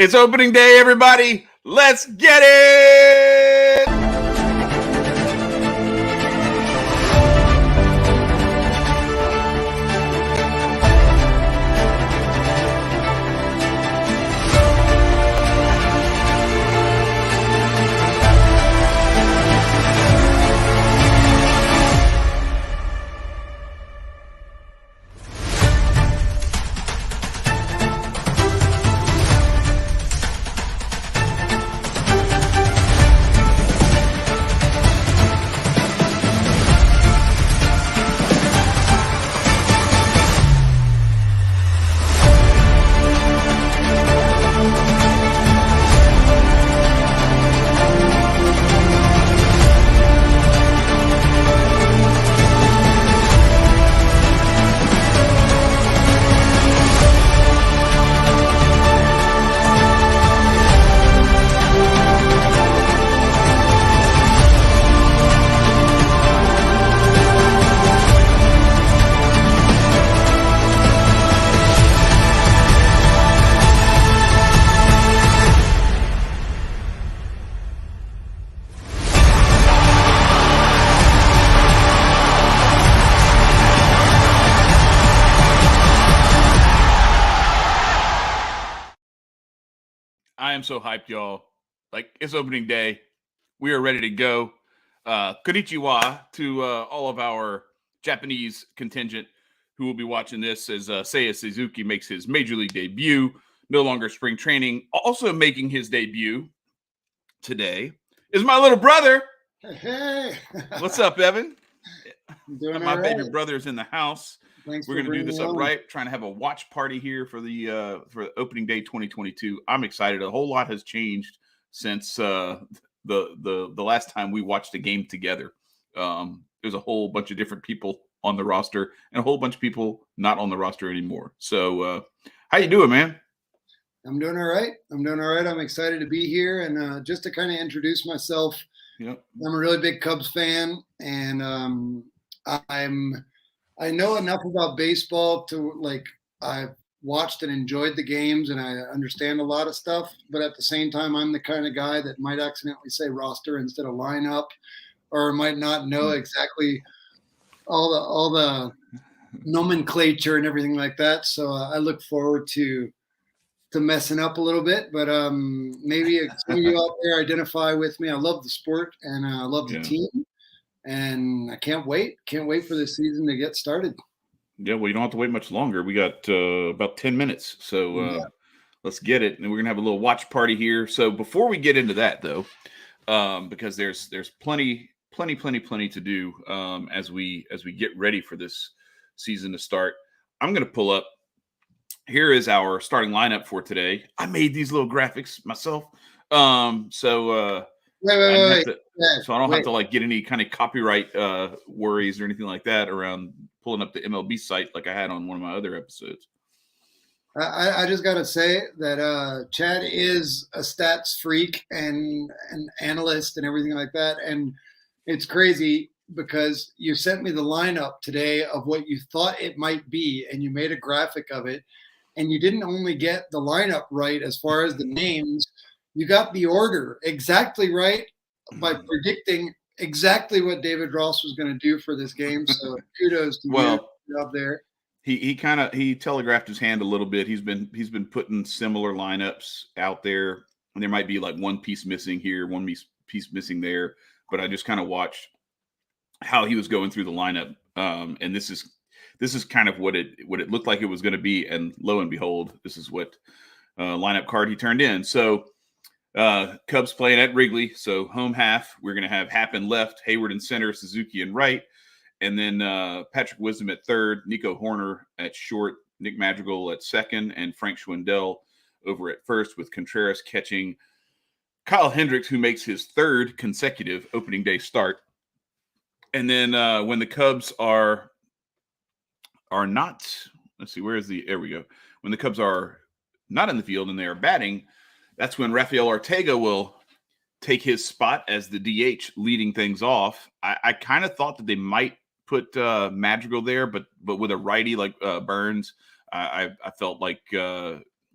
It's opening day, everybody. Let's get it! I am so hyped, y'all. Like, it's opening day. We are ready to go. Konnichiwa to all of our Japanese contingent who will be watching this as Seiya Suzuki makes his major league debut. No longer spring training. Also making his debut today is my little brother. Hey. What's up, Evan? My baby brother is in the house. Thanks. We're going to do this up right. Trying to have a watch party here for the opening day 2022. I'm excited. A whole lot has changed since the last time we watched a game together. There's a whole bunch of different people on the roster and a whole bunch of people not on the roster anymore. So how you doing, man? I'm doing all right. I'm excited to be here. And just to kind of introduce myself, yep. I'm a really big Cubs fan. And I know enough about baseball to I've watched and enjoyed the games and I understand a lot of stuff. But at the same time, I'm the kind of guy that might accidentally say roster instead of lineup or might not know exactly all the nomenclature and everything like that. So I look forward to messing up a little bit, but maybe some of you out there identify with me. I love the sport and I love the team, and I can't wait for the season to get started. Yeah, well, you don't have to wait much longer. We got about 10 minutes, so let's get it. And we're gonna have a little watch party here. So before we get into that, though, because there's plenty to do as we get ready for this season to start. I'm gonna pull up. Here is our starting lineup for today. I made these little graphics myself. Wait. So I don't have to get any kind of copyright worries or anything like that around pulling up the MLB site like I had on one of my other episodes. I just got to say that Chad is a stats freak and an analyst and everything like that. And it's crazy because you sent me the lineup today of what you thought it might be, and you made a graphic of it. And you didn't only get the lineup right as far as the names, you got the order exactly right by predicting exactly what David Ross was going to do for this game. So kudos to you up there. He telegraphed his hand a little bit. He's been putting similar lineups out there, and there might be like one piece missing here, one piece missing there. But I just kind of watched how he was going through the lineup, and this is kind of what it looked like it was going to be, and lo and behold, this is what lineup card he turned in. So Cubs playing at Wrigley. So home half, we're going to have Happ in left, Hayward in center, Suzuki in right, and then Patrick Wisdom at third, Nico Horner at short, Nick Madrigal at second, and Frank Schwindel over at first, with Contreras catching Kyle Hendricks, who makes his third consecutive opening day start. And then when the Cubs are not, let's see, there we go. When the Cubs are not in the field and they are batting, that's when Rafael Ortega will take his spot as the DH leading things off. I kind of thought that they might put Madrigal there, but with a righty like Burnes, I felt like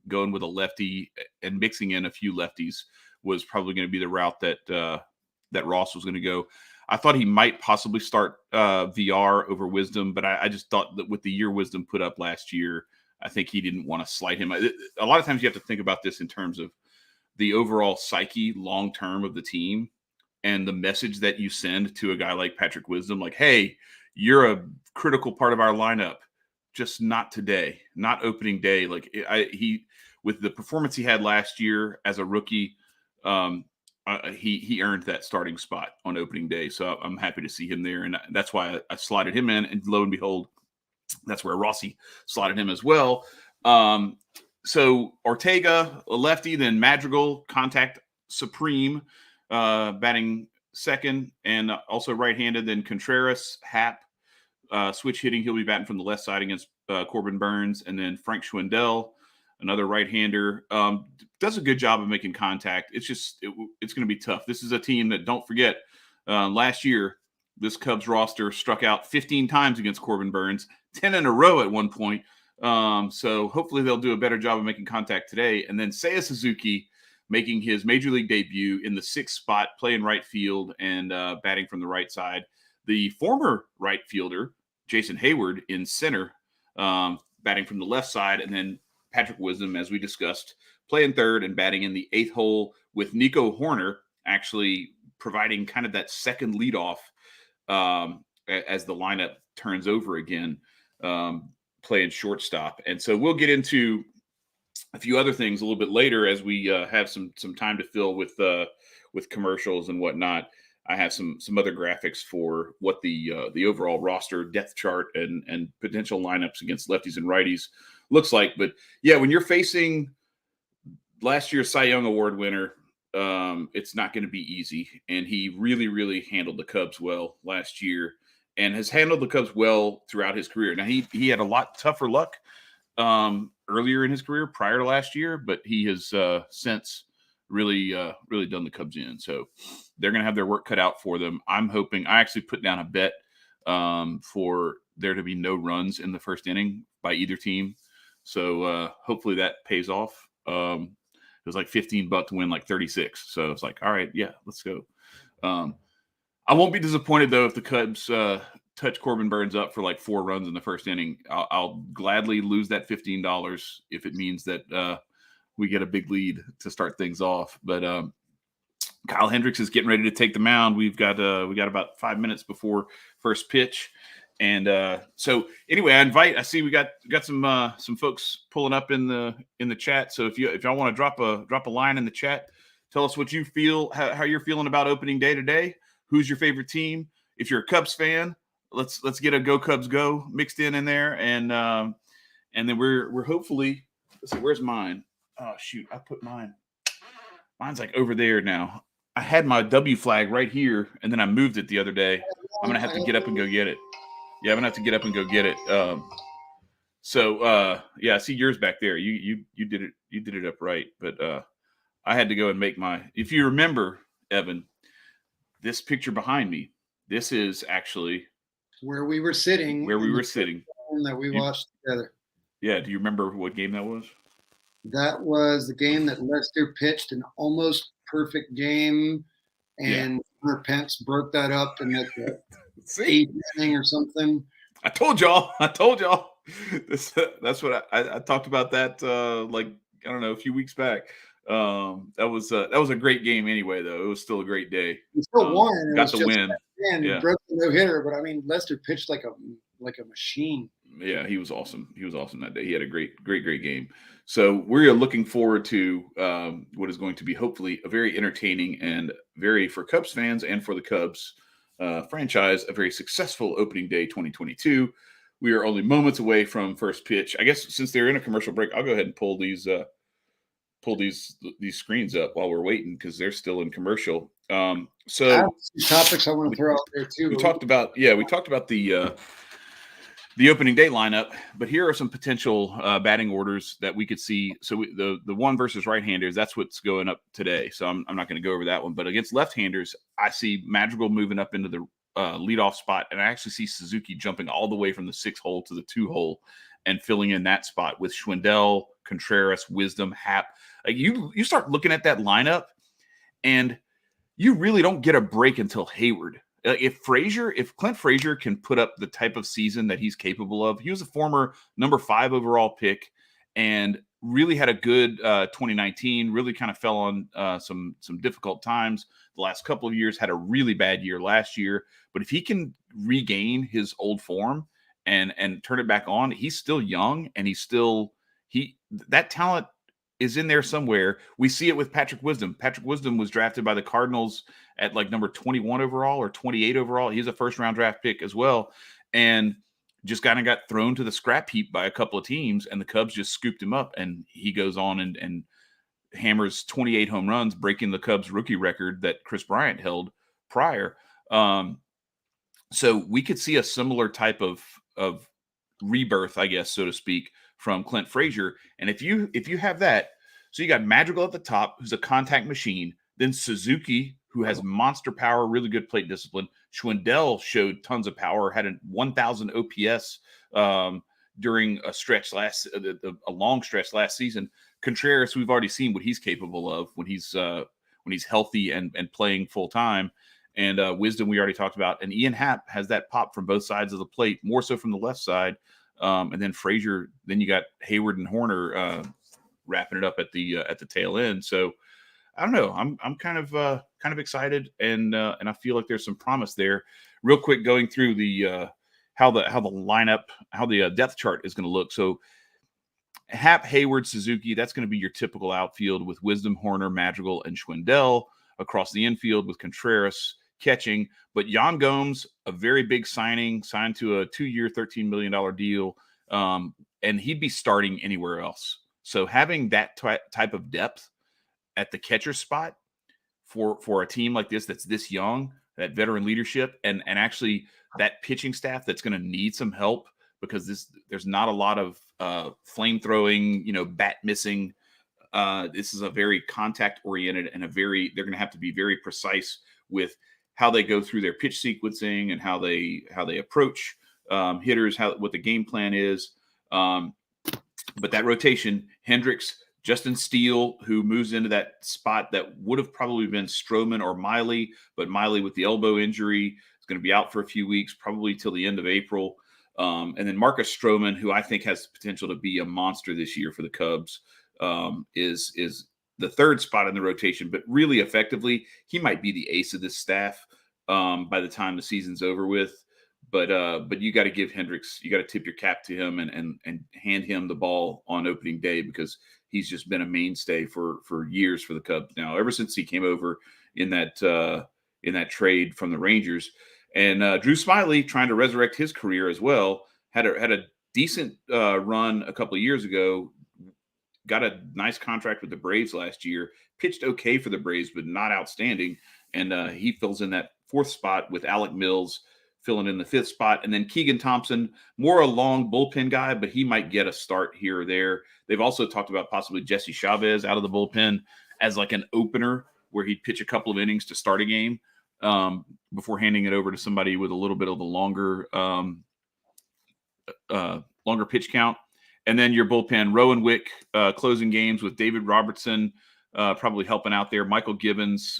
going with a lefty and mixing in a few lefties was probably going to be the route that Ross was going to go. I thought he might possibly start VR over Wisdom, but I just thought that with the year Wisdom put up last year, I think he didn't want to slight him. A lot of times you have to think about this in terms of the overall psyche long-term of the team and the message that you send to a guy like Patrick Wisdom, like, hey, you're a critical part of our lineup, just not today, not opening day. Like he, with the performance he had last year as a rookie, he earned that starting spot on opening day. So I'm happy to see him there. And that's why I slotted him in, and lo and behold, that's where Rossi slotted him as well. So Ortega, a lefty, then Madrigal, contact supreme, batting second, and also right-handed. Then Contreras, Happ, switch hitting. He'll be batting from the left side against Corbin Burnes. And then Frank Schwindel, another right-hander, does a good job of making contact. It's just it's going to be tough. This is a team that, don't forget, last year, this Cubs roster struck out 15 times against Corbin Burnes, 10 in a row at one point. So hopefully they'll do a better job of making contact today. And then Seiya Suzuki making his major league debut in the 6th spot, playing right field and batting from the right side. The former right fielder, Jason Hayward, in center, batting from the left side. And then Patrick Wisdom, as we discussed, playing third and batting in the 8th hole, with Nico Horner actually providing kind of that second leadoff as the lineup turns over again, playing shortstop. And so we'll get into a few other things a little bit later as we have some time to fill with commercials and whatnot. I have some other graphics for what the overall roster depth chart and potential lineups against lefties and righties looks like. But yeah, when you're facing last year's Cy Young Award winner, it's not going to be easy. And he really, really handled the Cubs well last year, and has handled the Cubs well throughout his career. Now, he had a lot tougher luck earlier in his career prior to last year, but he has since really done the Cubs in. So they're going to have their work cut out for them. I'm hoping – I actually put down a bet for there to be no runs in the first inning by either team. So hopefully that pays off. It was like $15 to win like 36. So it's like, all right, yeah, let's go. I won't be disappointed, though, if the Cubs touch Corbin Burnes up for like 4 runs in the first inning. I'll gladly lose that $15 if it means that we get a big lead to start things off. But Kyle Hendricks is getting ready to take the mound. We got about 5 minutes before first pitch. And so anyway, I see we got some folks pulling up in the chat. So if y'all want to drop a line in the chat, tell us what you feel, how you're feeling about opening day today. Who's your favorite team? If you're a Cubs fan, let's get a Go Cubs Go mixed in there, and then we're hopefully, let's see, where's mine? Oh shoot, I put mine. Mine's like over there now. I had my W flag right here, and then I moved it the other day. I'm gonna have to get up and go get it. Yeah, I'm gonna have to get up and go get it. Yeah, I see yours back there. You did it. You did it up right, but I had to go and make my. If you remember, Evan, this picture behind me, this is actually where we were sitting. That we watched together. Yeah. Do you remember what game that was? That was the game that Lester pitched an almost perfect game, and Hunter Pence broke that up in the 8th inning or something. I told y'all. That's what I talked about that a few weeks back. That was a great game anyway, though. It was still a great day. We still won. Got the win. And broke the no-hitter, but I mean, Lester pitched like a machine. Yeah, he was awesome. He was awesome that day. He had a great game. So we're looking forward to what is going to be hopefully a very entertaining and very, for Cubs fans and for the Cubs franchise, a very successful opening day 2022. We are only moments away from first pitch. I guess since they're in a commercial break, I'll go ahead and pull these screens up while we're waiting because they're still in commercial. So I have some topics I want to throw out there too. We talked about the opening day lineup, but here are some potential batting orders that we could see. So the one versus right-handers, that's what's going up today. So I'm not going to go over that one. But against left-handers, I see Madrigal moving up into leadoff spot, and I actually see Suzuki jumping all the way from the 6 hole to the 2 hole and filling in that spot with Schwindel, Contreras, Wisdom, Happ. Like you start looking at that lineup, and you really don't get a break until Hayward. If Clint Frazier can put up the type of season that he's capable of, he was a former number 5 overall pick and really had a good 2019, really kind of fell on some difficult times the last couple of years, had a really bad year last year. But if he can regain his old form and turn it back on, he's still young, and that talent is in there somewhere. We see it with Patrick Wisdom. Patrick Wisdom was drafted by the Cardinals at like number 21 overall or 28 overall. He's a first-round draft pick as well, and just kind of got thrown to the scrap heap by a couple of teams, and the Cubs just scooped him up, and he goes on and hammers 28 home runs, breaking the Cubs rookie record that Chris Bryant held prior. So we could see a similar type of rebirth, I guess, so to speak, from Clint Frazier. And if you have that, so you got Madrigal at the top, who's a contact machine, then Suzuki, who has monster power, really good plate discipline. Schwindel showed tons of power, had a 1,000 OPS during a long stretch last season. Contreras, we've already seen what he's capable of when he's healthy and playing full time. And Wisdom, we already talked about. And Ian Happ has that pop from both sides of the plate, more so from the left side. And then Frazier, then you got Hayward and Horner wrapping it up at the tail end. So I don't know. I'm kind of excited, and I feel like there's some promise there. Real quick, going through the how the lineup, how the depth chart is going to look. So Happ, Hayward, Suzuki, that's going to be your typical outfield with Wisdom, Horner, Madrigal, and Schwindel. Across the infield with Contreras catching. But Yan Gomes, a very big signing, signed to a 2-year, $13 million deal, and he'd be starting anywhere else. So having that type of depth at the catcher spot for a team like this that's this young, that veteran leadership, and actually that pitching staff that's going to need some help, because there's not a lot of flame throwing, bat missing. This is a very contact oriented and they're going to have to be very precise with how they go through their pitch sequencing and how they approach hitters, what the game plan is. But that rotation, Hendricks, Justin Steele, who moves into that spot that would have probably been Stroman or Miley, but Miley with the elbow injury is going to be out for a few weeks, probably till the end of April. And then Marcus Stroman, who I think has the potential to be a monster this year for the Cubs, is the third spot in the rotation, but really effectively, he might be the ace of this staff by the time the season's over with. But you got to give Hendricks, you got to tip your cap to him and hand him the ball on opening day, because he's just been a mainstay for years for the Cubs now, ever since he came over in that trade from the Rangers. And Drew Smyly, trying to resurrect his career as well, had a decent run a couple of years ago. Got a nice contract with the Braves last year, pitched okay for the Braves, but not outstanding. And he fills in that fourth spot with Alec Mills filling in the fifth spot. And then Keegan Thompson, more a long bullpen guy, but he might get a start here or there. They've also talked about possibly Jesse Chavez out of the bullpen as like an opener, where he'd pitch a couple of innings to start a game before handing it over to somebody with a little bit of the longer pitch count. And then your bullpen, Rowan Wick, closing games with David Robertson probably helping out there. Michael Gibbons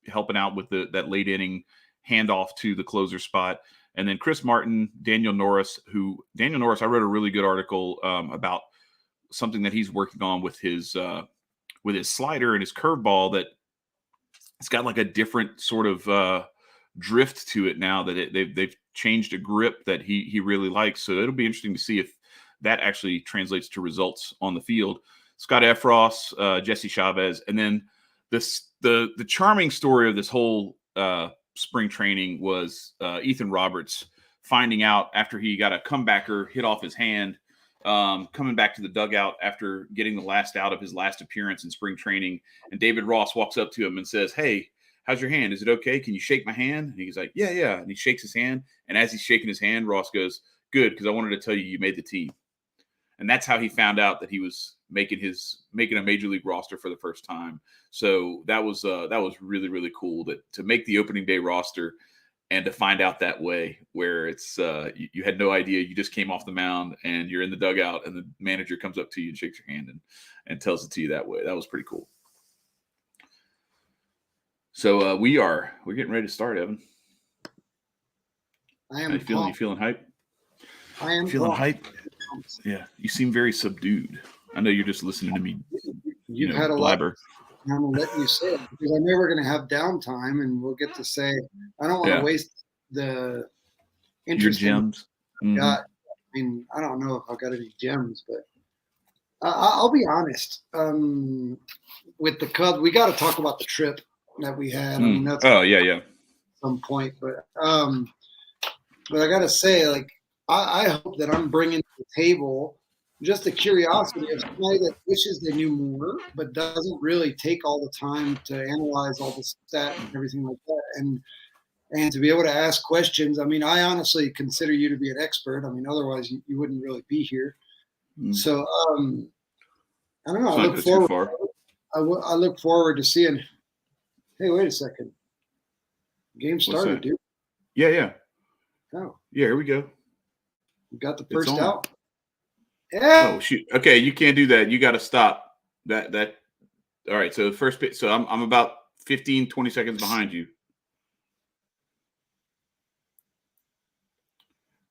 helping out with that late inning handoff to the closer spot. And then Chris Martin, Daniel Norris, I wrote a really good article about something that he's working on with his slider and his curveball, that it's got like a different sort of drift to it now, that they've changed a grip that he really likes. So it'll be interesting to see if that actually translates to results on the field. Scott Efros, Jesse Chavez, and then the charming story of this whole spring training was Ethan Roberts finding out after he got a comebacker hit off his hand, coming back to the dugout after getting the last out of his last appearance in spring training. And David Ross walks up to him and says, "Hey, how's your hand? Is it okay? Can you shake my hand?" And he's like, "Yeah, yeah." And he shakes his hand. And as he's shaking his hand, Ross goes, "Good, because I wanted to tell you made the team." And that's how he found out that he was making a major league roster for the first time. So that was really, really cool to make the opening day roster. and to find out that way where it's you had no idea, you just came off the mound and you're in the dugout and the manager comes up to you and shakes your hand and tells it to you that way. That was pretty cool. So we're getting ready to start, Evan. I am. How you feeling hype? I am feeling hype. Yeah, you seem very subdued. I know you're just listening to me. You've had a blabber. I'm gonna let you say it because I know we're gonna have downtime and we'll get to say. I don't want to waste the interest. Your gems. I mean, I don't know if I've got any gems, but I'll be honest. With the Cubs, we got to talk about the trip that we had. I mean, that's yeah. Some point, but I got to say, like, I hope that I'm bringing to the table just the curiosity of somebody that wishes they knew more, but doesn't really take all the time to analyze all the stats and everything like that, and to be able to ask questions. I mean, I honestly consider you to be an expert. I mean, otherwise you wouldn't really be here. So I don't know. I look forward. I look forward to seeing. Hey, wait a second. Game started, dude. Yeah. Oh. Yeah, here we go. We got the first out. Yeah. Oh shoot. Okay, you can't do that. You got to stop. That. All right. So the first pitch. So I'm about 15, 20 seconds behind you,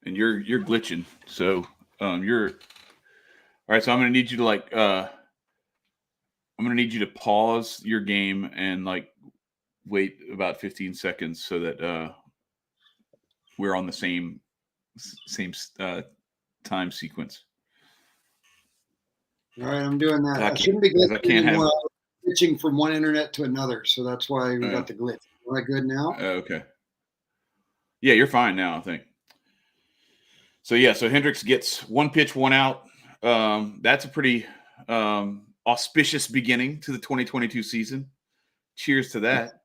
and you're glitching. So you're. All right. So I'm gonna need you to I'm gonna need you to pause your game and wait about 15 seconds so that we're on the same time sequence. All right, I'm doing that. I shouldn't be glitching anymore. Switching from one internet to another, so that's why we got the glitch. Am I good now? Okay. Yeah, you're fine now, I think. So Hendricks gets one pitch, one out. That's a pretty auspicious beginning to the 2022 season. Cheers to that.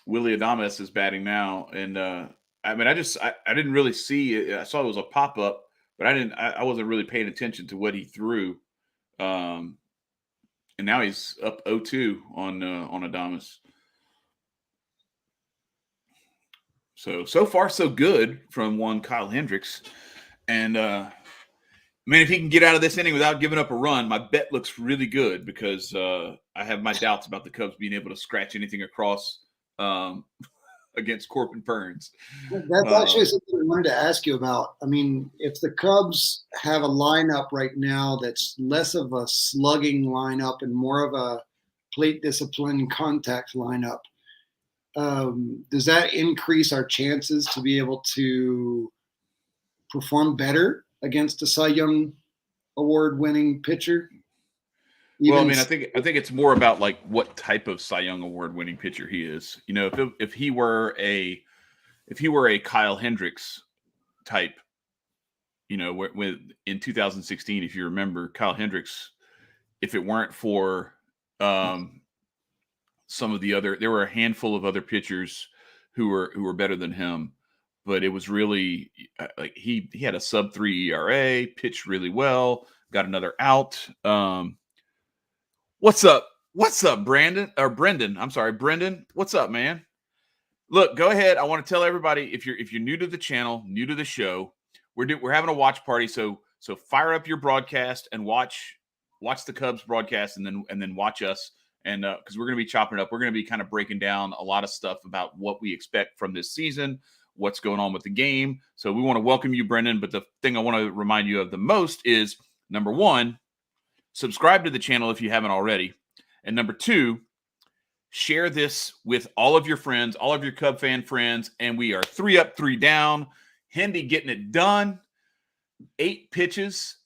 Willy Adames is batting now, and I mean, I didn't really see it. I saw it was a pop up, but I wasn't really paying attention to what he threw. And now he's up 0-2 on Adames. So far so good from one Kyle Hendricks, and man, if he can get out of this inning without giving up a run, my bet looks really good because I have my doubts about the Cubs being able to scratch anything across against Corbin Burnes. That's actually something I wanted to ask you about. I mean, if the Cubs have a lineup right now that's less of a slugging lineup and more of a plate discipline contact lineup, does that increase our chances to be able to perform better against a Cy Young Award-winning pitcher? Well, I mean, I think it's more about what type of Cy Young Award-winning pitcher he is. You know, if he were a Kyle Hendricks type, you know, in 2016, if you remember, Kyle Hendricks, if it weren't for some of the other, there were a handful of other pitchers who were better than him, but it was really he had a sub-3 ERA, pitched really well, got another out. What's up? What's up, Brandon? Or Brendan? I'm sorry, Brendan. What's up, man? Look, go ahead. I want to tell everybody if you're new to the channel, new to the show, we're having a watch party. So fire up your broadcast and watch the Cubs broadcast, and then watch us. And because we're going to be chopping it up, we're going to be kind of breaking down a lot of stuff about what we expect from this season, what's going on with the game. So we want to welcome you, Brendan. But the thing I want to remind you of the most is, number one, subscribe to the channel if you haven't already. And number two, share this with all of your friends, all of your Cub fan friends. And we are 3 up, 3 down. Hendy getting it done. 8 pitches,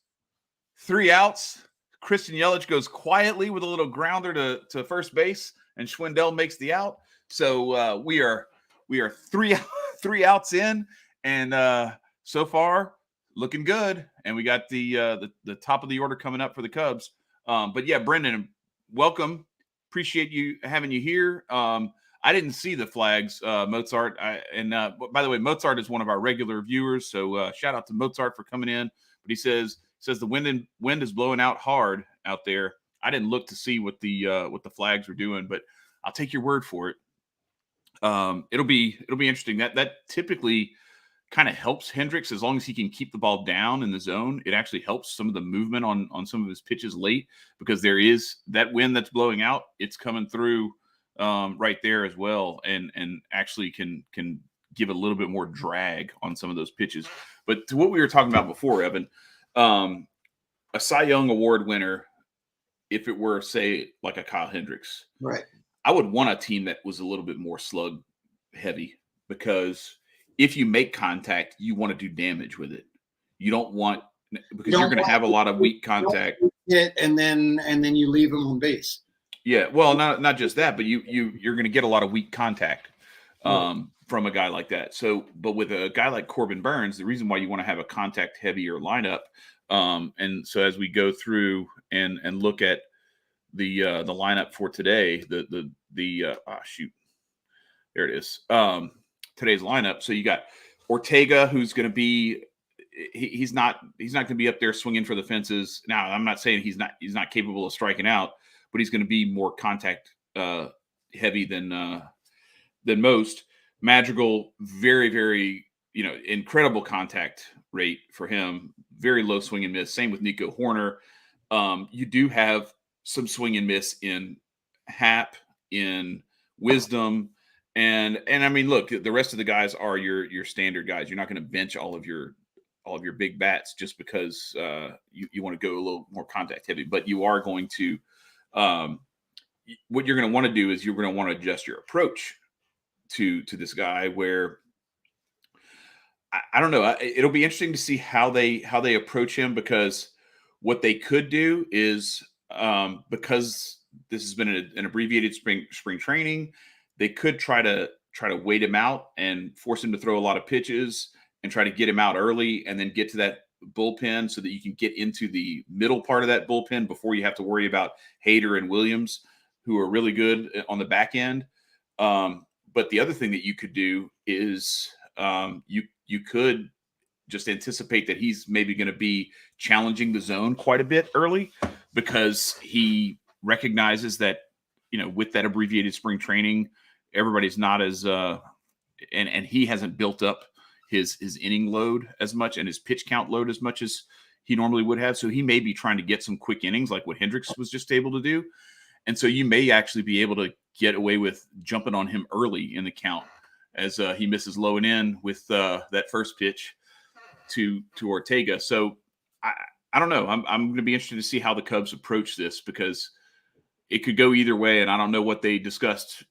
3 outs. Christian Yelich goes quietly with a little grounder to first base, and Schwindel makes the out. So we are 3 outs in, and so far looking good. And we got the top of the order coming up for the Cubs. But yeah, Brendan, welcome. Appreciate having you here. I didn't see the flags, Mozart. By the way, Mozart is one of our regular viewers, so shout out to Mozart for coming in. But he says the wind is blowing out hard out there. I didn't look to see what the flags were doing, but I'll take your word for it. it'll be interesting. That typically kind of helps Hendricks as long as he can keep the ball down in the zone. It actually helps some of the movement on some of his pitches late, because there is that wind that's blowing out. It's coming through right there as well, and actually can give a little bit more drag on some of those pitches. But to what we were talking about before, Evan, a Cy Young Award winner, if it were, say, like a Kyle Hendricks, right? I would want a team that was a little bit more slug heavy, because if you make contact, you want to do damage with it. You don't want, because you're going to have a lot of weak contact. And then you leave them on base. Yeah, well, not just that, but you're going to get a lot of weak contact from a guy like that. So, but with a guy like Corbin Burnes, the reason why you want to have a contact heavier lineup, and so as we go through and look at the lineup for today, there it is. Today's lineup. So you got Ortega, who's going to be, he's not going to be up there swinging for the fences. Now, I'm not saying he's not capable of striking out, but he's going to be more contact heavy than most. Madrigal, very, very, incredible contact rate for him. Very low swing and miss. Same with Nico Horner. You do have some swing and miss in Hap, in Wisdom. And I mean, look, the rest of the guys are your standard guys. You're not going to bench all of your big bats just because you want to go a little more contact heavy. But you are going to, what you're going to want to do is you're going to want to adjust your approach to this guy. Where I don't know, it'll be interesting to see how they approach him, because what they could do is, because this has been an abbreviated spring training, they could try to wait him out and force him to throw a lot of pitches and try to get him out early, and then get to that bullpen so that you can get into the middle part of that bullpen before you have to worry about Hader and Williams, who are really good on the back end. But the other thing that you could do is you could just anticipate that he's maybe going to be challenging the zone quite a bit early, because he recognizes that, with that abbreviated spring training, everybody's not as and he hasn't built up his inning load as much and his pitch count load as much as he normally would have. So he may be trying to get some quick innings like what Hendricks was just able to do. And so you may actually be able to get away with jumping on him early in the count as he misses low and in with that first pitch to Ortega. So I don't know. I'm going to be interested to see how the Cubs approach this, because it could go either way. And I don't know what they discussed,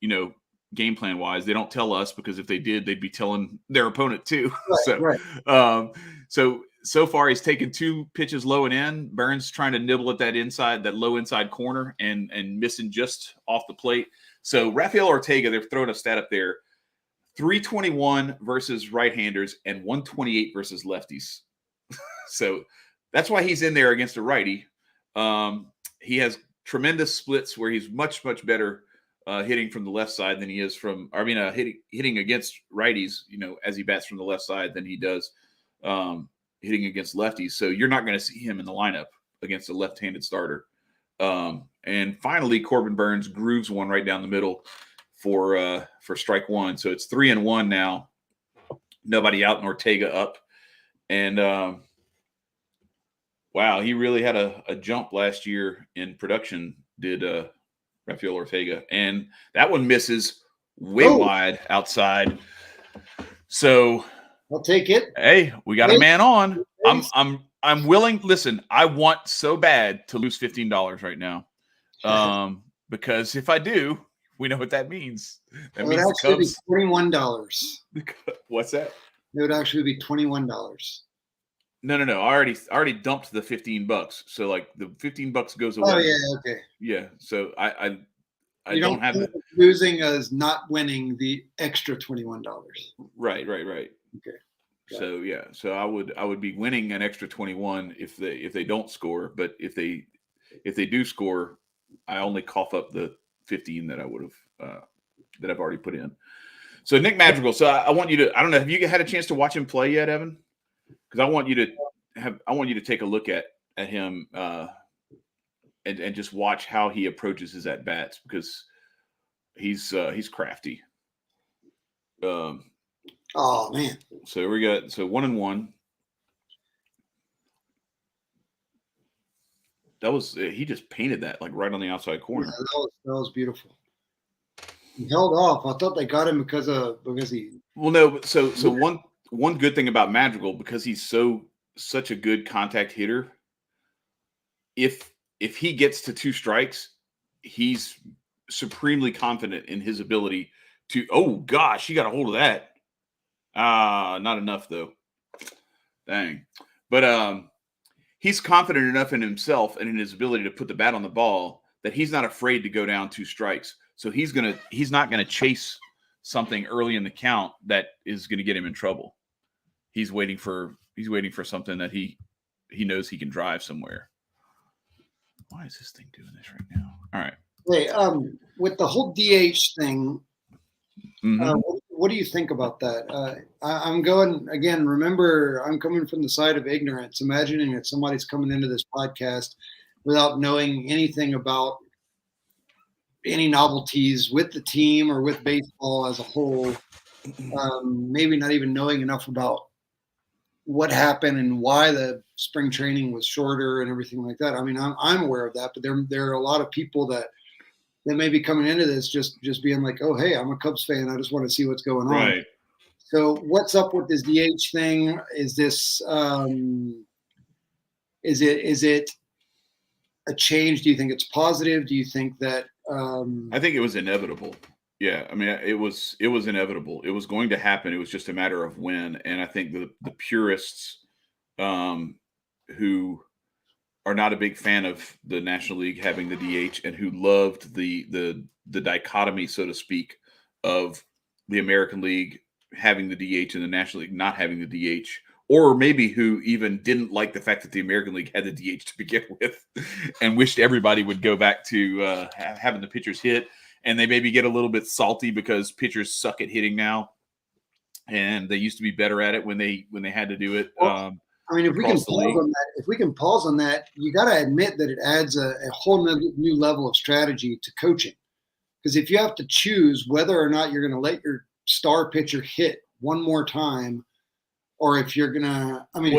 game plan wise. They don't tell us, because if they did, they'd be telling their opponent too. Right, so far he's taken 2 pitches low and in. Burnes trying to nibble at that low inside corner and missing just off the plate. So Rafael Ortega, they're throwing a stat up there: 321 versus right-handers and 128 versus lefties. So that's why he's in there against a righty. He has tremendous splits where he's much, much better hitting from the left side than he is hitting against righties, as he bats from the left side, than he does hitting against lefties. So you're not going to see him in the lineup against a left-handed starter. And finally, Corbin Burnes grooves one right down the middle for strike one. So it's 3-1 now. Nobody out and Ortega up. And wow, he really had a jump last year in production, did Rafael Ortega. And that one misses way wide outside. So I'll take it. Hey, we got a man on. I'm willing. Listen, I want so bad to lose $15 right now. Because if I do, we know what that means. That means the Cubs. $21. What's that? It would actually be $21. No. I already dumped the $15. So like the $15 goes away. Oh yeah, okay. Yeah. So I don't have it. Losing as not winning the extra $21. Right. Okay. So yeah. So I would be winning an extra 21 if they don't score, but if they do score, I only cough up the 15 that I would have that I've already put in. So Nick Madrigal. So I want you to. I don't know. Have you had a chance to watch him play yet, Evan? Because I want you to take a look at him and just watch how he approaches his at bats, because he's crafty. Oh man. So we got 1-1. That was he just painted that like right on the outside Yeah, corner. that was beautiful. He held off. I thought they got him because he. Well, no, but so one good thing about Madrigal, because he's such a good contact hitter. If he gets to 2 strikes, he's supremely confident in his ability to. Oh gosh, he got a hold of that. Not enough though. Dang, but he's confident enough in himself and in his ability to put the bat on the ball that he's not afraid to go down 2 strikes. So he's not gonna chase something early in the count that is gonna get him in trouble. He's waiting for something that he knows he can drive somewhere. Why is this thing doing this right now? All right. Hey, with the whole DH thing, Mm-hmm. what do you think about that? I'm going again. Remember, I'm coming from the side of ignorance, imagining that somebody's coming into this podcast without knowing anything about any novelties with the team or with baseball as a whole. Maybe not even knowing enough about what happened and why the spring training was shorter and everything like that. I mean, I'm aware of that, but there are a lot of people that may be coming into this just being like, oh, hey, I'm a Cubs fan. I just want to see what's going on. Right. So what's up with this DH thing? Is this is it a change? Do you think it's positive? Do you think that I think it was inevitable. Yeah, I mean, it was inevitable. It was going to happen. It was just a matter of when. And I think the purists, who are not a big fan of the National League having the DH and who loved the dichotomy, so to speak, of the American League having the DH and the National League not having the DH, or maybe who even didn't like the fact that the American League had the DH to begin with and wished everybody would go back to having the pitchers hit. And they maybe get a little bit salty because pitchers suck at hitting now, and they used to be better at it when they had to do it. Well, I mean, if we can pause on that, you got to admit that it adds a whole new level of strategy to coaching. Because if you have to choose whether or not you're going to let your star pitcher hit one more time, or if you're going to, I mean,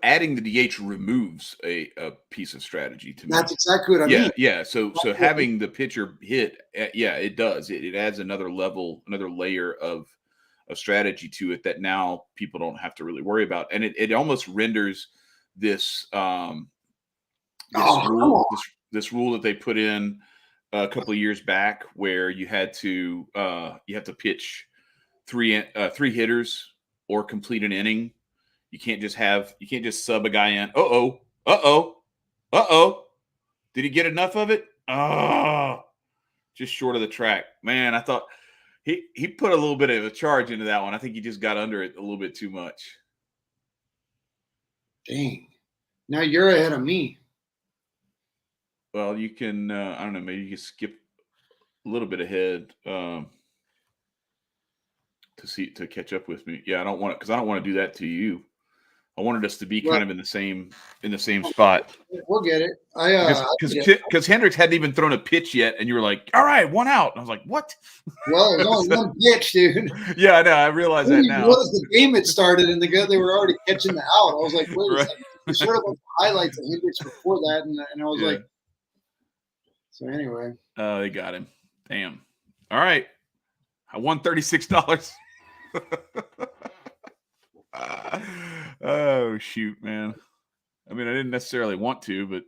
adding the DH removes a piece of strategy to me. That's exactly what I mean. Yeah. So having the pitcher hit, it does. It adds another layer of strategy to it that now people don't have to really worry about, and it almost renders this rule that they put in a couple of years back, where you have to pitch three hitters or complete an inning. You can't just sub a guy in. Did he get enough of it? Just short of the track. Man, I thought he put a little bit of a charge into that one. I think he just got under it a little bit too much. Dang. Now you're ahead of me. Well, you can, I don't know, maybe you can skip a little bit ahead to catch up with me. Yeah, I don't want to do that to you. I wanted us to be kind of in the same spot. We'll get it. Because Hendricks hadn't even thrown a pitch yet, and you were like, "All right, 1 out." And I was like, "What?" Well, it was only one pitch, dude. Yeah, I know. I realize that now. It was the game had started, and they were already catching the out. I was like, "Wait a second." We sort of like highlights of Hendricks before that, and I was like, so anyway. They got him. Damn. All right, I won $36. Oh shoot, man. I mean, I didn't necessarily want to, but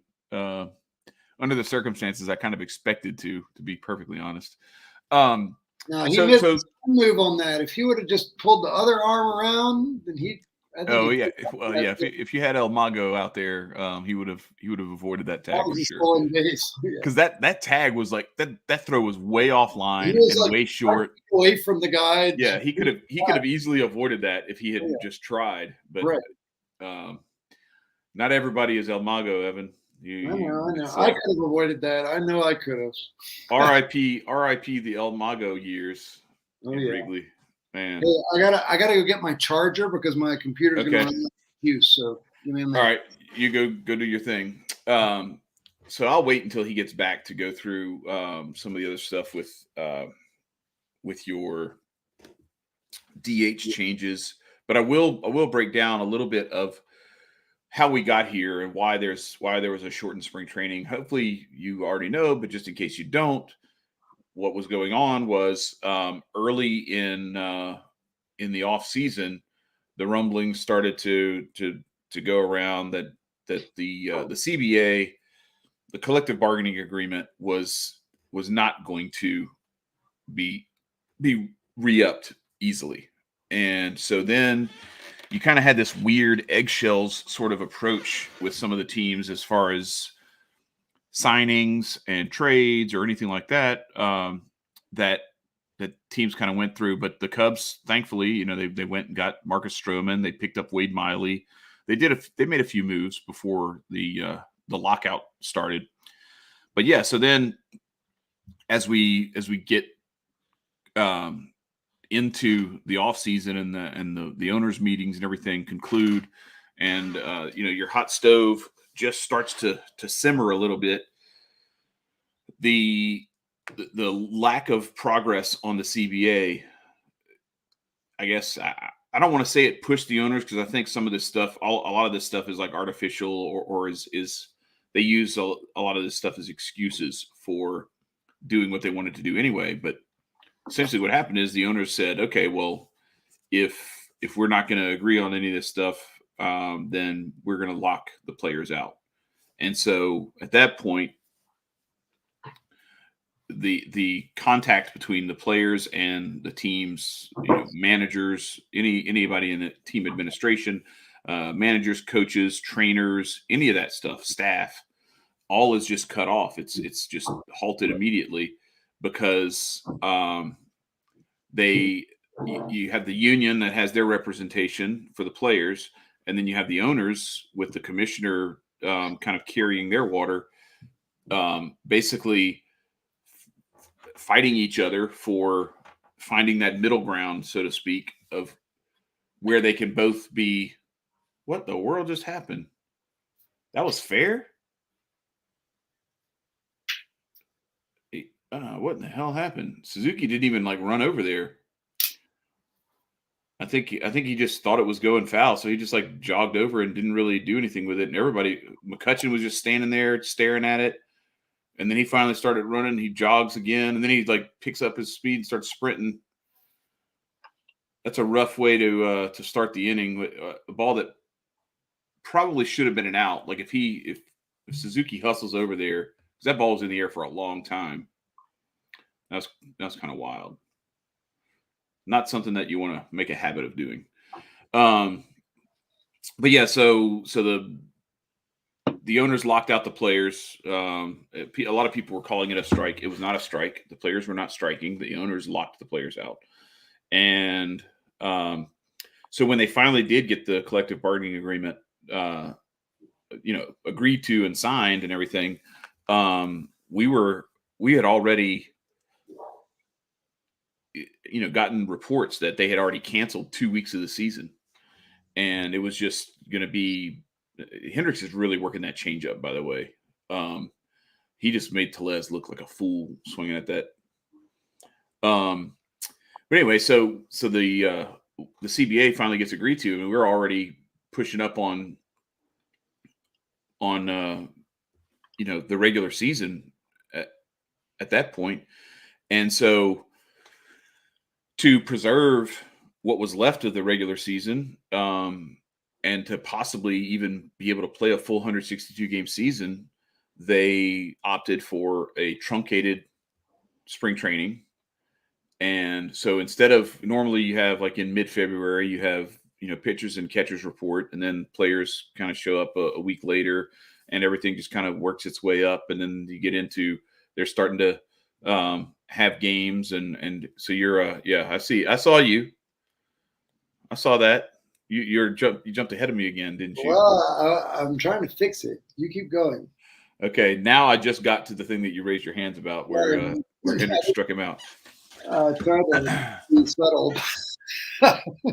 under the circumstances, I kind of expected to be perfectly honest. No, he missed a move on that. If he would have just pulled the other arm around, then if you had El Mago out there, he would have avoided that tag for sure. Because that tag was like that throw was way offline and way short, away from the guy. Yeah, he could have easily avoided that if he had just tried. But not everybody is El Mago, Evan. I know. I could have avoided that. I know I could have. R.I.P. the El Mago years in Wrigley. Man. Hey, I gotta go get my charger because my computer's gonna run out of use. So all right, you go do your thing. So I'll wait until he gets back to go through some of the other stuff with with your DH changes, but I will break down a little bit of how we got here and why there was a shortened spring training. Hopefully you already know, but just in case you don't, what was going on was early in the off season, the rumblings started to go around that the CBA, the collective bargaining agreement, was not going to be re-upped easily. And so then you kind of had this weird eggshells sort of approach with some of the teams as far as signings and trades or anything like that, that teams kind of went through. But the Cubs, thankfully, they went and got Marcus Stroman. They picked up Wade Miley. They made a few moves before the lockout started. But yeah, so then as we get into the off season and the owners meetings and everything conclude, and your hot stove just starts to simmer a little bit, the lack of progress on the CBA, I guess I don't want to say it pushed the owners, because I think some of this stuff, a lot of this stuff is like artificial, or is they use a lot of this stuff as excuses for doing what they wanted to do anyway. But essentially what happened is the owners said, okay, well, if we're not going to agree on any of this stuff, then we're going to lock the players out. And so at that point, the contact between the players and the teams, managers, anybody in the team administration, managers, coaches, trainers, any of that stuff, staff, all is just cut off. It's just halted immediately, because you have the union that has their representation for the players, and then you have the owners with the commissioner kind of carrying their water, basically fighting each other for finding that middle ground, so to speak, of where they can both be. What the world just happened? That was fair? What in the hell happened? Suzuki didn't even run over there. I think he just thought it was going foul, so he just jogged over and didn't really do anything with it. And McCutchen was just standing there staring at it. And then he finally started running. He jogs again, and then he picks up his speed and starts sprinting. That's a rough way to start the inning with a ball that probably should have been an out. If Suzuki hustles over there, because that ball was in the air for a long time. That was kind of wild. Not something that you want to make a habit of doing. But yeah, so the owners locked out the players. A lot of people were calling it a strike. It was not a strike. The players were not striking. The owners locked the players out. And so when they finally did get the collective bargaining agreement, agreed to and signed and everything, we had already, gotten reports that they had already canceled 2 weeks of the season, and it was just going to be. Hendricks is really working that changeup, by the way. He just made Tellez look like a fool swinging at that. But anyway, so the CBA finally gets agreed to, and we're already pushing up on the regular season at that point. And so to preserve what was left of the regular season, and to possibly even be able to play a full 162-game season, they opted for a truncated spring training. And so instead of normally you have in mid-February, you have, pitchers and catchers report, and then players kind of show up a week later, and everything just kind of works its way up. And then you get into, they're starting to have games. And so you're, I saw you. I saw that. You jumped ahead of me again, didn't you? Well, I'm trying to fix it. You keep going. Okay, now I just got to the thing that you raised your hands about, where Hendricks struck him out. Trying to be subtle.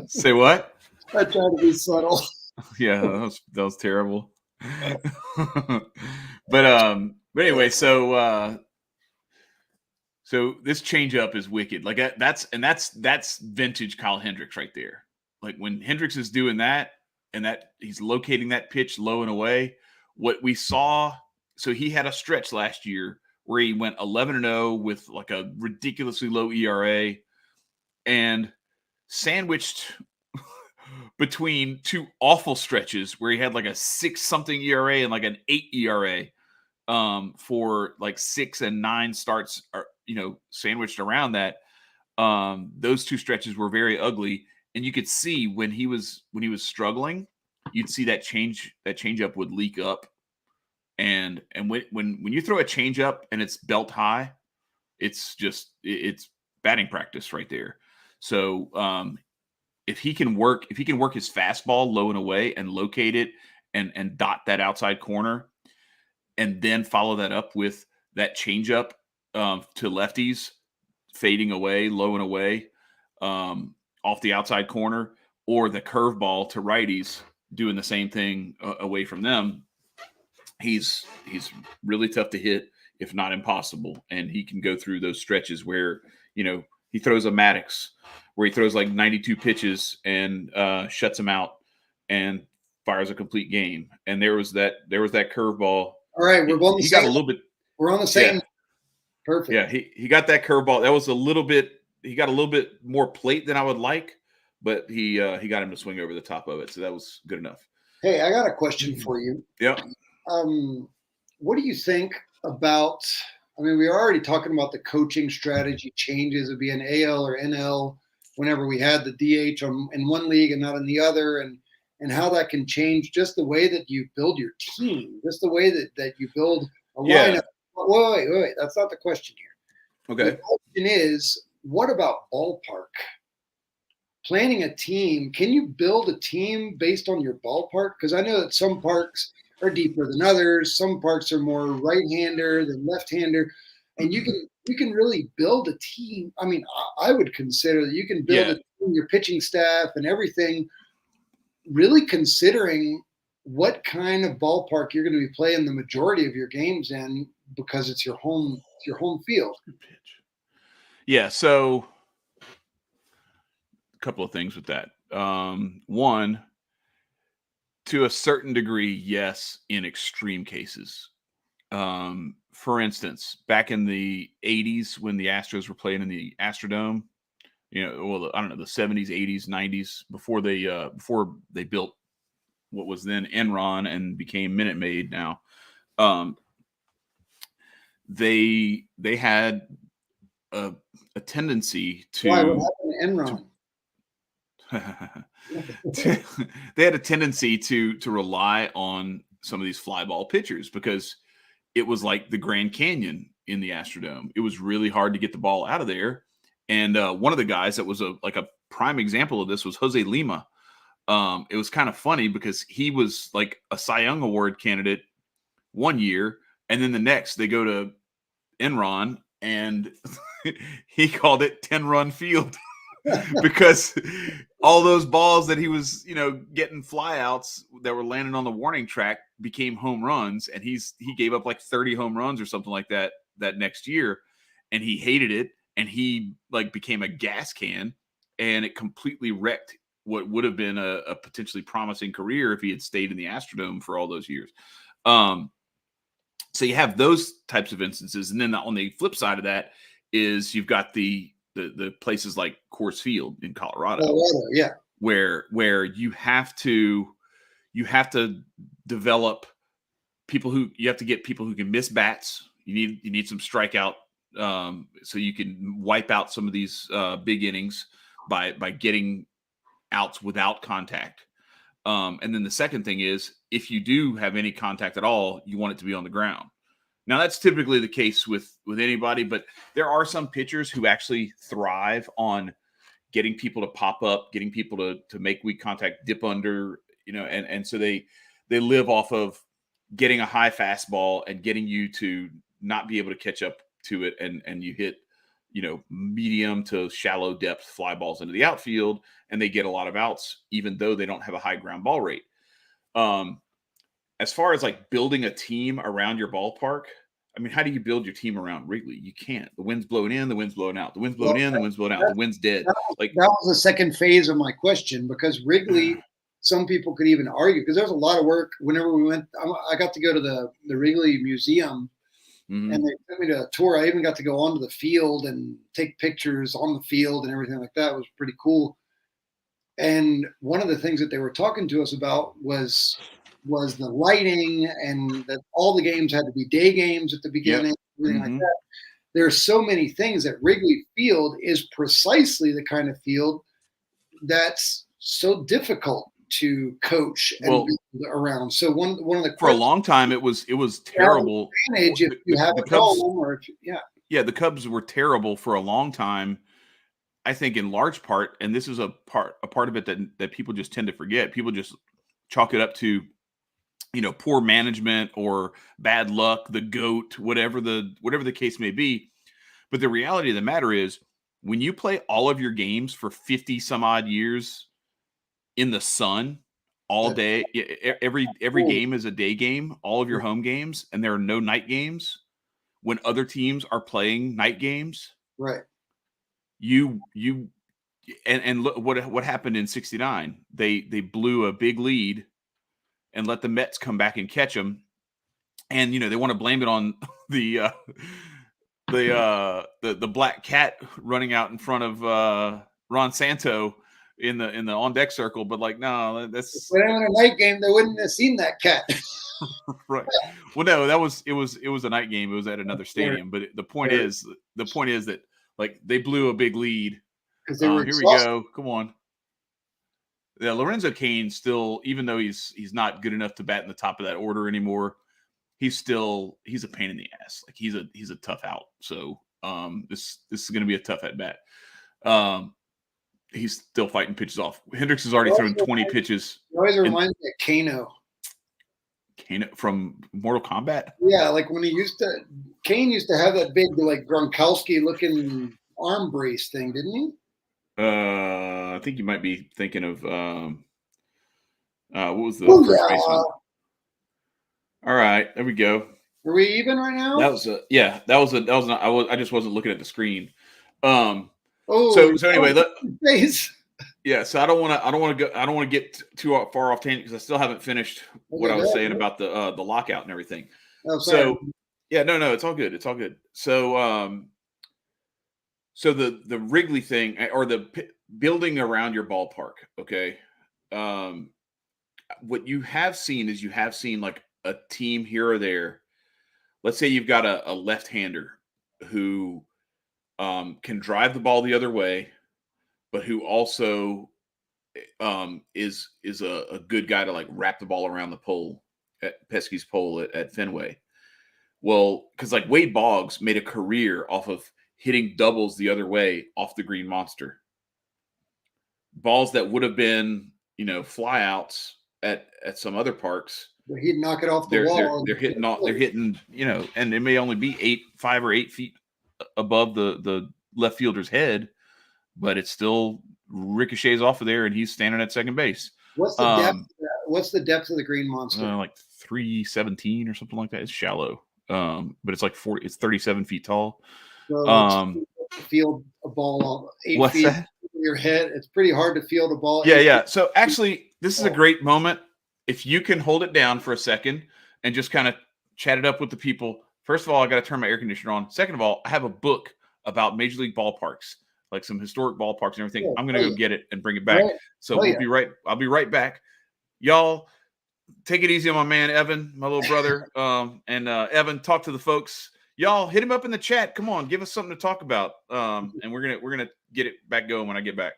Say what? I tried to be subtle. Yeah, that was terrible. But anyway, so So this changeup is wicked. Like that's vintage Kyle Hendricks right there. Like when Hendricks is doing that and that he's locating that pitch low and away, what we saw. So he had a stretch last year where he went 11-0 with like a ridiculously low ERA and sandwiched between two awful stretches where he had like a 6-something ERA and like an 8 ERA for like 6 and 9 starts are, sandwiched around that. Those two stretches were very ugly. And you could see when he was struggling, you'd see that changeup would leak up. And when you throw a changeup and it's belt high, it's batting practice right there. So if he can work his fastball low and away and locate it and dot that outside corner, and then follow that up with that changeup to lefties fading away, low and away off the outside corner, or the curveball to righties doing the same thing away from them, he's really tough to hit, if not impossible. And he can go through those stretches where, he throws a Maddox where he throws like 92 pitches and shuts him out and fires a complete game. And there was that curveball. All right, we're both. He got a little bit. We're on the same. Yeah. Perfect. Yeah, he got that curveball. That was a little bit. He got a little bit more plate than I would like, but he got him to swing over the top of it, so that was good enough. Hey, I got a question for you. Yeah. What do you think about? I mean, we were already talking about the coaching strategy changes of being AL or NL whenever we had the DH in one league and not in the other, and how that can change just the way that you build your team, just the way that you build a lineup. Wait. That's not the question here. Okay. The question is, what about ballpark? Planning a team, can you build a team based on your ballpark? Because I know that some parks are deeper than others. Some parks are more right-hander than left-hander. And you can really build a team. I mean, I would consider that you can build a team, your pitching staff and everything, really considering what kind of ballpark you're going to be playing the majority of your games in, because it's your home field. Yeah, so a couple of things with that. One, to a certain degree, yes, in extreme cases. For instance, back in the 80s when the Astros were playing in the Astrodome, I don't know, the 70s, 80s, 90s, before they built what was then Enron and became Minute Maid now. They had a tendency to. Why? What happened to Enron? They had a tendency to rely on some of these fly ball pitchers because it was like the Grand Canyon in the Astrodome. It was really hard to get the ball out of there. And one of the guys that was a prime example of this was Jose Lima. It was kind of funny because he was like a Cy Young Award candidate one year, and then the next they go to Enron and he called it 10-run field because all those balls that he was, getting flyouts that were landing on the warning track became home runs, and he gave up like 30 home runs or something like that next year, and he hated it, and he became a gas can, and it completely wrecked what would have been a potentially promising career if he had stayed in the Astrodome for all those years. So you have those types of instances, and then on the flip side of that is you've got the places like Coors Field in Colorado, yeah, where you have to develop people who can miss bats. You need some strikeout, so you can wipe out some of these big innings by getting outs without contact. And then the second thing is, if you do have any contact at all, you want it to be on the ground. Now, that's typically the case with anybody, but there are some pitchers who actually thrive on getting people to pop up, getting people to make weak contact, dip under, and so they live off of getting a high fastball and getting you to not be able to catch up to it, and you hit, medium to shallow depth fly balls into the outfield, and they get a lot of outs, even though they don't have a high ground ball rate. As far as building a team around your ballpark, I mean, how do you build your team around Wrigley? You can't. The wind's blowing in, the wind's blowing out. The wind's blowing Well, in, the wind's blowing out. The wind's dead. Like that was the second phase of my question, because Wrigley, some people could even argue, because there's a lot of work. Whenever we went, I got to go to the Wrigley Museum, and they took me to a tour. I even got to go onto the field and take pictures on the field and everything like that. It was pretty cool. And one of the things that they were talking to us about was the lighting, and that all the games had to be day games at the beginning, everything like that. There's so many things that Wrigley Field is precisely the kind of field that's so difficult to coach and be around. So one of the for a long time it was terrible. If you have a Cubs, dome, or the Cubs were terrible for a long time. I think in large part, and this is a part of it that people just tend to forget. People just chalk it up to, poor management or bad luck, the GOAT, whatever the case may be. But the reality of the matter is, when you play all of your games for 50 some odd years in the sun all day, every game is a day game, all of your home games, and there are no night games when other teams are playing night games. Right. And look what happened in '69. They blew a big lead and let the Mets come back and catch them. And they want to blame it on the black cat running out in front of Ron Santo in the on deck circle, but no, that's if we had a night game, they wouldn't have seen that cat. Right. Well, no, it was a night game. It was at another stadium, but the point is that they blew a big lead. Here we go. Come on. Yeah, Lorenzo Cain still, even though he's not good enough to bat in the top of that order anymore, he's a pain in the ass. He's a tough out. So this is going to be a tough at bat. He's still fighting pitches off. Hendricks has already thrown 20 pitches. It always reminds me of Kano. Kano from Mortal Kombat? Yeah, when Cain used to have that big Gronkowski looking arm brace thing, didn't he? I think you might be thinking of what was the first baseman? All right, there we go. Are we even right now? That was I just wasn't looking at the screen. So anyway, so I don't want to get too far off tangent, because I still haven't finished what I was saying about the lockout and everything. Oh, sorry. So no, it's all good. It's all good. So so the Wrigley thing, or the building around your ballpark, okay? What you have seen is a team here or there. Let's say you've got a left-hander who can drive the ball the other way, but who also is a good guy to wrap the ball around the pole, at Pesky's pole at Fenway. Well, because Wade Boggs made a career off of hitting doubles the other way off the Green Monster. Balls that would have been, flyouts at some other parks. But he'd knock it off the wall. They're hitting, and it may only be 5 or 8 feet above the left fielder's head, but it still ricochets off of there, and he's standing at second base. What's the depth? What's the depth of the Green Monster? 317 or something like that. It's shallow, but it's 40. It's 37 feet tall. So field a ball 8 feet over your head. It's pretty hard to field a ball. Yeah. So actually, this is a great moment. If you can hold it down for a second and just kind of chat it up with the people. First of all, I got to turn my air conditioner on. Second of all, I have a book about Major League ballparks, some historic ballparks and everything. I'm going to go get it and bring it back. So I'll be right back. Y'all take it easy on my man, Evan, my little brother. And Evan, talk to the folks. Y'all hit him up in the chat. Come on, give us something to talk about. And we're gonna get it back going when I get back.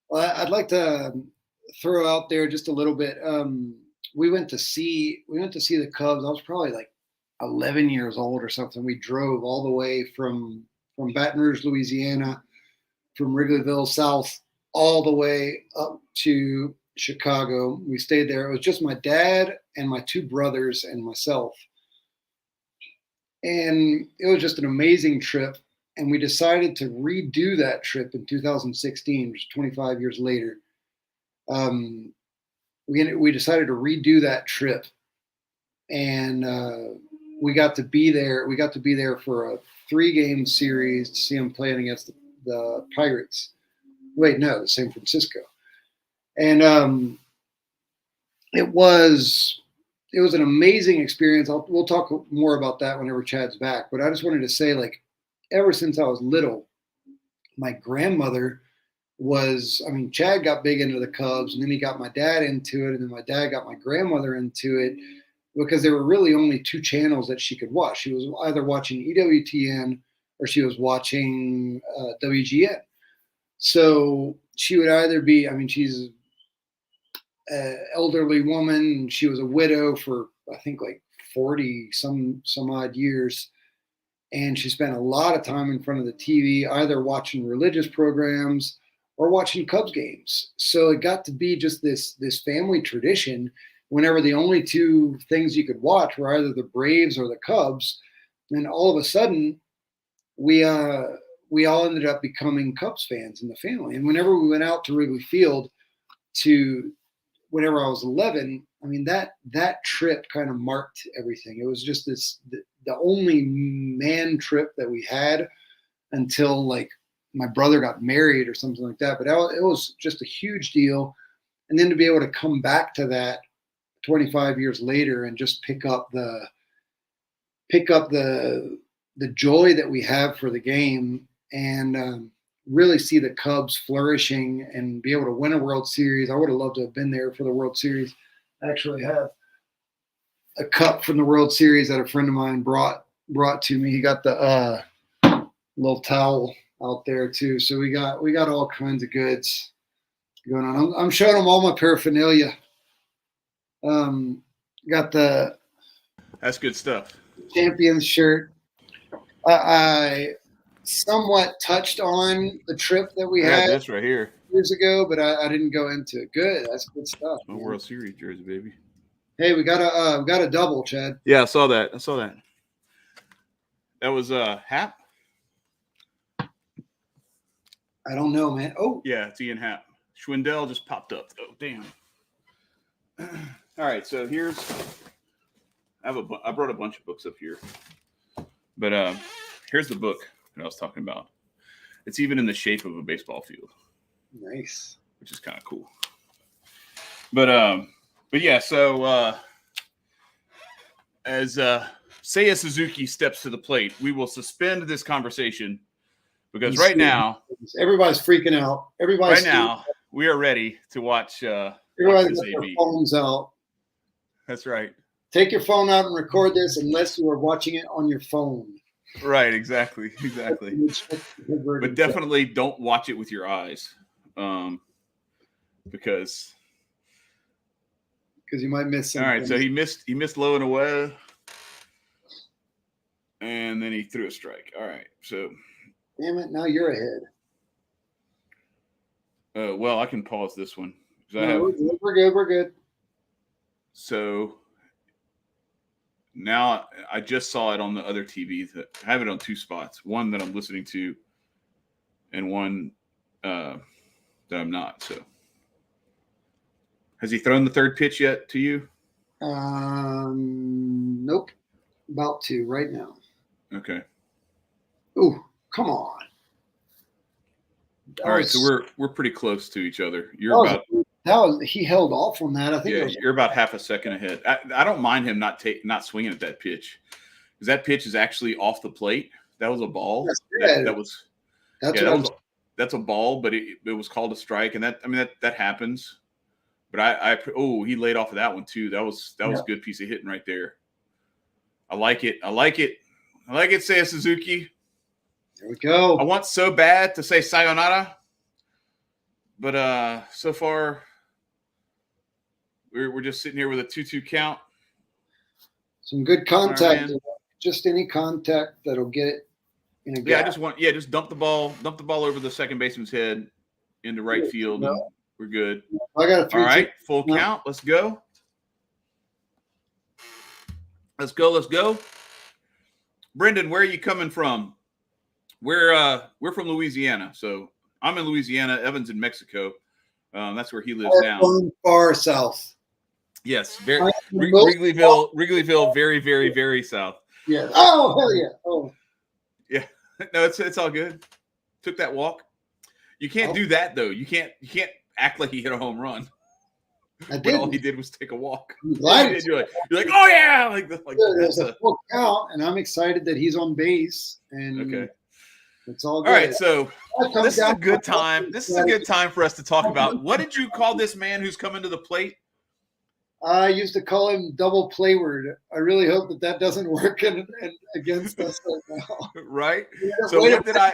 Well, I'd like to throw out there just a little bit. We went to see the Cubs. I was probably 11 years old or something. We drove all the way from Baton Rouge, Louisiana, from Wrigleyville South, all the way up to Chicago. We stayed there. It was just my dad and my 2 brothers and myself. And it was just an amazing trip. And we decided to redo that trip in 2016, which is 25 years later. We decided to redo that trip. And we got to be there. We got to be there for a 3-game series to see them playing against the Pirates. Wait, no, the San Francisco. And it was an amazing experience. We'll talk more about that whenever Chad's back. But I just wanted to say, like, ever since I was little, my grandmother Chad got big into the Cubs, and then he got my dad into it, and then my dad got my grandmother into it, because there were really only 2 channels that she could watch. She was either watching EWTN or she was watching WGN. So she would either be, she's an elderly woman, and she was a widow for, I think, like 40 some odd years. And she spent a lot of time in front of the TV, either watching religious programs or watching Cubs games. So it got to be just this family tradition. Whenever the only 2 things you could watch were either the Braves or the Cubs, and all of a sudden we all ended up becoming Cubs fans in the family. And whenever we went out to Wrigley Field whenever I was 11, that trip kind of marked everything. It was just the only man trip that we had until, like, my brother got married or something like that. But it was just a huge deal. And then to be able to come back to that 25 years later and just pick up the joy that we have for the game, and really see the Cubs flourishing and be able to win a World Series. I would have loved to have been there for the World Series. I actually have a cup from the World Series that a friend of mine brought to me. He got the little towel out there too. So we got all kinds of goods going on. I'm showing them all my paraphernalia. Got the That's good stuff. Champions shirt. I somewhat touched on the trip that we had this right here years ago, but I didn't go into it. Good, that's good stuff. My World Series jersey, baby. Hey, we got a double, Chad. Yeah, I saw that. That was Hap. I don't know, man. Oh, yeah, it's Ian Hap. Schwindel just popped up. Oh, damn. All right, so I brought a bunch of books up here, but here's the book that I was talking about. It's even in the shape of a baseball field. Nice. Which is kind of cool. But yeah, so as Seiya Suzuki steps to the plate, we will suspend this conversation because right now everybody's freaking out. We are ready to watch. Everybody's got their phones out. That's right. Take your phone out and record this, unless you are watching it on your phone. Right, exactly. But definitely don't watch it with your eyes, because you might miss something. All right, so he missed low and away, and then he threw a strike. All right, so damn it, now you're ahead. Well, I can pause this one. We're good. So now I just saw it on the other TV. I have it on 2 spots. One that I'm listening to, and one that I'm not. So, has he thrown the 3rd pitch yet to you? Nope. About to right now. Okay. Ooh, come on. All right, so we're pretty close to each other. He held off on that. I think you're about half a second ahead. I don't mind him not swinging at that pitch, because that pitch is actually off the plate. That was a ball. That's a ball, but it was called a strike, and that happens. But he laid off of that one too. That was a good piece of hitting right there. I like it, Seiya Suzuki. There we go. I want so bad to say sayonara, but so far we're just sitting here with a 2-2 count. Some good contact. Just any contact that'll get it in a gap. Just dump the ball over the second baseman's head into right field. And we're good. I got a 3-2. All right, full count. Let's go. Let's go. Brendan, where are you coming from? We're from Louisiana, so I'm in Louisiana. Evan's in Mexico. That's where he lives now. Far south. Yes, very Most- Wrigleyville, very, very, very south. Yeah. Oh, hell yeah. Oh, Yeah, no, it's all good. Took that walk. You can't do that though. You can't act like he hit a home run I when did. all he did was take a walk. I'm glad Yeah, you're like, oh yeah, like there's a full count, and I'm excited that he's on base. And okay. it's all good. All right, so this is a down good to- time. This is a good time for us to talk about what did you call this man who's coming to the plate? I used to call him Double Playward. I really hope that doesn't work against us right now. Right. Yeah, So wait what did I?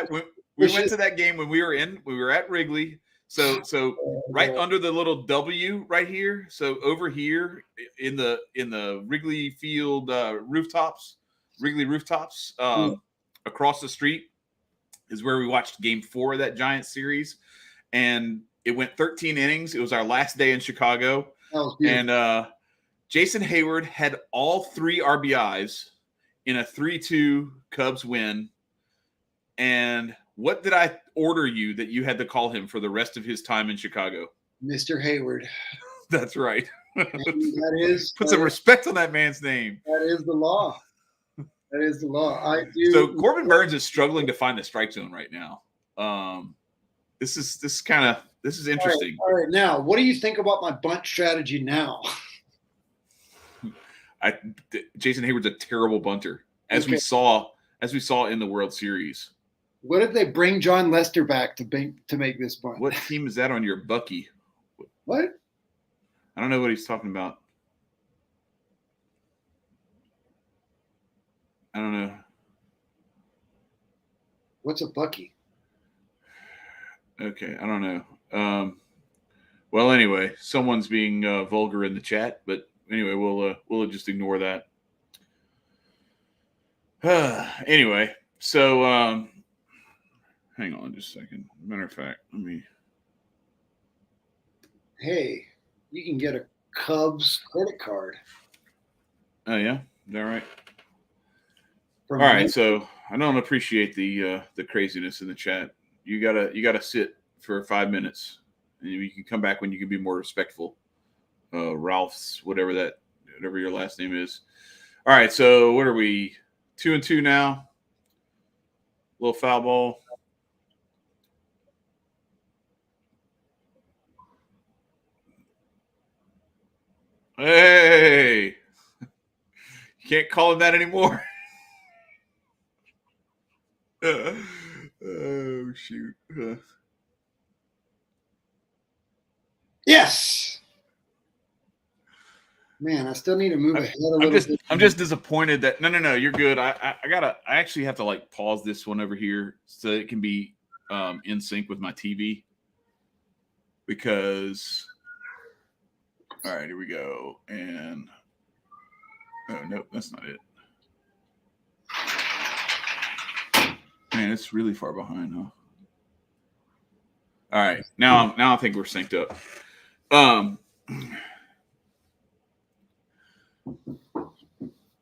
We It's went just- to that game when we were at Wrigley. So right under the little W right here. So over here in the Wrigley Field rooftops, Wrigley rooftops, across the street is where we watched Game 4 of that Giants series, and it went 13 innings. It was our last day in Chicago, and Jason Hayward had all 3 RBIs in a 3-2 Cubs win. And what did I order you that you had to call him for the rest of his time in Chicago? Mr. Hayward. That's right. That is Put some respect on that man's name. That is the law. That is the law. I do. So Corbin Burnes is struggling to find the strike zone right now. This is interesting. All right. Now, what do you think about my bunt strategy now? Jason Hayward's a terrible bunter, as we saw in the World Series. What if they bring John Lester back to make this bunt? What team is that on your Bucky? What? I don't know what he's talking about. I don't know. What's a Bucky? Okay, I don't know. Well, anyway, someone's being vulgar in the chat, but anyway, we'll just ignore that. Anyway, so hang on just a second. Matter of fact, let me. Hey, you can get a Cubs credit card. Oh yeah, is that right? All right, so I don't appreciate the craziness in the chat. You gotta sit for 5 minutes, and you can come back when you can be more respectful. Ralph's whatever your last name is. All right, so what are we? 2-2 now. Little foul ball. Hey, you can't call him that anymore. Oh shoot! Yes. Man, I still need to move ahead a little bit. I'm just disappointed that no, you're good. I actually have to pause this one over here so it can be in sync with my TV, because all right, here we go. And oh nope, that's not it. Man, it's really far behind, huh? All right, now I think we're synced up.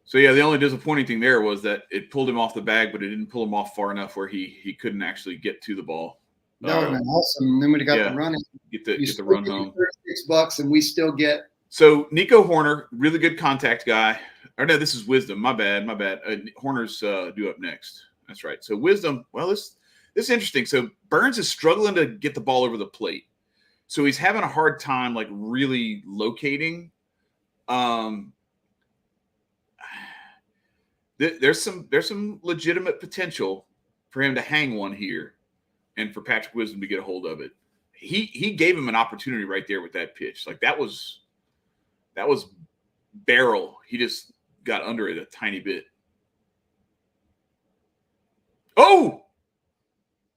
So yeah, the only disappointing thing there was that it pulled him off the bag, but it didn't pull him off far enough where he couldn't actually get to the ball. That would have been awesome. Then we'd have got the run. Get the run home. $36, and we still get. So Nico Horner, really good contact guy. Or no, this is Wisdom. My bad. Horner's due up next. That's right. So Wisdom. Well, this is interesting. So Burnes is struggling to get the ball over the plate. So he's having a hard time really locating. There's some legitimate potential for him to hang one here, and for Patrick Wisdom to get a hold of it. He gave him an opportunity right there with that pitch. That was barrel. He just got under it a tiny bit. Oh!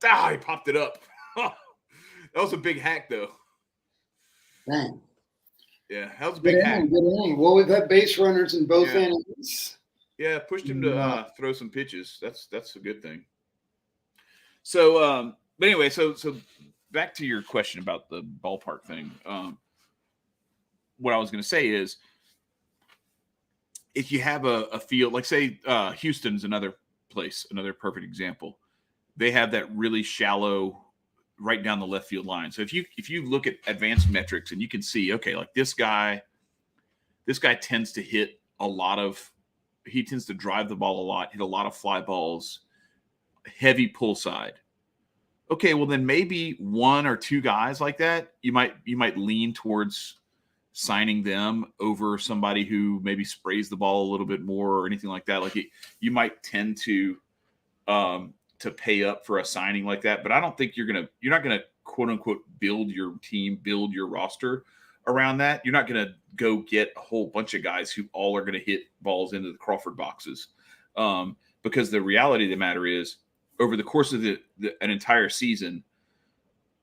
He popped it up. That was a big hack, though. Dang. Yeah, that was a big hack. Good inning. Well, we've had base runners in both innings. Yeah, pushed him to throw some pitches. That's a good thing. So, but anyway, so back to your question about the ballpark thing. What I was going to say is, if you have a field, like say Houston's another place, another perfect example. They have that really shallow right down the left field line. So if you look at advanced metrics and you can see, okay, like this guy tends to hit he tends to drive the ball a lot, hit a lot of fly balls, heavy pull side. Okay, well then maybe one or two guys like that, you might lean towards signing them over somebody who maybe sprays the ball a little bit more or anything like that. Like you might tend to pay up for a signing like that. But I don't think you're not gonna quote unquote build your team, build your roster around that. You're not gonna go get a whole bunch of guys who all are gonna hit balls into the Crawford boxes. Because the reality of the matter is, over the course of an entire season,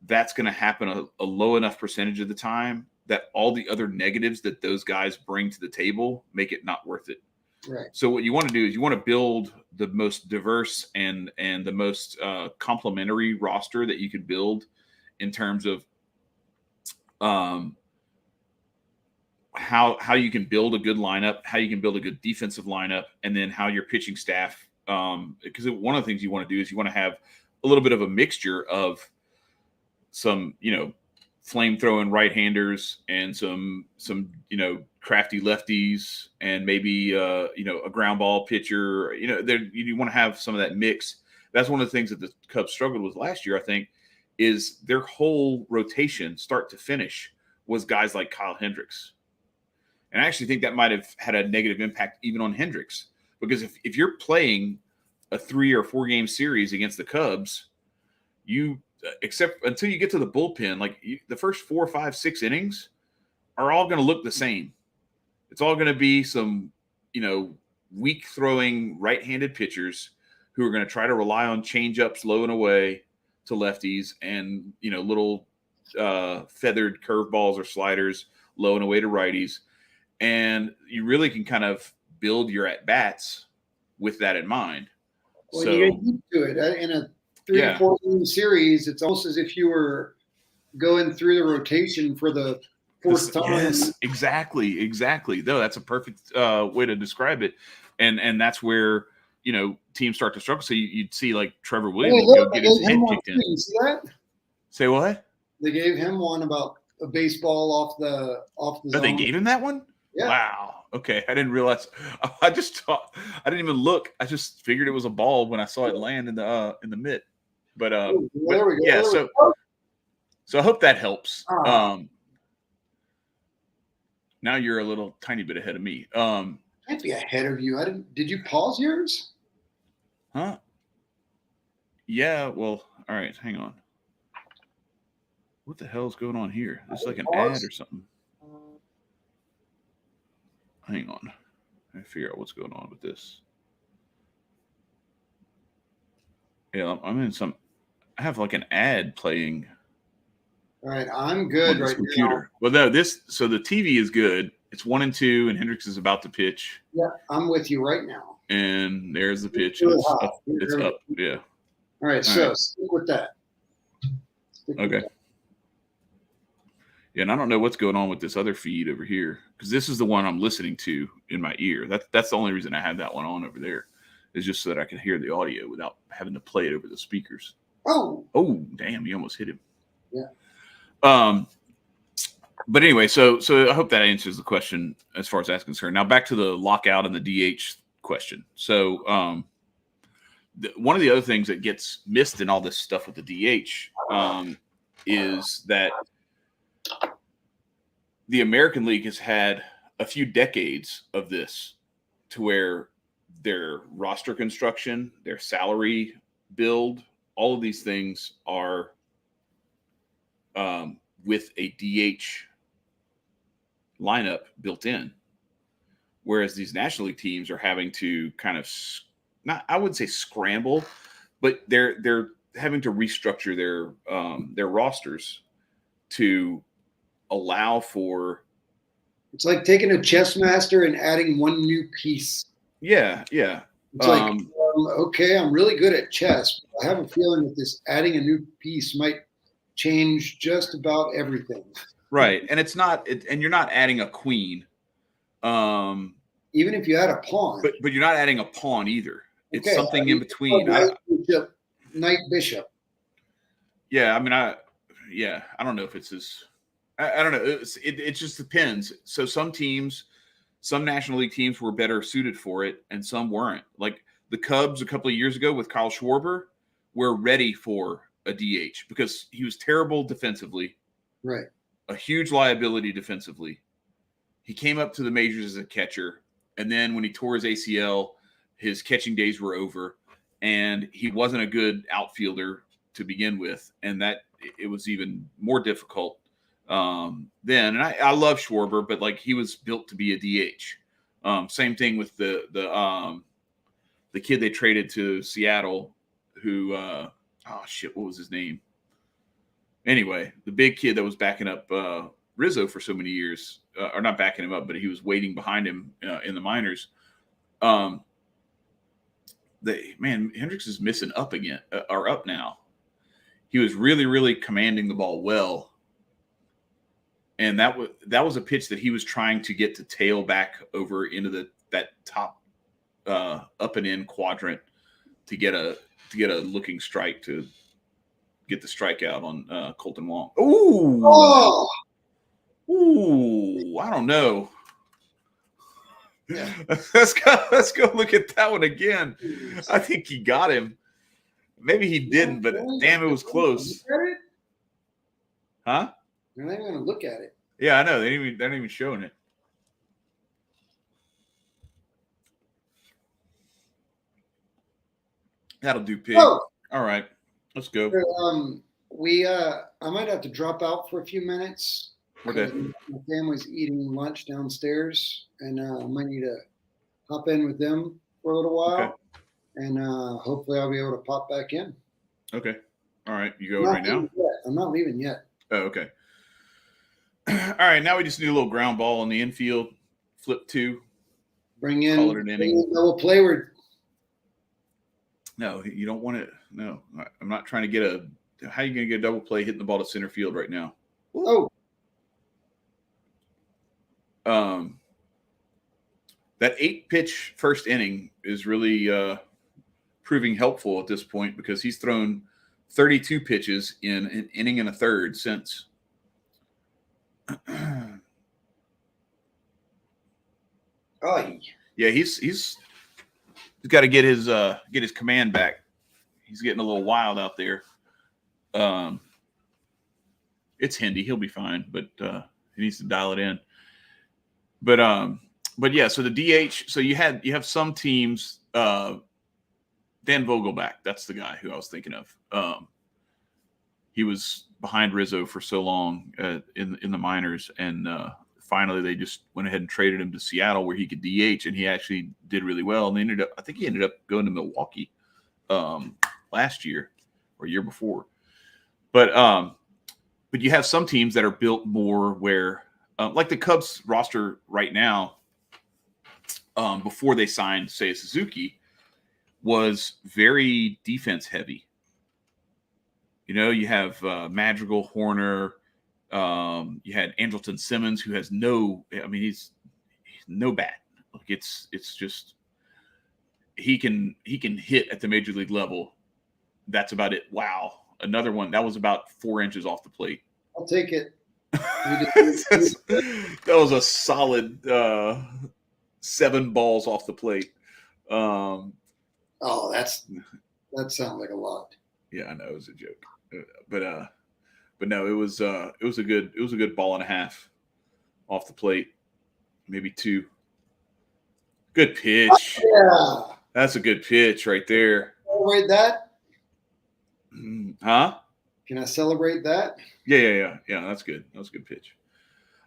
that's going to happen a low enough percentage of the time that all the other negatives that those guys bring to the table make it not worth it. Right. So what you want to do is you want to build the most diverse and the most complementary roster that you could build in terms of how you can build a good lineup, how you can build a good defensive lineup, and then how your pitching staff. Because one of the things you want to do is you want to have a little bit of a mixture of some, flame-throwing right-handers and some crafty lefties and maybe a ground ball pitcher. You want to have some of that mix. That's one of the things that the Cubs struggled with last year, I think, is their whole rotation, start to finish, was guys like Kyle Hendricks. And I actually think that might have had a negative impact even on Hendricks. Because if you're playing a 3 or 4 game series against the Cubs, except until you get to the bullpen, the first 4, 5, 6 innings are all going to look the same. It's all going to be some, weak throwing right-handed pitchers who are going to try to rely on changeups low and away to lefties and, little feathered curveballs or sliders low and away to righties. And you really can kind of build your at-bats with that in mind. Well, so you get used to it. In a 3 or 4 game series, it's almost as if you were going through the rotation for the fourth time. Yes, exactly. No, that's a perfect way to describe it. And that's where, teams start to struggle. So you'd see like Trevor Williams go get his head kicked in. You see that? Say what? They gave him one about a baseball off the zone. They gave him that one? Yeah. Wow. Okay. I didn't realize. I didn't even look. I just figured it was a ball when I saw it land in the mitt. But there we go. Yeah. So I hope that helps. Now you're a little tiny bit ahead of me. Can't be ahead of you. Did you pause yours? Huh? Yeah. Well. All right. Hang on. What the hell is going on here? This is like an ad or something. Hang on. I figure out what's going on with this. Yeah, I'm in some. I have like an ad playing. All right, I'm good right computer. Now. Well, no, so the TV is good. It's 1-2, and Hendricks is about to pitch. Yeah, I'm with you right now. And there's the pitch. It's up. Yeah. All right, stick with that. Okay. Yeah, and I don't know what's going on with this other feed over here because this is the one I'm listening to in my ear. That's the only reason I have that one on over there, is just so that I can hear the audio without having to play it over the speakers. Oh, damn! You almost hit him. Yeah. But anyway, so I hope that answers the question as far as that's concerned. Now back to the lockout and the DH question. So one of the other things that gets missed in all this stuff with the DH is that the American League has had a few decades of this to where their roster construction, their salary build, all of these things are with a DH lineup built in. Whereas these National League teams are having to kind of I wouldn't say scramble, but they're having to restructure their rosters to allow for. It's like taking a chess master and adding one new piece. Yeah. It's like, okay, I'm really good at chess. But I have a feeling that this adding a new piece might change just about everything. Right, and it's not, and you're not adding a queen. Even if you add a pawn, but you're not adding a pawn either. It's something in between. Knight bishop. Yeah, I mean, I don't know if it's as I don't know. It just depends. So some National League teams were better suited for it, and some weren't. Like the Cubs a couple of years ago with Kyle Schwarber were ready for a DH because he was terrible defensively, Right. a huge liability defensively. He came up to the majors as a catcher, and then when he tore his ACL, his catching days were over, and he wasn't a good outfielder to begin with, and that it was even more difficult then. And I love Schwarber, but like he was built to be a DH. Same thing with the kid they traded to Seattle, who what was his name? Anyway, the big kid that was backing up Rizzo for so many years, or not backing him up, but he was waiting behind him in the minors. Hendricks is missing up again, or up now. He was really, really commanding the ball well, and that was a pitch that he was trying to get to tail back over into that top up and in quadrant to get a looking strike to get the strikeout on Colton Wong. Ooh. Oh. Ooh, I don't know. Yeah. Let's go look at that one again. I think he got him. Maybe he didn't, but damn, it was close. Huh? You're not even going to look at it. Yeah, I know. They're not even showing it. That'll do, pig. Oh. All right, let's go. I might have to drop out for a few minutes. Okay. My family's eating lunch downstairs, and I might need to hop in with them for a little while. Okay. And hopefully I'll be able to pop back in. Okay. All right. You going right now? I'm not leaving yet. Oh, okay. All right. Now we just need a little ground ball on the infield. Flip 2. Bring in double play word. No, you don't want it. No, I'm not trying to get how are you going to get a double play hitting the ball to center field right now? Oh. That 8-pitch first inning is really proving helpful at this point because he's thrown 32 pitches in an inning and a third since. Yeah, he's got to get his command back. He's getting a little wild out there. It's Hendy, he'll be fine, but he needs to dial it in. But yeah, so the DH. So you have some teams. Dan Vogelback, that's the guy who I was thinking of. He was behind Rizzo for so long in the minors, and finally they just went ahead and traded him to Seattle where he could DH, and he actually did really well. And I think he ended up going to Milwaukee last year or year before. But you have some teams that are built more where, like the Cubs roster right now, before they signed Seiya Suzuki, was very defense heavy. You have Madrigal, Horner. You had Andrelton Simmons, who has he's no bat. Like it's just he can hit at the major league level. That's about it. Wow, another one that was about 4 inches off the plate. I'll take it. That was a solid 7 balls off the plate. That sounds like a lot. Yeah, I know it was a joke, but no, it was a good ball and a half off the plate, maybe 2. Good pitch. Yeah, that's a good pitch right there. Celebrate that? Huh? Can I celebrate that? Yeah. That's good. That was a good pitch.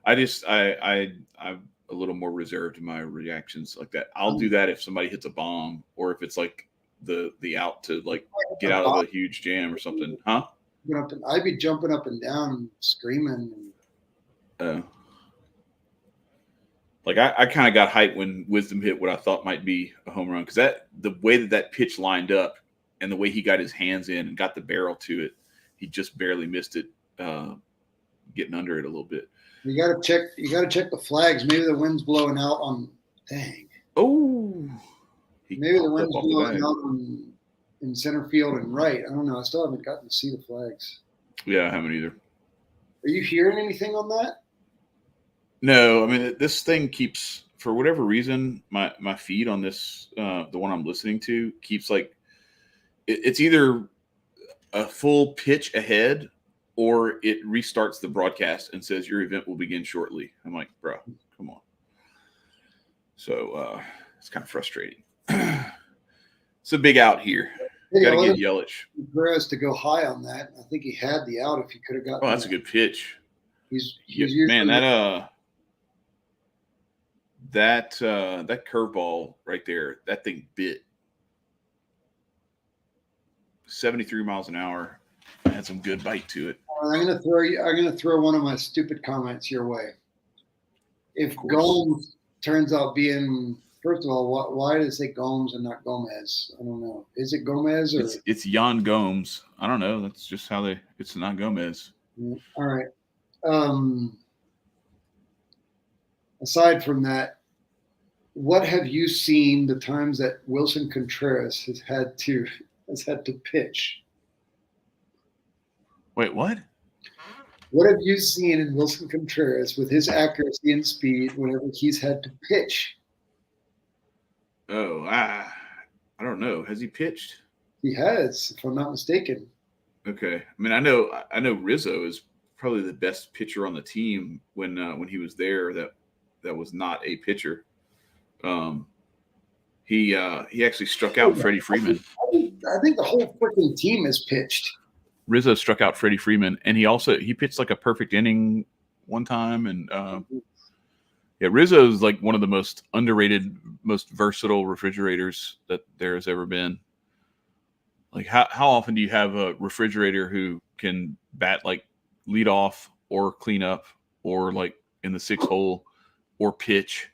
I'm a little more reserved in my reactions like that. I'll do that if somebody hits a bomb or if it's like the out to like get out of a huge jam or something. Huh? I'd be jumping up and down and screaming. Like I kind of got hyped when Wisdom hit what I thought might be a home run because the way that pitch lined up and the way he got his hands in and got the barrel to it, he just barely missed it, getting under it a little bit. You got to check the flags. Maybe the wind's blowing out on. Dang. Oh. Maybe the wind's blowing out in center field and right. I don't know. I still haven't gotten to see the flags. Yeah, I haven't either. Are you hearing anything on that? No, I mean this thing keeps, for whatever reason, my feed on this the one I'm listening to keeps like it's either a full pitch ahead or it restarts the broadcast and says your event will begin shortly. I'm like, bro, come on. So it's kind of frustrating. It's a big out here. Hey, Got to I get wanted Yelich. Perez to go high on that. I think he had the out if he could have gotten. Oh, that's a good pitch. He's Yeah, usually man, that curveball right there, that thing bit 73 miles an hour. Had some good bite to it. I'm gonna throw one of my stupid comments your way. If Gomes turns out being, first of all, why does it say Gomes and not Gomez? I don't know. Is it Gomez or it's Jan Gomes? I don't know. That's just how it's not Gomez. All right. Aside from that, what have you seen the times that Wilson Contreras has had to pitch? Wait, what? What have you seen in Wilson Contreras with his accuracy and speed whenever he's had to pitch? Oh, I don't know. Has he pitched? He has, if I'm not mistaken. Okay. I mean, I know Rizzo is probably the best pitcher on the team when he was there. That was not a pitcher. He actually struck out Freddie Freeman. I think the whole freaking team has pitched. Rizzo struck out Freddie Freeman, and he pitched like a perfect inning one time. And yeah, Rizzo is like one of the most underrated, most versatile refrigerators that there has ever been. Like how often do you have a refrigerator who can bat like lead off or clean up or like in the 6 hole or pitch?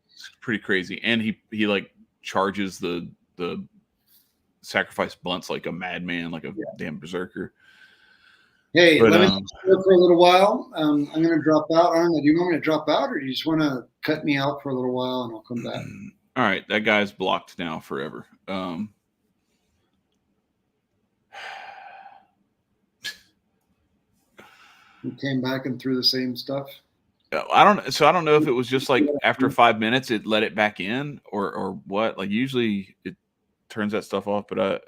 It's pretty crazy. And he like charges the sacrifice bunts like a madman, like a damn berserker. Hey, let me go for a little while. I'm going to drop out. I don't know. Do you want me to drop out, or do you just want to cut me out for a little while and I'll come back? All right, that guy's blocked now forever. He came back and threw the same stuff. I don't know if it was just like after 5 minutes it let it back in or what. Like usually it turns that stuff off, but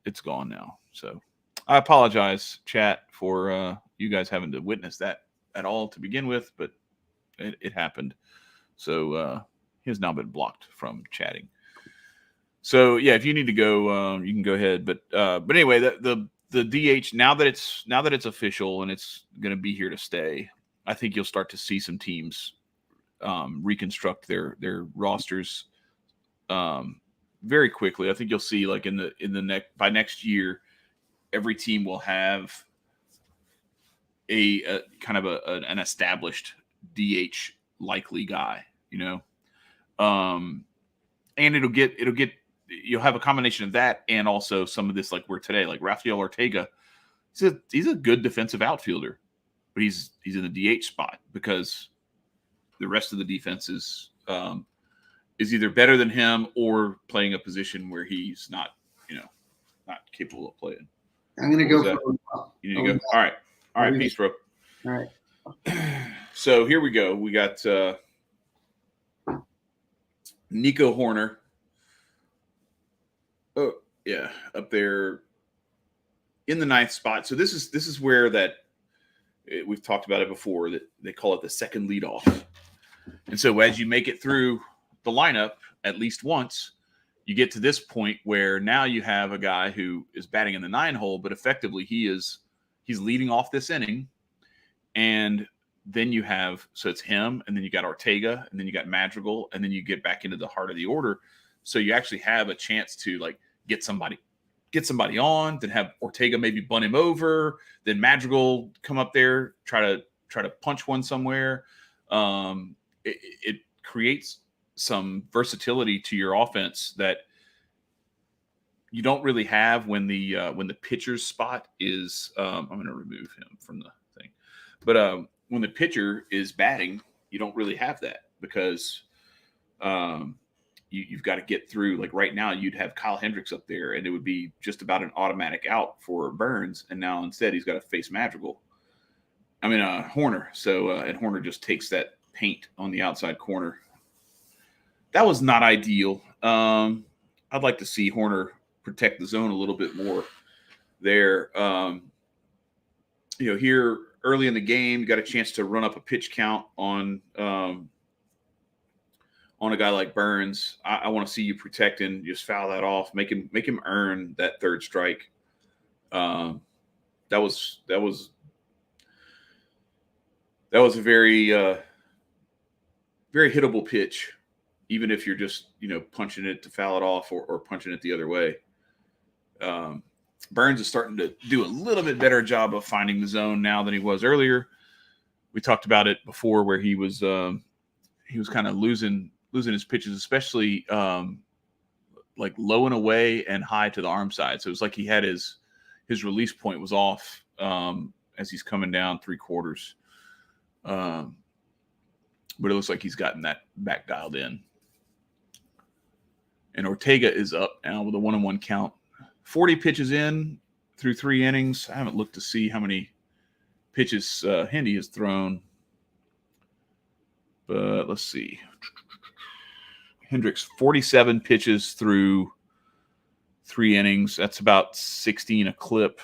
it's gone now. So I apologize, chat, for you guys having to witness that at all to begin with, but it happened. So he has now been blocked from chatting. So yeah, if you need to go, you can go ahead. But anyway, the DH, now that it's official and it's going to be here to stay, I think you'll start to see some teams reconstruct their rosters very quickly. I think you'll see like in the by next year, every team will have a kind of an established DH likely guy, you know, and you'll have a combination of that and also some of this like we're today, like Rafael Ortega. He's a good defensive outfielder, but he's in the DH spot because the rest of the defense is either better than him or playing a position where he's not capable of playing. I'm going to go. You need to go. All right. Peace, bro. All right. So here we go. We got Nico Horner. Oh yeah, up there in the 9th spot. So this is where we've talked about it before, that they call it the second leadoff. And so as you make it through the lineup at least once, you get to this point where now you have a guy who is batting in the 9 hole, but effectively he's leading off this inning. And then so it's him, and then you got Ortega, and then you got Madrigal, and then you get back into the heart of the order. So you actually have a chance to like get somebody on, then have Ortega maybe bunt him over, then Madrigal come up there, try to punch one somewhere. It creates some versatility to your offense that you don't really have when the pitcher's spot is. I'm going to remove him from the thing, but when the pitcher is batting, you don't really have that because you've got to get through. Like right now, you'd have Kyle Hendricks up there, and it would be just about an automatic out for Burnes. And now instead, he's got to face Horner. So and Horner just takes that paint on the outside corner. That was not ideal. I'd like to see Horner protect the zone a little bit more there. Here early in the game, you got a chance to run up a pitch count on a guy like Burnes. I want to see you protecting, just foul that off, make him earn that third strike. That was a very very hittable pitch, even if you're just punching it to foul it off or punching it the other way. Burnes is starting to do a little bit better job of finding the zone now than he was earlier. We talked about it before, where he was kind of losing his pitches, especially like low and away and high to the arm side. So it was like he had his release point was off as he's coming down 3/4. But it looks like he's gotten that back dialed in. And Ortega is up now with a 1-1 count. 40 pitches in through 3 innings. I haven't looked to see how many pitches Hendy has thrown. But let's see. Hendricks, 47 pitches through 3 innings. That's about 16 a clip.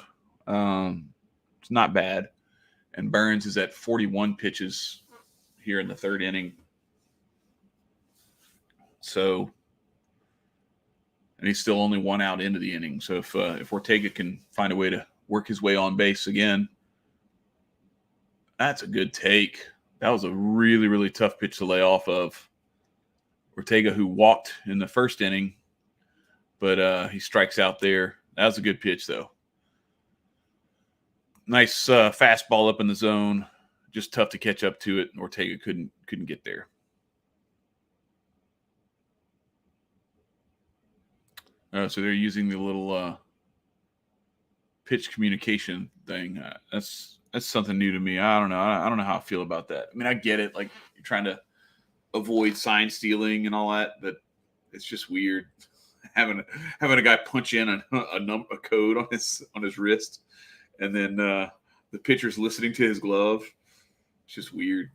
It's not bad. And Burnes is at 41 pitches here in the 3rd inning. So, and he's still only 1 out into the inning. So if Ortega can find a way to work his way on base again, that's a good take. That was a really, really tough pitch to lay off of. Ortega, who walked in the 1st inning, but he strikes out there. That was a good pitch, though. Nice fastball up in the zone. Just tough to catch up to it. Ortega couldn't get there. So they're using the little pitch communication thing. That's something new to me. I don't know. I don't know how I feel about that. I mean, I get it. Like, you're trying to avoid sign stealing and all that, but it's just weird having a guy punch in a code on his wrist, and then the pitcher's listening to his glove. It's just weird.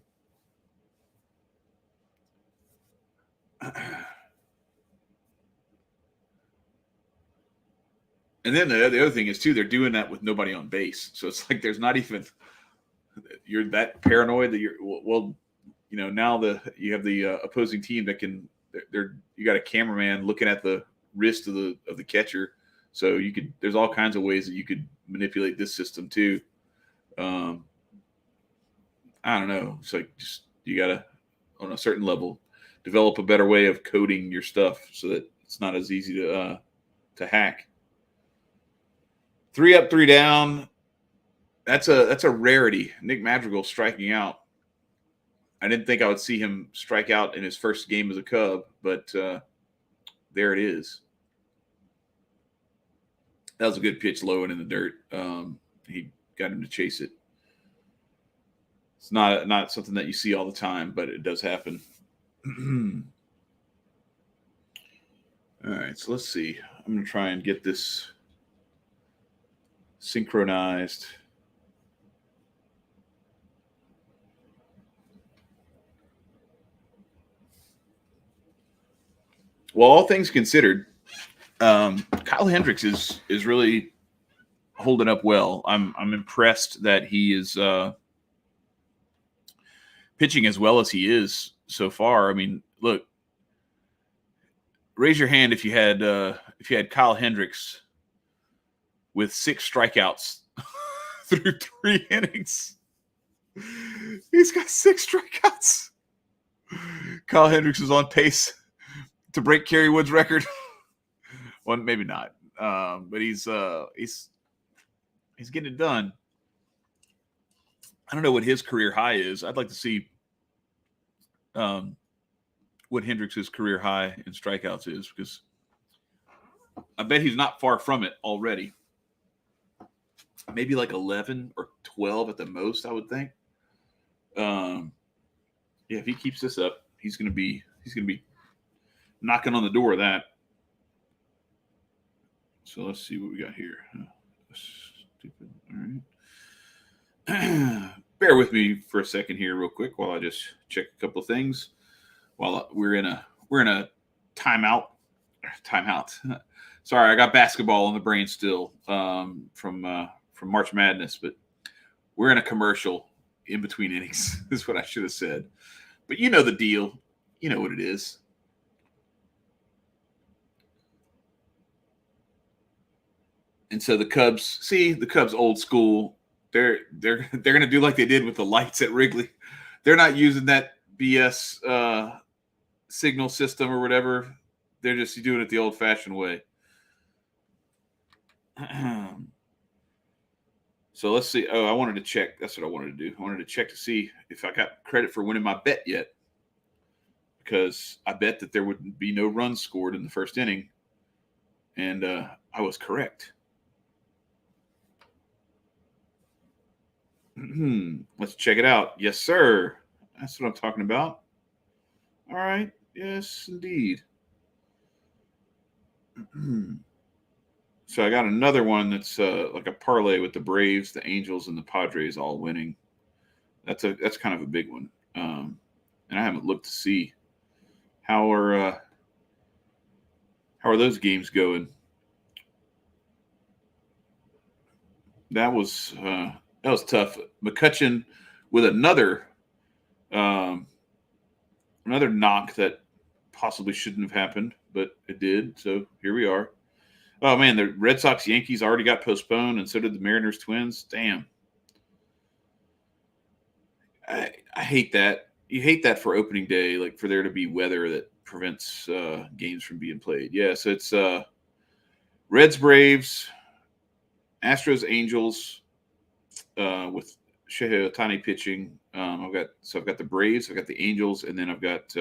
And then the other thing is, too, they're doing that with nobody on base. So it's like there's not even – you're that paranoid that you're – well, now you have the opposing team that can – you got a cameraman looking at the wrist of the catcher. So there's all kinds of ways that you could manipulate this system, too. I don't know. It's like just you got to, on a certain level, develop a better way of coding your stuff so that it's not as easy to hack. 3 up, 3 down. That's a rarity. Nick Madrigal striking out. I didn't think I would see him strike out in his first game as a Cub, but there it is. That was a good pitch low and in the dirt. He got him to chase it. It's not something that you see all the time, but it does happen. All right, so let's see. I'm going to try and get this synchronized. Well, all things considered, Kyle Hendricks is really holding up well. I'm impressed that he is pitching as well as he is so far. I mean, look, raise your hand if you had Kyle Hendricks with 6 strikeouts through 3 innings. He's got 6 strikeouts. Kyle Hendricks is on pace to break Kerry Wood's record. Well, maybe not, but he's getting it done. I don't know what his career high is. I'd like to see what Hendricks' career high in strikeouts is, because I bet he's not far from it already. Maybe like 11 or 12 at the most, I would think. If he keeps this up, he's gonna be knocking on the door of that. So let's see what we got here. Stupid. All right. Bear with me for a second here, real quick, while I just check a couple of things. While we're in a timeout. Sorry, I got basketball on the brain still from March Madness, but we're in a commercial in between innings. Is what I should have said. But you know the deal. You know what it is. And so the Cubs old school. They're going to do like they did with the lights at Wrigley. They're not using that BS signal system or whatever. They're just doing it the old-fashioned way. So let's see. Oh, I wanted to check. That's what I wanted to do. I wanted to check to see if I got credit for winning my bet yet, because I bet that there would be no runs scored in the first inning, and I was correct. Let's check it out. Yes, sir. That's what I'm talking about. All right. Yes, indeed. So I got another one that's like a parlay with the Braves, the Angels, and the Padres all winning. That's kind of a big one. And I haven't looked to see how are those games going. That was tough. McCutchen with another knock that possibly shouldn't have happened, but it did. So here we are. Oh man, the Red Sox Yankees already got postponed, and so did the Mariners Twins. Damn. I hate that. You hate that for opening day, like for there to be weather that prevents games from being played. Yeah, so it's Reds Braves, Astros Angels, with Shohei Ohtani pitching. I've got the Braves, I've got the Angels, and then I've got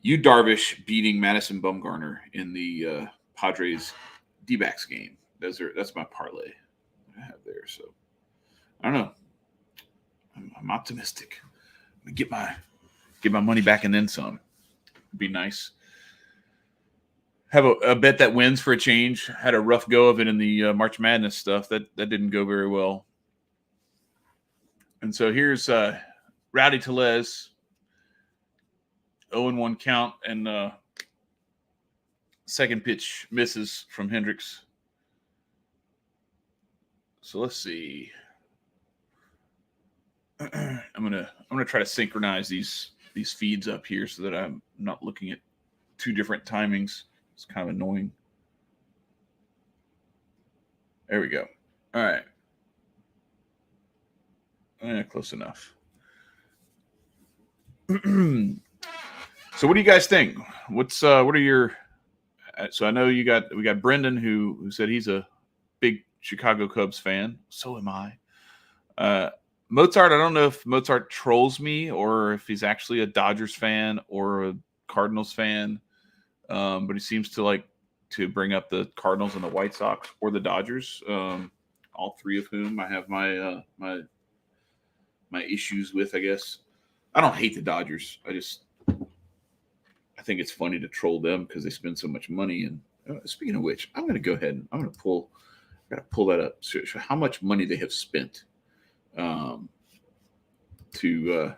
Yu Darvish beating Madison Bumgarner in the Padres D-backs game. That's my parlay I have there. So I don't know. I'm optimistic. I'm gonna get my money back and then some. It'd be nice. Have a bet that wins for a change. Had a rough go of it in the March Madness stuff. That didn't go very well. And so here's Rowdy Tellez, 0-1 count, and second pitch misses from Hendricks. So let's see. I'm gonna try to synchronize these feeds up here so that I'm not looking at two different timings. It's kind of annoying. There we go. All right. Close enough. So what do you guys think? What are your? So I know we got Brendan who said he's a big Chicago Cubs fan. So am I. Mozart, I don't know if Mozart trolls me or if he's actually a Dodgers fan or a Cardinals fan, but he seems to like to bring up the Cardinals and the White Sox or the Dodgers, all three of whom I have my issues with, I guess. I don't hate the Dodgers. I think it's funny to troll them because they spend so much money. And speaking of which, I'm going to go ahead and I'm going to pull that up. So how much money they have spent to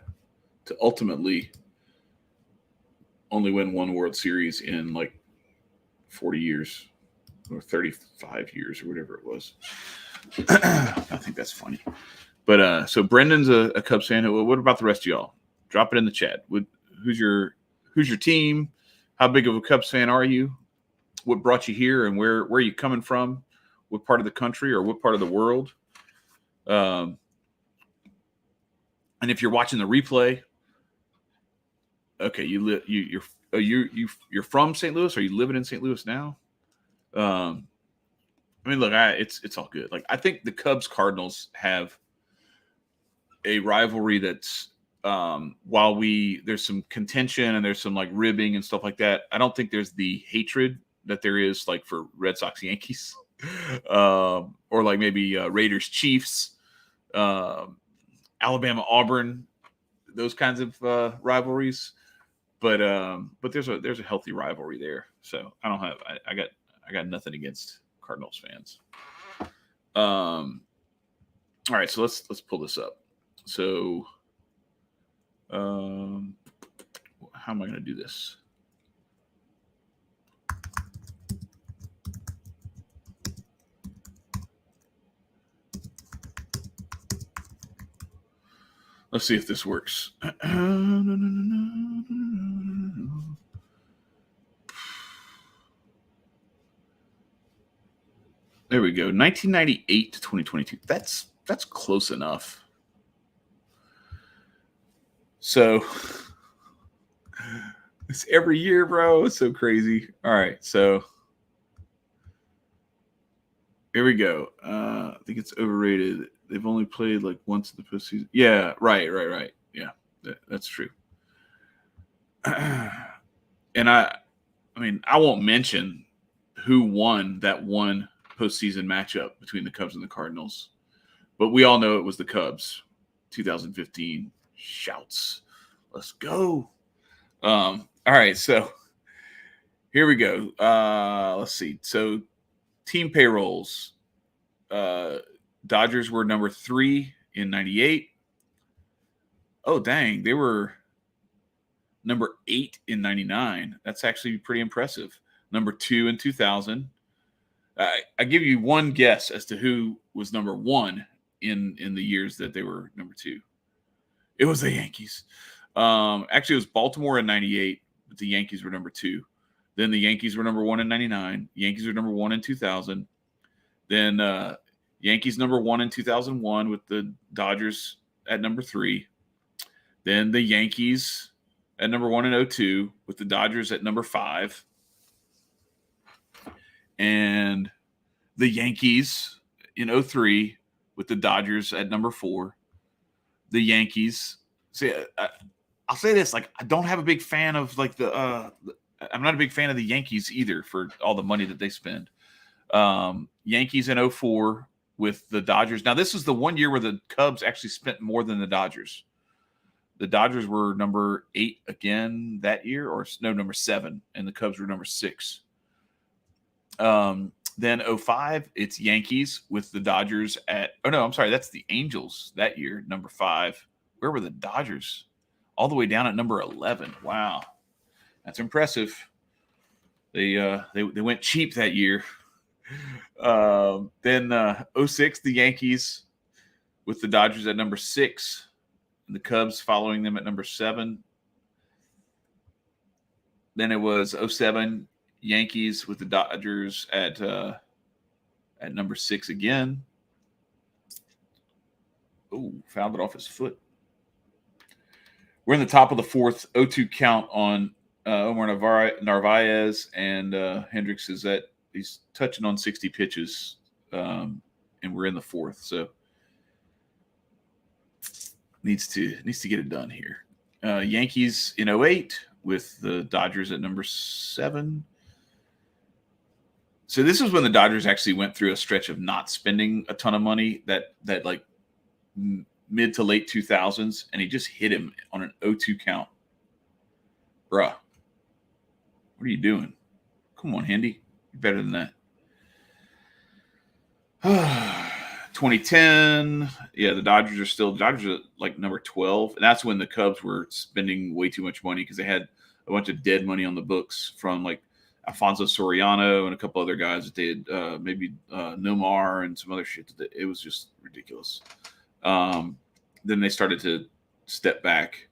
ultimately only win one World Series in like 40 years or 35 years or whatever it was. I think that's funny. But so Brendan's a Cubs fan. What about the rest of y'all? Drop it in the chat. Who's your team? How big of a Cubs fan are you? What brought you here, and where are you coming from? What part of the country or what part of the world? And if you're watching the replay, okay, you're from St. Louis. Are you living in St. Louis now? I mean, look, it's all good. Like I think the Cubs Cardinals have a rivalry that's while there's some contention and there's some like ribbing and stuff like that. I don't think there's the hatred that there is like for Red Sox Yankees or like maybe Raiders Chiefs, Alabama Auburn, those kinds of rivalries. but there's a healthy rivalry there. So I got nothing against Cardinals fans. All right, so let's pull this up. So how am I going to do this? Let's see if this works. There we go. 1998 to 2022. That's close enough. So it's every year, bro. It's so crazy. All right, so here we go. I think it's overrated. They've only played like once in the postseason. Yeah, right. Yeah, that's true. And I mean, I won't mention who won that one postseason matchup between the Cubs and the Cardinals, but we all know it was the Cubs, 2015. Shouts, let's go. All right, so here we go. Let's see. So team payrolls. Dodgers were number 3 in 98. Oh, dang. They were number 8 in 99. That's actually pretty impressive. Number 2 in 2000. I give you one guess as to who was number 1 in the years that they were number 2. It was the Yankees. Actually, it was Baltimore in 98, but the Yankees were number 2. Then the Yankees were number 1 in 99. Yankees were number 1 in 2000. Then Yankees number 1 in 2001 with the Dodgers at number 3. Then the Yankees at number 1 in 02 with the Dodgers at number 5. And the Yankees in 03 with the Dodgers at number 4. The Yankees. See, I'll say this: like, I don't have a big fan of like I'm not a big fan of the Yankees either for all the money that they spend. Yankees in 04 with the Dodgers. Now, this is the one year where the Cubs actually spent more than the Dodgers. The Dodgers were number 8 again that year, or no, number 7, and the Cubs were number 6. Then 05, it's Yankees with the Dodgers at – oh, no, I'm sorry. That's the Angels that year, number 5. Where were the Dodgers? All the way down at number 11. Wow. That's impressive. They went cheap that year. Then 06, the Yankees with the Dodgers at number 6. And the Cubs following them at number 7. Then it was 07, Yankees with the Dodgers at number 6 again. Oh, fouled it off his foot. We're in the top of the 4th, 0-2 count on Omar Narvaez, and Hendricks is at he's touching on 60 pitches, and we're in the 4th, so needs to get it done here. Yankees in 08 with the Dodgers at number 7. So this is when the Dodgers actually went through a stretch of not spending a ton of money that like mid to late 2000s, and he just hit him on an 0-2 count. Bruh, what are you doing? Come on, Hendy. You're better than that. 2010, yeah, the Dodgers are like number 12, and that's when the Cubs were spending way too much money because they had a bunch of dead money on the books from like Alfonso Soriano and a couple other guys that they had, maybe Nomar and some other shit. It was just ridiculous. Then they started to step back.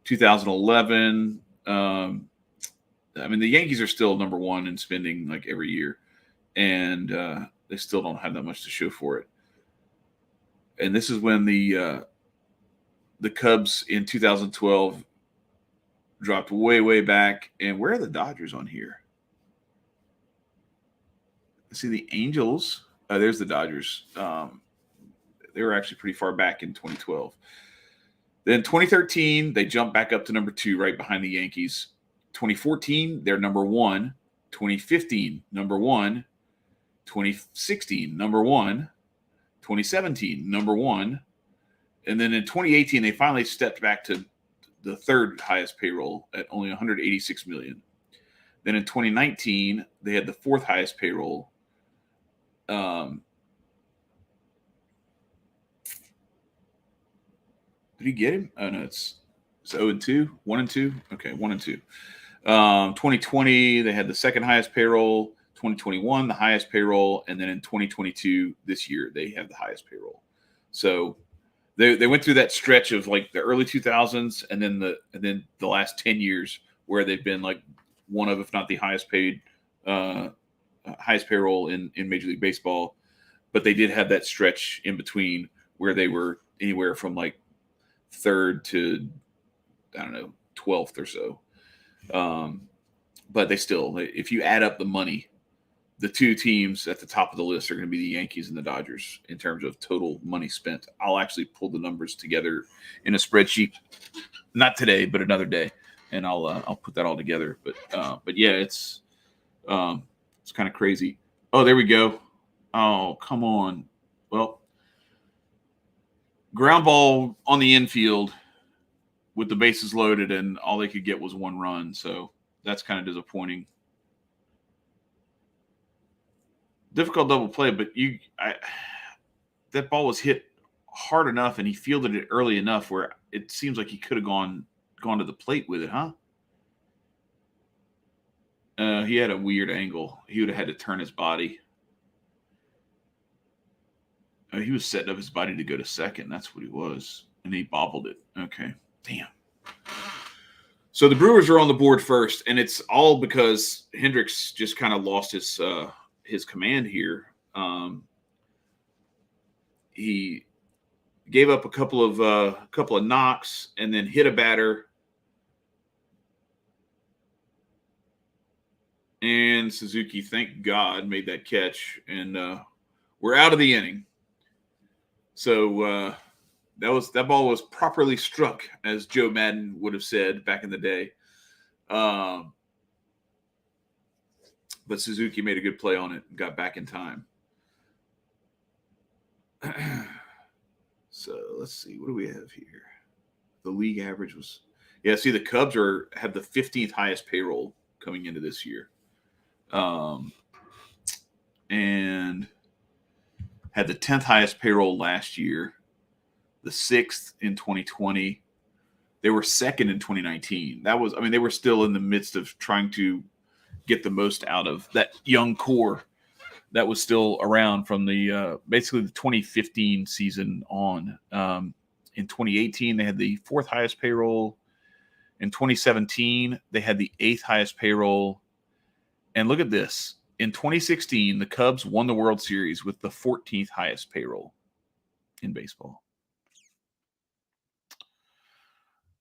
2011, I mean, the Yankees are still number 1 in spending like every year, and they still don't have that much to show for it. And this is when the Cubs in 2012 dropped way back. And where are the Dodgers on here? See the Angels. There's the Dodgers. They were actually pretty far back in 2012. Then 2013, they jumped back up to number 2, right behind the Yankees. 2014, they're number 1. 2015, number 1. 2016, number 1. 2017, number 1. And then in 2018, they finally stepped back to the third highest payroll at only 186 million. Then in 2019, they had the fourth highest payroll. Did he get him? Oh no, it's 0-2, 1-2. Okay, 1-2. 2020, they had the second highest payroll. 2021, the highest payroll, and then in 2022, this year, they have the highest payroll. So they went through that stretch of like the early 2000s, and then the last 10 years where they've been like one of, if not the highest paid, highest payroll in Major League Baseball. But they did have that stretch in between where they were anywhere from like third to, I don't know, 12th or so. But they still, if you add up the money, the two teams at the top of the list are going to be the Yankees and the Dodgers in terms of total money spent. I'll actually pull the numbers together in a spreadsheet, not today, but another day, and I'll put that all together. But yeah, it's kind of crazy. Oh, there we go. Oh, come on. Well, ground ball on the infield with the bases loaded, and all they could get was one run. So that's kind of disappointing. Difficult double play, but that ball was hit hard enough, and he fielded it early enough where it seems like he could have gone to the plate with it, huh? He had a weird angle. He would have had to turn his body. He was setting up his body to go to second. That's what he was, and he bobbled it. Okay, damn. So the Brewers are on the board first, and it's all because Hendricks just kind of lost his command here. He gave up a couple of knocks and then hit a batter. And Suzuki, thank God, made that catch, and we're out of the inning. So that ball was properly struck, as Joe Madden would have said back in the day. But Suzuki made a good play on it and got back in time. So let's see. What do we have here? The league average was... Yeah, see, the Cubs have the 15th highest payroll coming into this year. And had the 10th highest payroll last year, the 6th in 2020. They were second in 2019. They were still in the midst of trying to get the most out of that young core that was still around from the basically the 2015 season on. In 2018, they had the 4th highest payroll. In 2017, they had the 8th highest payroll. And look at this. In 2016, the Cubs won the World Series with the 14th highest payroll in baseball.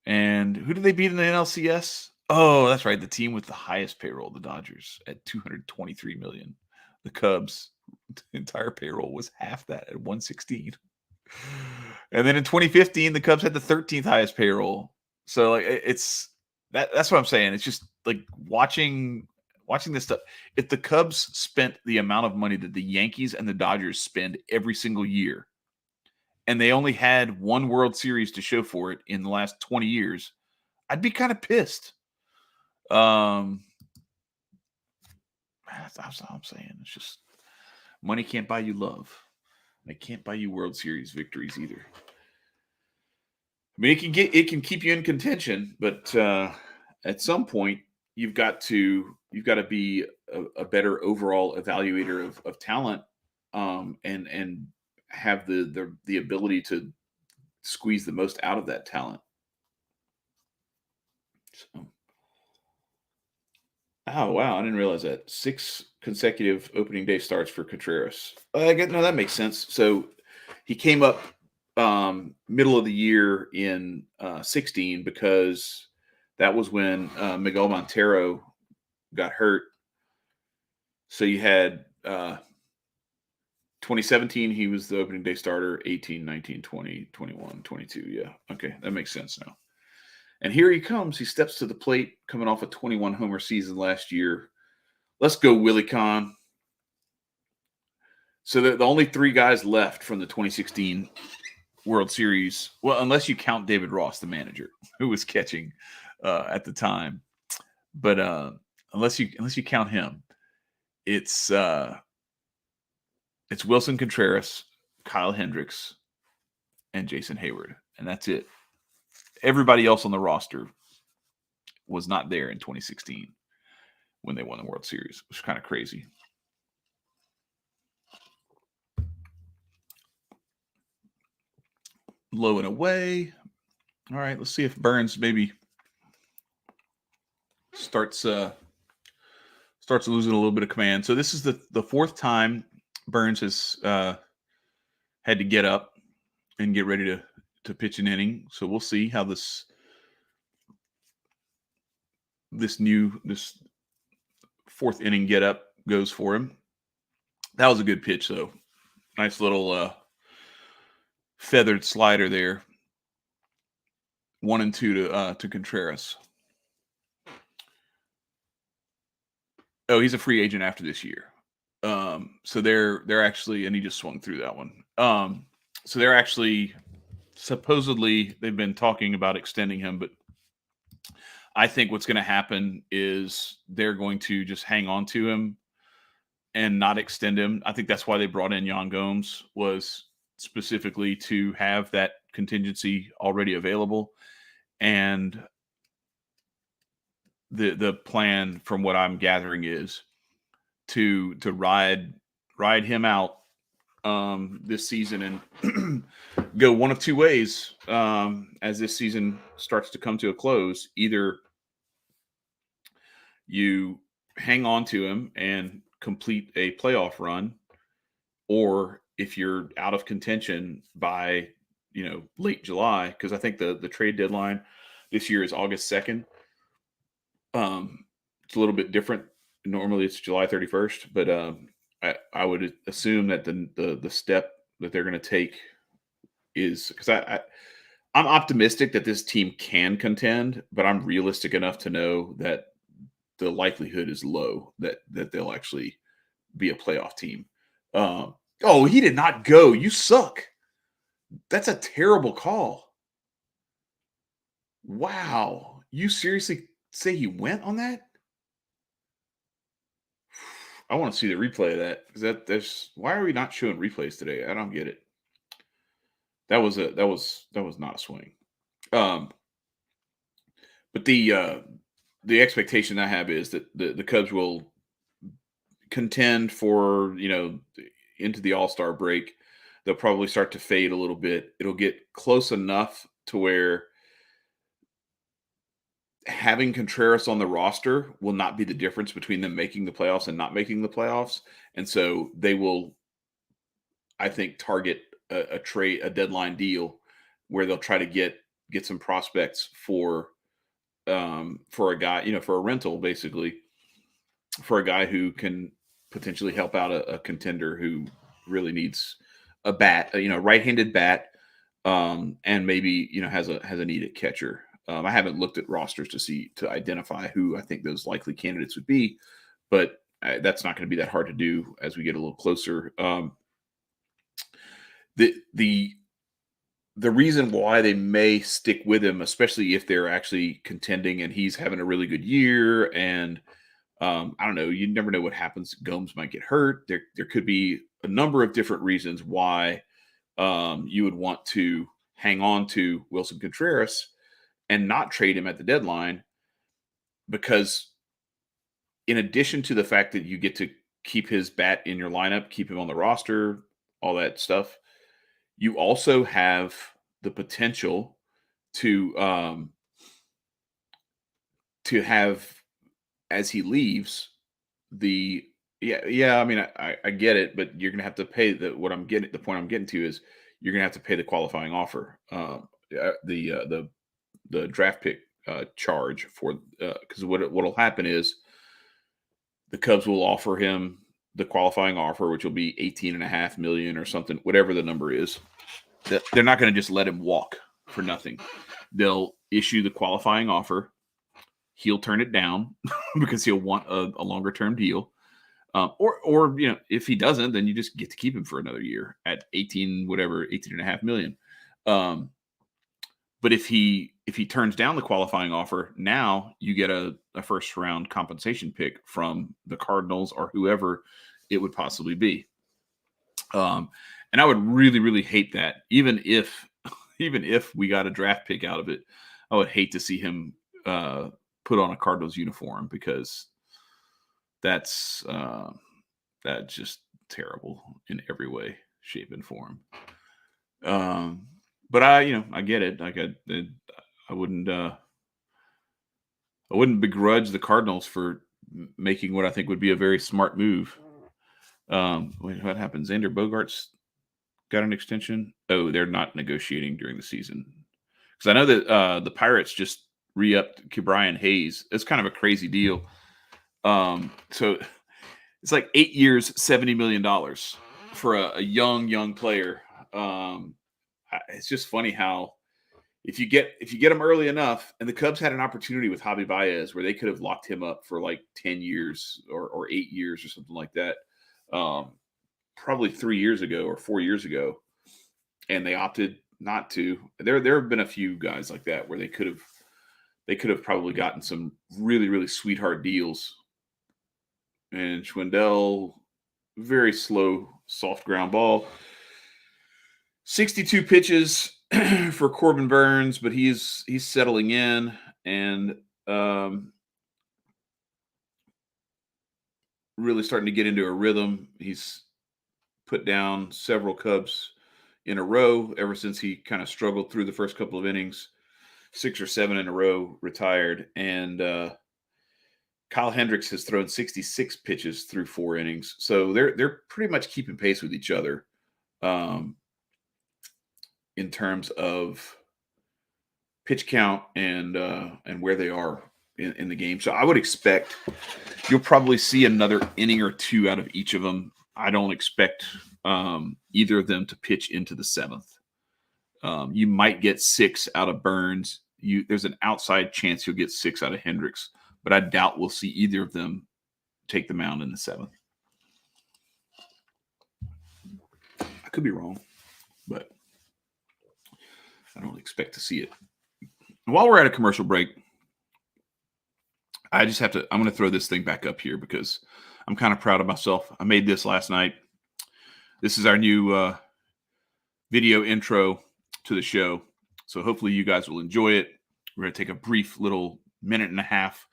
And who did they beat in the NLCS? Oh, that's right. The team with the highest payroll, the Dodgers, at $223 million. The Cubs' entire payroll was half that at $116. And then in 2015, the Cubs had the 13th highest payroll. So like that's what I'm saying. It's just like watching this stuff. If the Cubs spent the amount of money that the Yankees and the Dodgers spend every single year, and they only had one World Series to show for it in the last 20 years, I'd be kind of pissed. That's all I'm saying. It's just money can't buy you love. It can't buy you World Series victories either. I mean, it can keep you in contention, but at some point you've got to be a better overall evaluator of talent, and have the ability to squeeze the most out of that talent. So. Oh, wow. I didn't realize that. 6 consecutive opening day starts for Contreras. No, that makes sense. So he came up middle of the year in 16 because that was when Miguel Montero got hurt. So you had 2017, he was the opening day starter, 18, 19, 20, 21, 22. Yeah. Okay. That makes sense now. And here he comes. He steps to the plate coming off a 21 homer season last year. Let's go, Willie Kahn. So the only 3 guys left from the 2016 World Series. Well, unless you count David Ross, the manager, who was catching at the time. But unless you count him, it's Wilson Contreras, Kyle Hendricks, and Jason Hayward, and that's it. Everybody else on the roster was not there in 2016 when they won the World Series, which is kind of crazy. Low and away. All right, let's see if Burnes maybe starts losing a little bit of command. So this is the fourth time Burnes has had to get up and get ready to pitch an inning. So we'll see how this fourth inning get up goes for him. That was a good pitch, though. Nice little feathered slider there. 1-2 to Contreras. Oh, he's a free agent after this year. So they're actually, and he just swung through that one. So they're actually supposedly they've been talking about extending him, but I think what's going to happen is they're going to just hang on to him and not extend him. I think that's why they brought in Yan Gomes, was specifically to have that contingency already available. And the plan, from what I'm gathering, is to ride him out this season and go one of two ways as this season starts to come to a close. Either you hang on to him and complete a playoff run, or if you're out of contention by late July, because I think the trade deadline this year is August 2nd. It's a little bit different. Normally it's July 31st, but I would assume that the step that they're going to take is, because I'm optimistic that this team can contend, but I'm realistic enough to know that the likelihood is low that they'll actually be a playoff team. Oh, he did not go. You suck. That's a terrible call. Wow. You seriously say he went on that? I want to see the replay of that, because why are we not showing replays today? I don't get it. That was not a swing. But the expectation I have is that the Cubs will contend for into the All-Star break. They'll probably start to fade a little bit. It'll get close enough to where having Contreras on the roster will not be the difference between them making the playoffs and not making the playoffs. And so they will, I think, target a deadline deal where they'll try to get some prospects for a guy, for a rental, basically, for a guy who can potentially help out a contender who really needs a bat, right-handed bat, and maybe, has a needed catcher. I haven't looked at rosters to identify who I think those likely candidates would be, but that's not going to be that hard to do as we get a little closer. The reason why they may stick with him, especially if they're actually contending and he's having a really good year, and I don't know, you never know what happens. Gomes might get hurt. There could be a number of different reasons why you would want to hang on to Wilson Contreras and not trade him at the deadline, because in addition to the fact that you get to keep his bat in your lineup, keep him on the roster, all that stuff, you also have the potential to have, as he leaves, I mean, I get it, but you're gonna have to pay the point I'm getting to is you're gonna have to pay the qualifying offer, the draft pick charge for, because what'll happen is the Cubs will offer him the qualifying offer, which will be $18.5 million or something, whatever the number is. They're not going to just let him walk for nothing. They'll issue the qualifying offer. He'll turn it down because he'll want a longer term deal. Or if he doesn't, then you just get to keep him for another year at $18.5 million. But if he turns down the qualifying offer, now you get a first round compensation pick from the Cardinals or whoever it would possibly be. And I would really, really hate that. Even if we got a draft pick out of it, I would hate to see him put on a Cardinals uniform, because that's just terrible in every way, shape, and form. But I get it. Like I wouldn't begrudge the Cardinals for making what I think would be a very smart move. What happens? Xander Bogaerts got an extension. Oh, they're not negotiating during the season, because I know that the Pirates just re-upped Ke'Bryan Hayes. It's kind of a crazy deal. So it's like 8 years, $70 million for a young player. It's just funny how if you get him early enough, and the Cubs had an opportunity with Javi Baez where they could have locked him up for like 10 years or 8 years or something like that. Probably 3 years ago or 4 years ago, and they opted not to. There have been a few guys like that where they could have probably gotten some really, really sweetheart deals. And Schwindel, very slow, soft ground ball. 62 pitches for Corbin Burnes, but he's settling in and really starting to get into a rhythm. He's put down several Cubs in a row ever since he kind of struggled through the first couple of innings. 6 or 7 in a row, retired. And Kyle Hendricks has thrown 66 pitches through 4 innings. So they're pretty much keeping pace with each other in terms of pitch count and where they are in the game. So I would expect you'll probably see another inning or two out of each of them. I don't expect either of them to pitch into the 7th. You might get 6 out of Burnes. There's an outside chance you'll get 6 out of Hendricks, but I doubt we'll see either of them take the mound in the 7th. I could be wrong, but I don't expect to see it. While we're at a commercial break, I'm going to throw this thing back up here because I'm kind of proud of myself. I made this last night. This is our new video intro to the show. So hopefully you guys will enjoy it. We're going to take a brief little minute and a half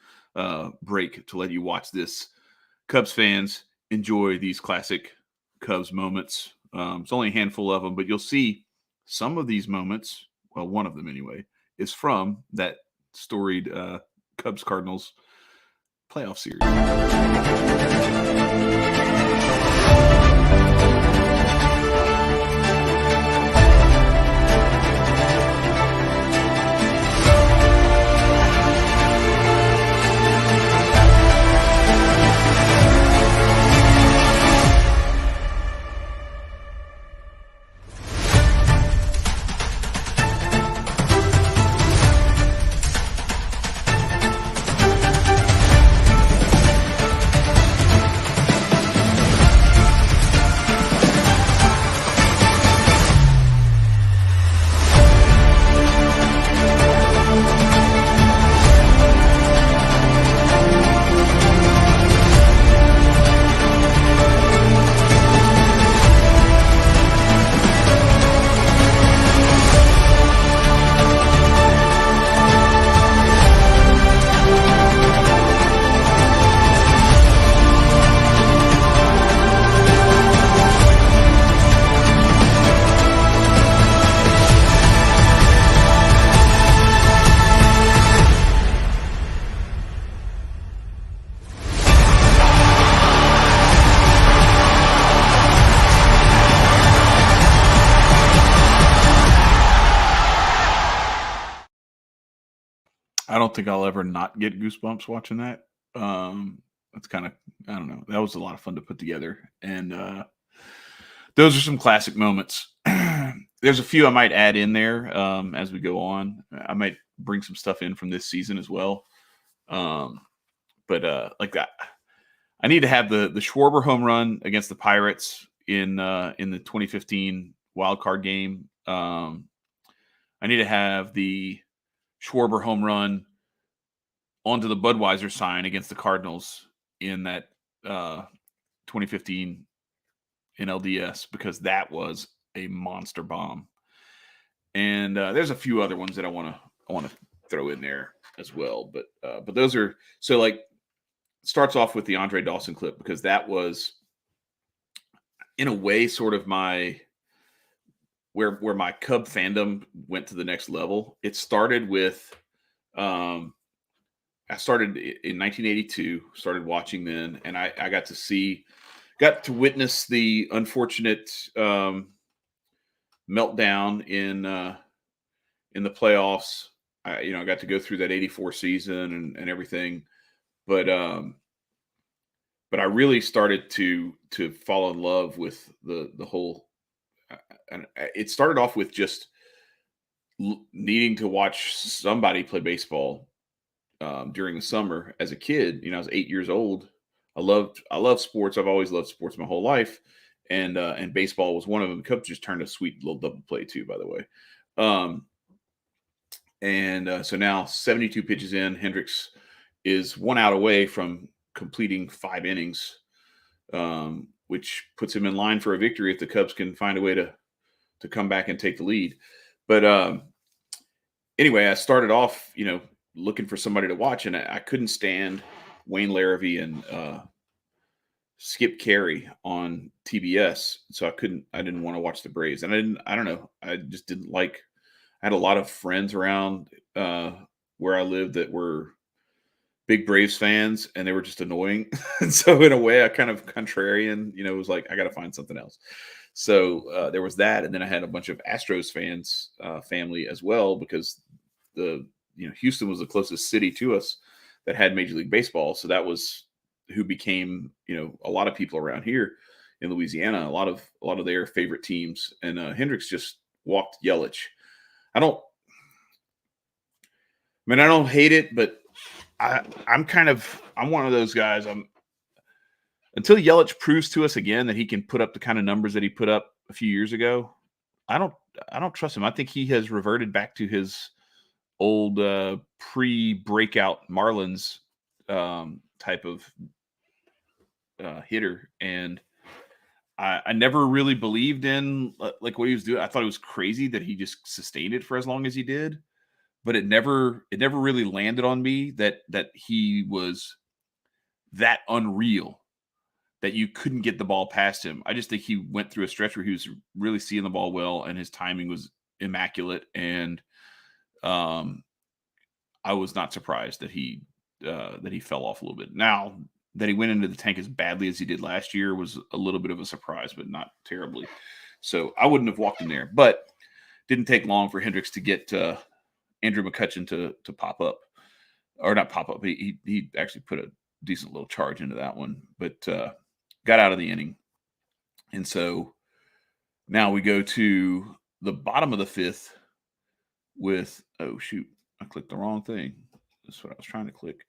break to let you watch this. Cubs fans, enjoy these classic Cubs moments. It's only a handful of them, but you'll see some of these moments, well, one of them anyway, is from that storied Cubs-Cardinals playoff series. I don't think I'll ever not get goosebumps watching that. That's kind of, I don't know. That was a lot of fun to put together. And those are some classic moments. There's a few I might add in there as we go on. I might bring some stuff in from this season as well. But like that, I need to have the Schwarber home run against the Pirates in the 2015 wild card game. I need to have the Schwarber home run onto the Budweiser sign against the Cardinals in that 2015 NLDS, because that was a monster bomb. And there's a few other ones that I want to throw in there as well. But those are, so like, starts off with the Andre Dawson clip, because that was in a way sort of my where my Cub fandom went to the next level. It started with I started in 1982, started watching then, and I got to witness the unfortunate meltdown in the playoffs. I got to go through that 84 season and everything, but I really started to fall in love with the whole. And it started off with just needing to watch somebody play baseball during the summer as a kid. I was 8 years old. I love sports. I've always loved sports my whole life, and baseball was one of them. Cubs just turned a sweet little double play too, by the way. So now 72 pitches in, Hendricks is 1 out away from completing 5 innings, which puts him in line for a victory if the Cubs can find a way to come back and take the lead. But anyway, I started off, looking for somebody to watch, and I couldn't stand Wayne Larrivee and Skip Carey on TBS, so I didn't want to watch the Braves, and I don't know, I just didn't like. I had a lot of friends around where I lived that were big Braves fans, and they were just annoying. And so in a way, I kind of contrarian, was like, I got to find something else. So there was that, and then I had a bunch of Astros fans family as well, because Houston was the closest city to us that had Major League Baseball, so that was who became a lot of people around here in Louisiana, a lot of their favorite teams, and Hendricks just walked Yelich. I don't hate it, but I'm one of those guys. Until Yelich proves to us again that he can put up the kind of numbers that he put up a few years ago, I don't trust him. I think he has reverted back to his old pre-breakout Marlins type of hitter, and I never really believed in like what he was doing. I thought it was crazy that he just sustained it for as long as he did, but it never really landed on me that he was that unreal that you couldn't get the ball past him. I just think he went through a stretch where he was really seeing the ball well, and his timing was immaculate. And I was not surprised that he fell off a little bit. Now that he went into the tank as badly as he did last year was a little bit of a surprise, but not terribly. So I wouldn't have walked in there, but didn't take long for Hendricks to get Andrew McCutchen to pop up, or not pop up. He actually put a decent little charge into that one, but got out of the inning. And so now we go to the bottom of the 5th with, oh shoot, I clicked the wrong thing. That's what I was trying to click.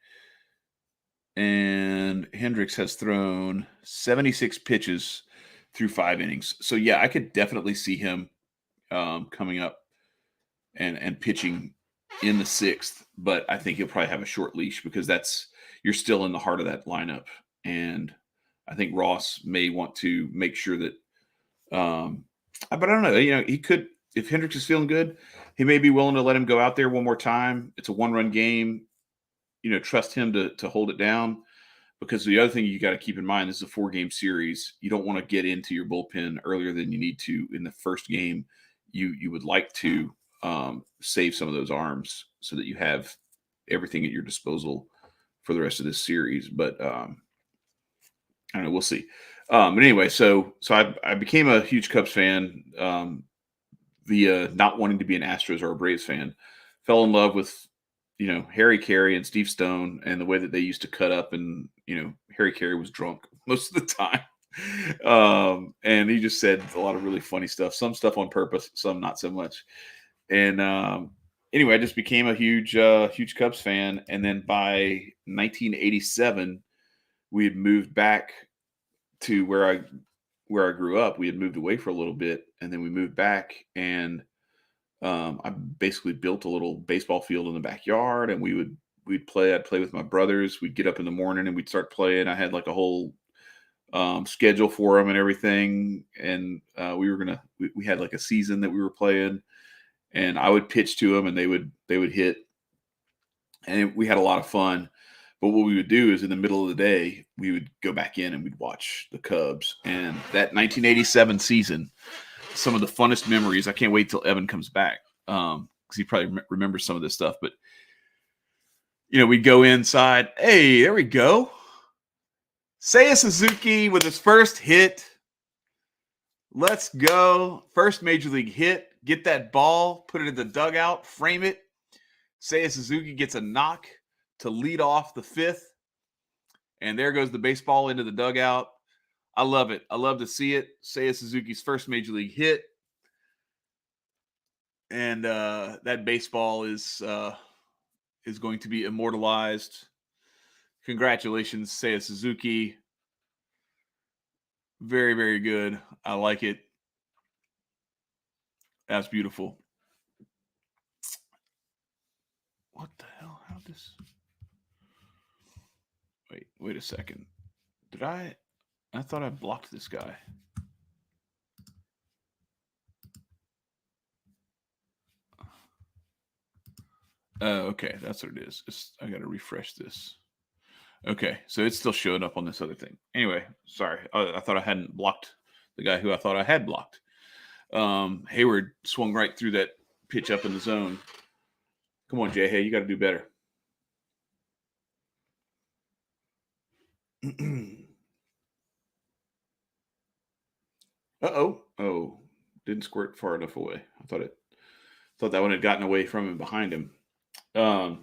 And Hendricks has thrown 76 pitches through 5 innings. So yeah, I could definitely see him coming up and pitching in the 6th, but I think he'll probably have a short leash, because you're still in the heart of that lineup. And I think Ross may want to make sure that, but I don't know, he could, if Hendricks is feeling good, he may be willing to let him go out there one more time. It's a 1-run game, trust him to hold it down, because the other thing you got to keep in mind, this is a 4-game series. You don't want to get into your bullpen earlier than you need to in the first game. You would like to save some of those arms so that you have everything at your disposal for the rest of this series. But I don't know, we'll see. But anyway, so I became a huge Cubs fan via not wanting to be an Astros or a Braves fan. Fell in love with Harry Carey and Steve Stone, and the way that they used to cut up, and Harry Carey was drunk most of the time, and he just said a lot of really funny stuff. Some stuff on purpose, some not so much. And anyway, I just became a huge Cubs fan. And then by 1987, we had moved back to where I grew up. We had moved away for a little bit, and then we moved back, and I basically built a little baseball field in the backyard, and we'd play. I'd play with my brothers. We'd get up in the morning and we'd start playing. I had like a whole schedule for them and everything, and we had like a season that we were playing, and I would pitch to them, and they would hit, and we had a lot of fun. But what we would do is in the middle of the day, we would go back in and we'd watch the Cubs. And that 1987 season, some of the funnest memories. I can't wait till Evan comes back because he probably remembers some of this stuff. But, we'd go inside. Hey, there we go. Seiya Suzuki with his first hit. Let's go. First major league hit. Get that ball, put it in the dugout, frame it. Seiya Suzuki gets a knock to lead off the fifth. And there goes the baseball into the dugout. I love it. I love to see it. Seiya Suzuki's first major league hit. And that baseball is going to be immortalized. Congratulations, Seiya Suzuki. Very, very good. I like it. That's beautiful. What the hell? How this? Wait a second. Did I thought I blocked this guy. Okay, that's what it is. I got to refresh this. Okay, so it's still showing up on this other thing. Anyway, sorry. I thought I hadn't blocked the guy who I thought I had blocked. Hayward swung right through that pitch up in the zone. Come on, Jay. Hey, you got to do better. Uh-oh. Oh, didn't squirt far enough away. I thought that one had gotten away from him behind him. But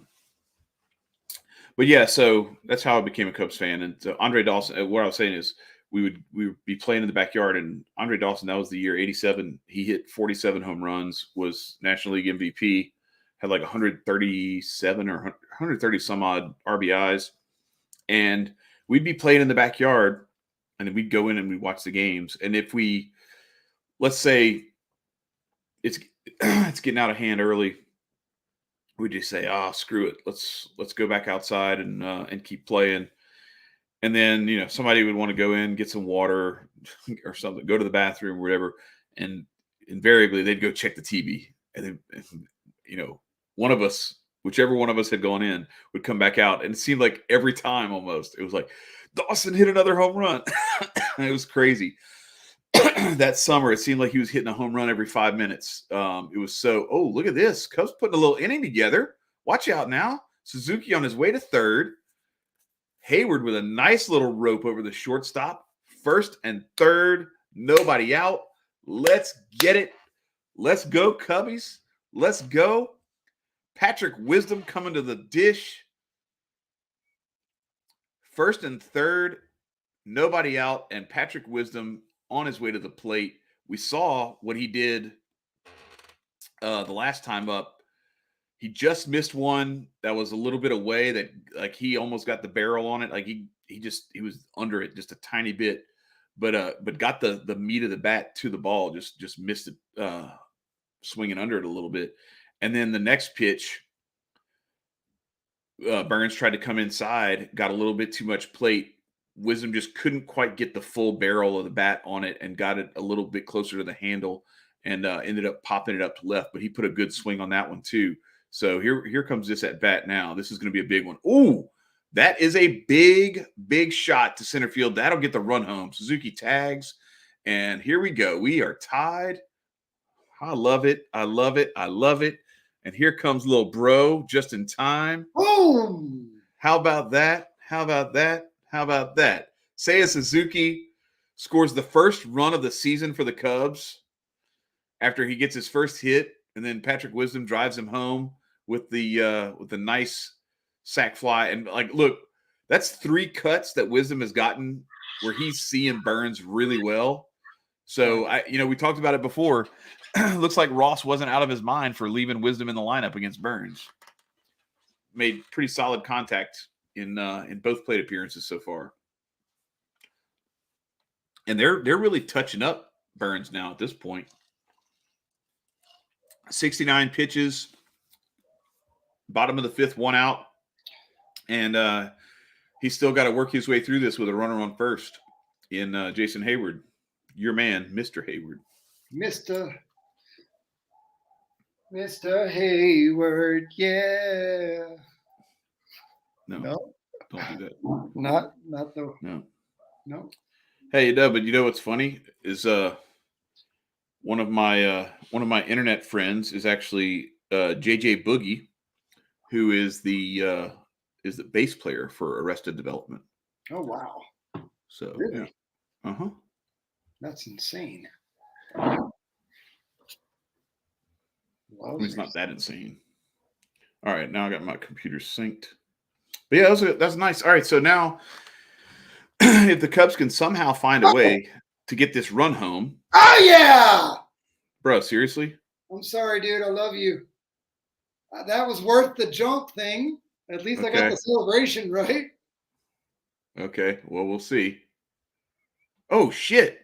yeah, so that's how I became a Cubs fan. And so Andre Dawson, what I was saying is we would be playing in the backyard, and Andre Dawson, that was the year 87. He hit 47 home runs, was National League MVP, had like 137 or 130 some odd RBIs. And we'd be playing in the backyard, and then we'd go in and we'd watch the games. And if let's say it's getting out of hand early, we just say, screw it. Let's go back outside and keep playing. And then, somebody would want to go in, get some water or something, go to the bathroom or whatever. And invariably they'd go check the TV. And then, one of us, whichever one of us had gone in, would come back out. And it seemed like every time almost, it was like, Dawson hit another home run. It was crazy. That summer, it seemed like he was hitting a home run every 5 minutes. It was look at this. Cubs putting a little inning together. Watch out now. Suzuki on his way to third. Hayward with a nice little rope over the shortstop. First and third. Nobody out. Let's get it. Let's go, Cubbies. Let's go. Patrick Wisdom coming to the dish. First and third. Nobody out. And Patrick Wisdom on his way to the plate. We saw what he did the last time up. He just missed one that was a little bit away, that like he almost got the barrel on it. Like he was under it just a tiny bit, but got the meat of the bat to the ball. Just missed it, swinging under it a little bit. And then the next pitch, Burnes tried to come inside, got a little bit too much plate. Wisdom just couldn't quite get the full barrel of the bat on it and got it a little bit closer to the handle and ended up popping it up to left. But he put a good swing on that one too. So here comes this at bat now. This is going to be a big one. Ooh, that is a big, big shot to center field. That'll get the run home. Suzuki tags, and here we go. We are tied. I love it. I love it. I love it. And here comes little bro just in time. Boom! How about that? How about that? How about that? Seiya Suzuki scores the first run of the season for the Cubs after he gets his first hit, and then Patrick Wisdom drives him home with the nice sac fly. And like, look, that's 3 cuts that Wisdom has gotten where he's seeing Burnes really well. So we talked about it before. Looks like Ross wasn't out of his mind for leaving Wisdom in the lineup against Burnes. Made pretty solid contact in both plate appearances so far. And they're really touching up Burnes now at this point. 69 pitches, bottom of the fifth, one out, and he's still got to work his way through this with a runner on first in Jason Hayward, your man, Mr. Hayward. Mr. Hayward, yeah. No, don't do that. Not the no. Hey, but you know what's funny is one of my internet friends is actually JJ Boogie, who is the bass player for Arrested Development. Oh wow! So really, yeah. That's insane. I mean, it's not that insane. All right, now I got my computer synced. But yeah, that's nice. All right, so now if the Cubs can somehow find a way to get this run home. Oh yeah, bro, seriously? I'm sorry, dude. I love you. That was worth the jump thing. At least I got the celebration right. Okay, well, we'll see. Oh shit!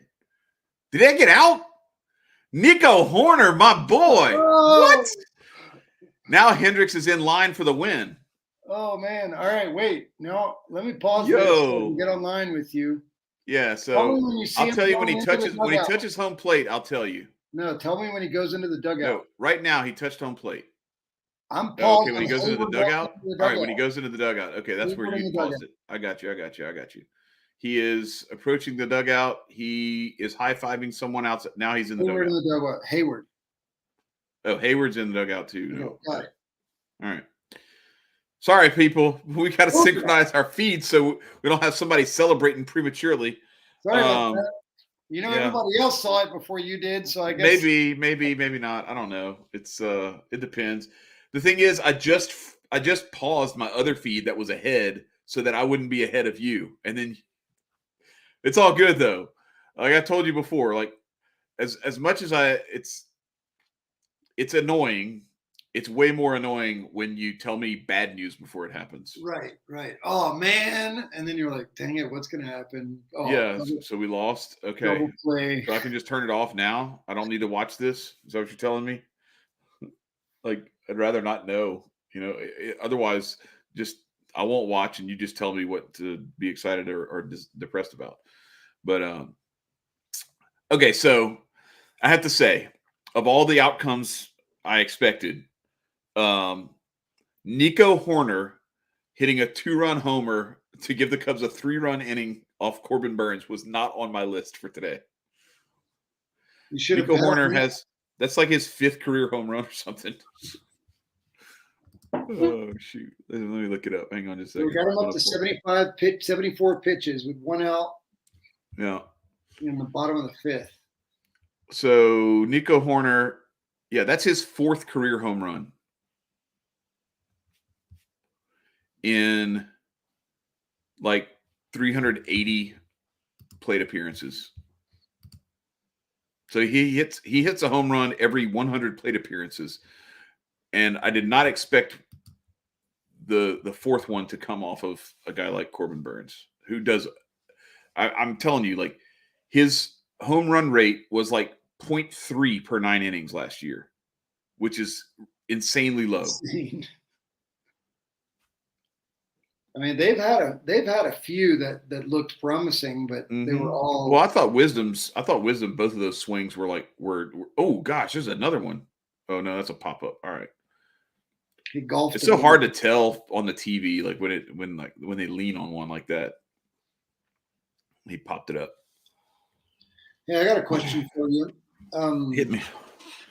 Did that get out? Nico Horner, my boy. Oh. What? Now Hendricks is in line for the win. Oh man! All right, wait. No, let me pause this so I can get online with you. Yeah, so I'll tell you when he touches home plate. I'll tell you. No, tell me when he goes into the dugout. No, right now he touched home plate. I'm paused. Okay, when he goes into the dugout. All right, when he goes into the dugout. Okay, that's where you paused it. I got you. He is approaching the dugout. He is high-fiving someone else. Now he's in the dugout. In the dugout. Hayward. Oh, Hayward's in the dugout too. No. Got it. All right. Sorry, people. We got to synchronize our feeds so we don't have somebody celebrating prematurely. Sorry about that. You know, everybody else saw it before you did, so I guess maybe not. I don't know. It depends. The thing is, I just paused my other feed that was ahead so that I wouldn't be ahead of you, and then it's all good though. Like I told you before, like as much as it's annoying. It's way more annoying when you tell me bad news before it happens. Right. Oh man, and then you're like, dang it, what's gonna happen? Oh, yeah. So we lost. Okay. So I can just turn it off now. I don't need to watch this. Is that what you're telling me? Like I'd rather not know. You know, otherwise, just I won't watch, and you just tell me what to be excited or depressed about. But okay, so I have to say, of all the outcomes I expected, Nico Horner hitting a 2-run homer to give the Cubs a 3-run inning off Corbin Burnes was not on my list for today. Nico Horner that's like his 5th career home run or something. Oh shoot! Let me look it up. Hang on just a second. We got him up to 74 pitches with 1 out. Yeah. In the bottom of the 5th. So Nico Horner, yeah, that's his 4th career home run in like 380 plate appearances. So he hits a home run every 100 plate appearances. And I did not expect the 4th one to come off of a guy like Corbin Burnes, who does I'm telling you, like his home run rate was like 0.3 per 9 innings last year, which is insanely low. Insane. I mean, they've had a few that looked promising, but they were all. Well, I thought Wisdom. Both of those swings were oh gosh, there's another one. Oh no, that's a pop up. All right. He golfed. It's so hard to tell on the TV, like when they lean on one like that. He popped it up. Yeah, I got a question for you. Hit me.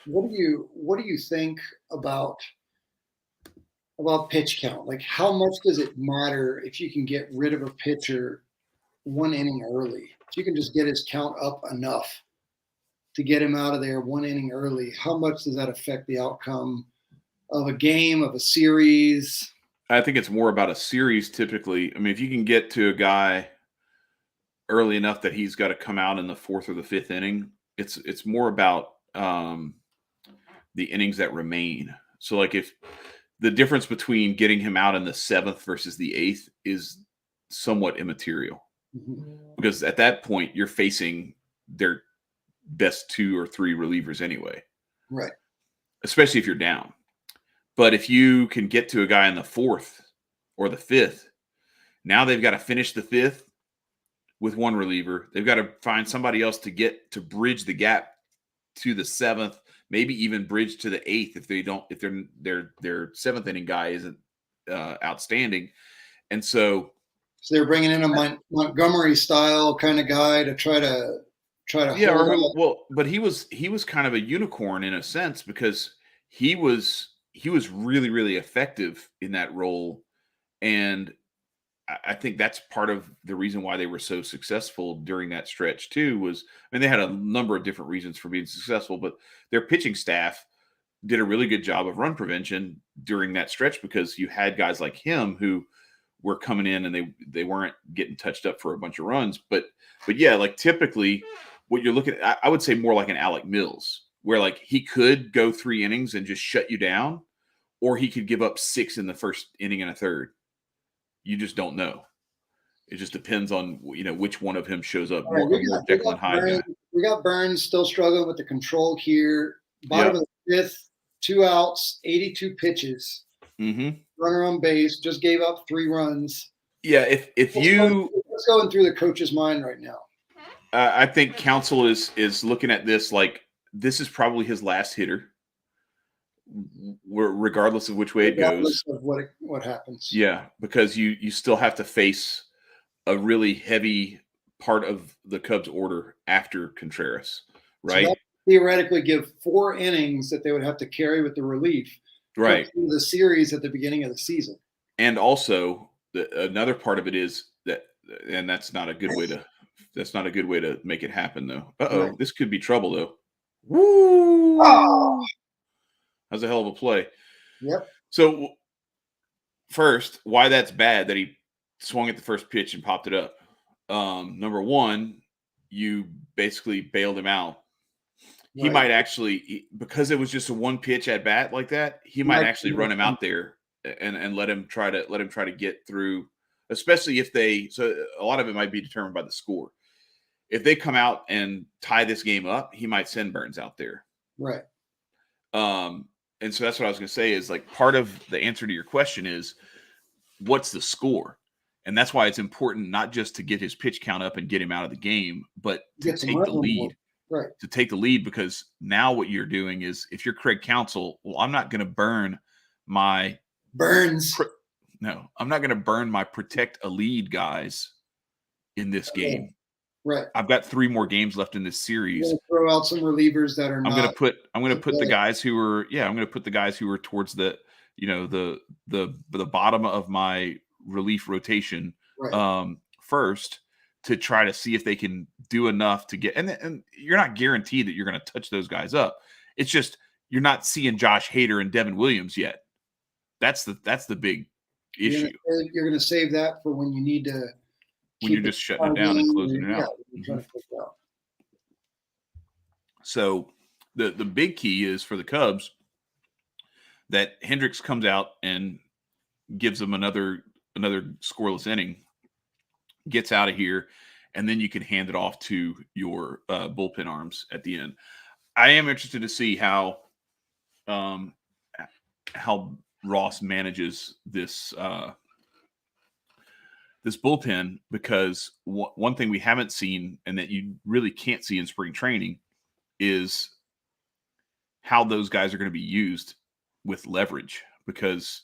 What do you think about pitch count? Like, how much does it matter if you can get rid of a pitcher 1 inning early? If you can just get his count up enough to get him out of there 1 inning early, how much does that affect the outcome of a game, of a series? I think it's more about a series typically. I mean, if you can get to a guy early enough that he's got to come out in the 4th or the 5th inning, it's more about the innings that remain. So like if the difference between getting him out in the 7th versus the 8th is somewhat immaterial, because at that point you're facing their best 2 or 3 relievers anyway. Right. especially if you're down. But if you can get to a guy in the 4th or the 5th, now they've got to finish the 5th with one reliever. They've got to find somebody else to bridge the gap to the 7th, maybe even bridge to the 8th if their 7th inning guy isn't outstanding. And so they're bringing in a Montgomery style kind of guy to try to but he was kind of a unicorn in a sense, because he was really, really effective in that role. And I think that's part of the reason why they were so successful during that stretch too. They had a number of different reasons for being successful, but their pitching staff did a really good job of run prevention during that stretch, because you had guys like him who were coming in and they weren't getting touched up for a bunch of runs. But yeah, like typically what you're looking at, I would say more like an Alec Mills, where like he could go 3 innings and just shut you down, or he could give up 6 in the first inning and a third. You just don't know. It just depends on, which one of him shows up. Right, we got Burnes still struggling with the control here. Bottom of the 5th, 2 outs, 82 pitches. Mm-hmm. Runner on base, just gave up 3 runs. Yeah, what's going through the coach's mind right now? I think Counsell is looking at this like this is probably his last hitter, regardless of which way it goes. Of what happens. Yeah, because you still have to face a really heavy part of the Cubs order after Contreras, right? So theoretically give 4 innings that they would have to carry with the relief, right? The series at the beginning of the season. And also another part of it is that, and that's not a good way to make it happen though. Right. This could be trouble though. Woo! Oh. That's a hell of a play. Yep. So first, why that's bad that he swung at the first pitch and popped it up. Number one, you basically bailed him out. He might actually, because it was just a 1 pitch at bat like that, he might actually run him out there and let him try to get through, especially if so a lot of it might be determined by the score. If they come out and tie this game up, he might send Burnes out there. Right. And so that's what I was going to say is like part of the answer to your question is what's the score? And that's why it's important not just to get his pitch count up and get him out of the game, but to take the lead. Right. To take the lead, because now what you're doing is if you're Craig Counsell, well, I'm not going to burn my Burnes. I'm not going to burn my protect a lead guys in this game. Right. I've got 3 more games left in this series. Throw out some relievers that are I'm going to put the guys who are I'm going to put the guys who are towards the the bottom of my relief rotation first, to try to see if they can do enough to get, and you're not guaranteed that you're going to touch those guys up. It's just, you're not seeing Josh Hader and Devin Williams yet. That's the big issue. You're going to save that for when you need to. When you're just shutting it down and closing it out. So the big key is for the Cubs that Hendricks comes out and gives them another scoreless inning, gets out of here, and then you can hand it off to your bullpen arms at the end. I am interested to see how Ross manages this this bullpen, because one thing we haven't seen and that you really can't see in spring training is how those guys are going to be used with leverage, because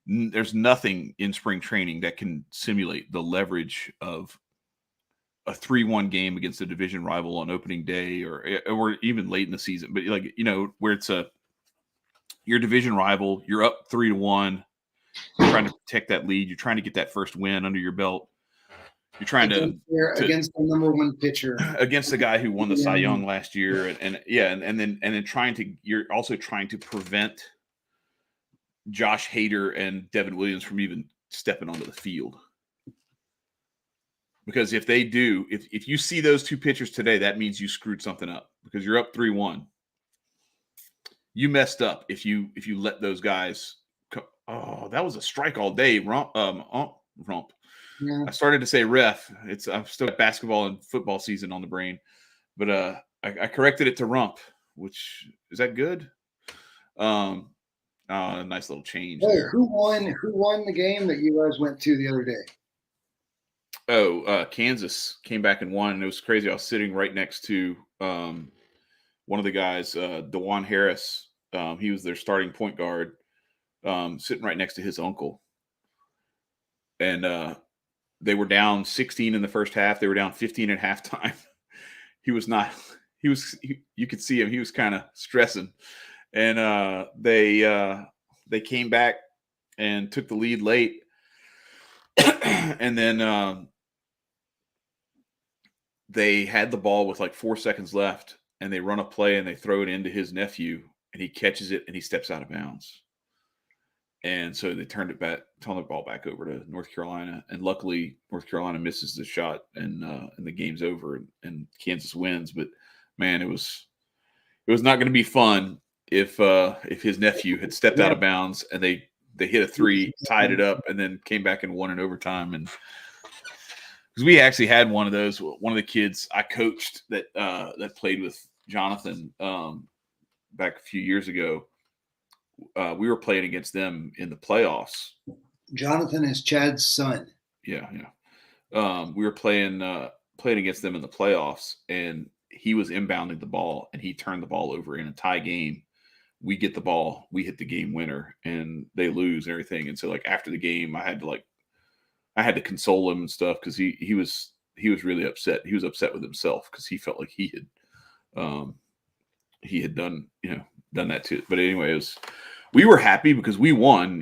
there's nothing in spring training that can simulate the leverage of a 3-1 game against a division rival on opening day or even late in the season. But where it's your division rival, you're up 3-1, you're trying to protect that lead, you're trying to get that first win under your belt. You're trying against the number 1 pitcher, against the guy who won the Cy Young last year, and then you're also trying to prevent Josh Hader and Devin Williams from even stepping onto the field. Because if they do, if you see those 2 pitchers today, that means you screwed something up, because you're up 3-1. You messed up if you let those guys. Oh, that was a strike all day. Rump. Yeah. I started to say ref. I've still got basketball and football season on the brain, but I corrected it to rump, which is that good? A nice little change Hey, there. who won the game that you guys went to the other day? Kansas came back and won. It was crazy. I was sitting right next to one of the guys, DeJuan Harris. He was their starting point guard, sitting right next to his uncle. And they were down 16 in the first half. They were down 15 at halftime. You could see him. He was kind of stressing. And they came back and took the lead late. And then they had the ball with like 4 seconds left, and they run a play and they throw it into his nephew, and he catches it and he steps out of bounds. And so they turned the ball back over to North Carolina, and luckily North Carolina misses the shot, and the game's over, and Kansas wins. But man, it was not going to be fun if his nephew had stepped out of bounds and they hit a three, tied it up, and then came back and won in overtime. And because we actually had one of those, one of the kids I coached that played with Jonathan back a few years ago. We were playing against them in the playoffs. Jonathan is Chad's son. Yeah. We were playing against them in the playoffs, and he was inbounding the ball, and he turned the ball over in a tie game. We get the ball, we hit the game winner, and they lose and everything. And so, like, after the game, I had to console him and stuff, because he was really upset. He was upset with himself because he felt like he had done that too. But anyway, we were happy because we won,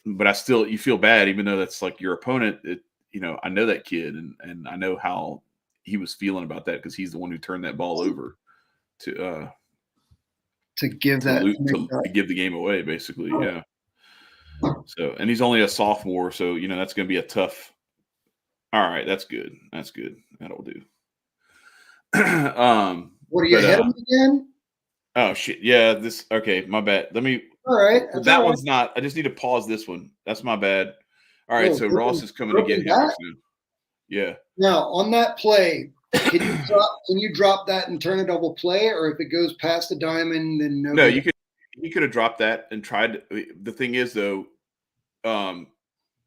but I still, you feel bad, even though that's like your opponent. I know that kid, and I know how he was feeling about that, because he's the one who turned that ball over to give the game away, basically. Yeah. So, and he's only a sophomore, so that's going to be a tough. All right, that's good. That'll do. What, are you ahead of me again? Oh shit! Yeah, okay. My bad. Let me. All right. That one's not. I just need to pause this one. That's my bad. All right. So Ross is coming to get Hendricks now. Yeah. Now on that play, can you drop that and turn a double play, or if it goes past the diamond, then no? No, you could have dropped that and tried. The thing is, though,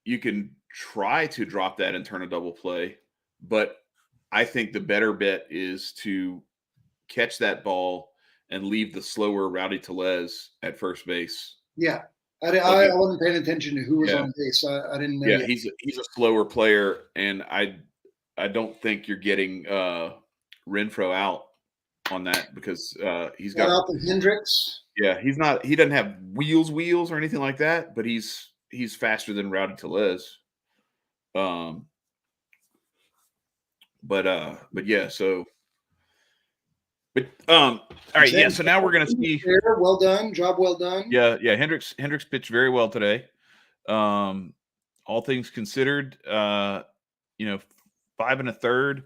you can try to drop that and turn a double play, but I think the better bet is to catch that ball and leave the slower Rowdy Tellez at first base. Yeah. I wasn't paying attention to who was on base. I didn't know. Yeah, he's a slower player, and I don't think you're getting Renfro out on that, because he's got out the Hendricks. Yeah, he doesn't have wheels or anything like that, but he's faster than Rowdy Tellez. But yeah, so. But all right, yeah. So now we're gonna see. Well done, job well done. Yeah. Hendricks pitched very well today. All things considered, 5 1/3,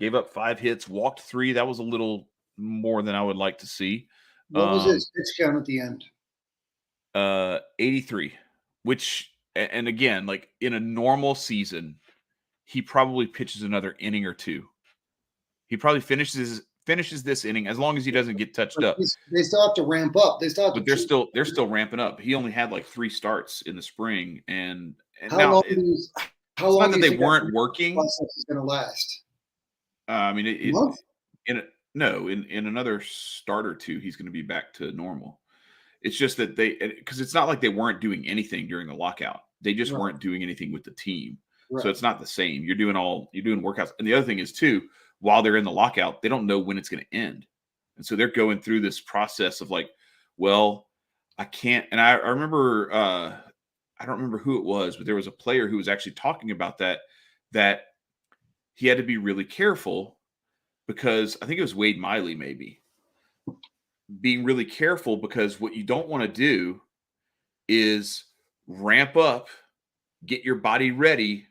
gave up 5 hits, walked 3. That was a little more than I would like to see. What was his pitch count at the end? 83. Which, and again, like in a normal season, he probably pitches another inning or two. He probably finishes this inning, as long as he doesn't get touched up. They still have to ramp up. They're still ramping up. He only had like 3 starts in the spring, and how now long it's not that they weren't working. Is going to last. I mean, in another start or two, he's going to be back to normal. It's just that because it's not like they weren't doing anything during the lockout. They just weren't doing anything with the team. Right. So it's not the same. You're doing workouts. And the other thing is too, while they're in the lockout, they don't know when it's going to end. And so they're going through this process of like, well, I can't. And I remember, I don't remember who it was, but there was a player who was actually talking about that he had to be really careful, because I think it was Wade Miley, maybe, being really careful, because what you don't want to do is ramp up, get your body ready,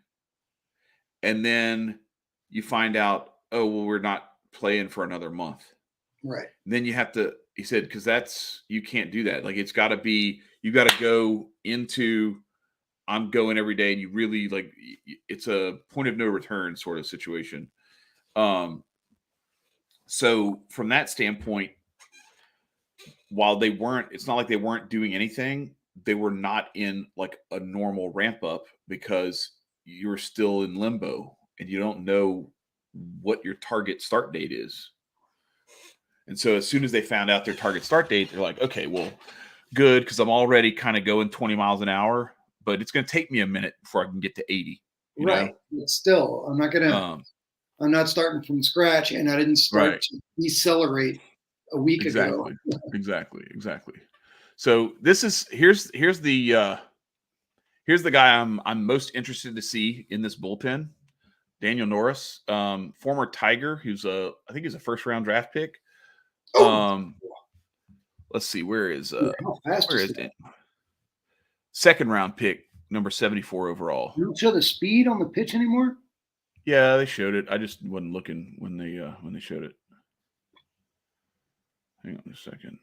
and then you find out, oh, well, we're not playing for another month. Right. Then you have to, he said, because you can't do that. Like, it's got to be, you got to go into, I'm going every day, and you really, like, it's a point of no return sort of situation. So from that standpoint, while it's not like they weren't doing anything. They were not in like a normal ramp up because you're still in limbo and you don't know what your target start date is. And so as soon as they found out their target start date, they're like, okay, well, good, because I'm already kind of going 20 miles an hour, but it's going to take me a minute before I can get to 80. Right. But still, I'm not starting from scratch, and I didn't start to decelerate a week ago. Exactly. So here's the guy I'm most interested to see in this bullpen, Daniel Norris, former Tiger, I think he's a first round draft pick. Let's see, where is it? Second round pick, number 74 overall. You don't show the speed on the pitch anymore? Yeah, they showed it. I just wasn't looking when they showed it. Hang on a second.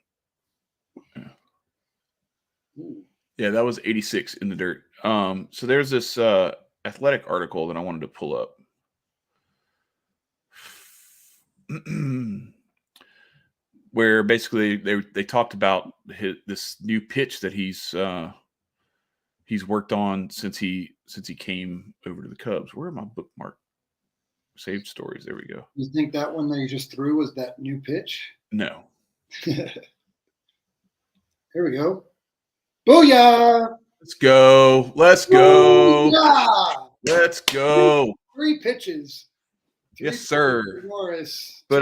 Yeah, that was 86 in the dirt. So there's this athletic article that I wanted to pull up. Where basically they talked about this new pitch that he's worked on since he came over to the Cubs. Where are my bookmark saved stories? There we go. You think that one that you just threw was that new pitch? No. Here we go. Booyah! Let's go. Booyah! Let's go. 3 pitches. Yes, sir. Norris. But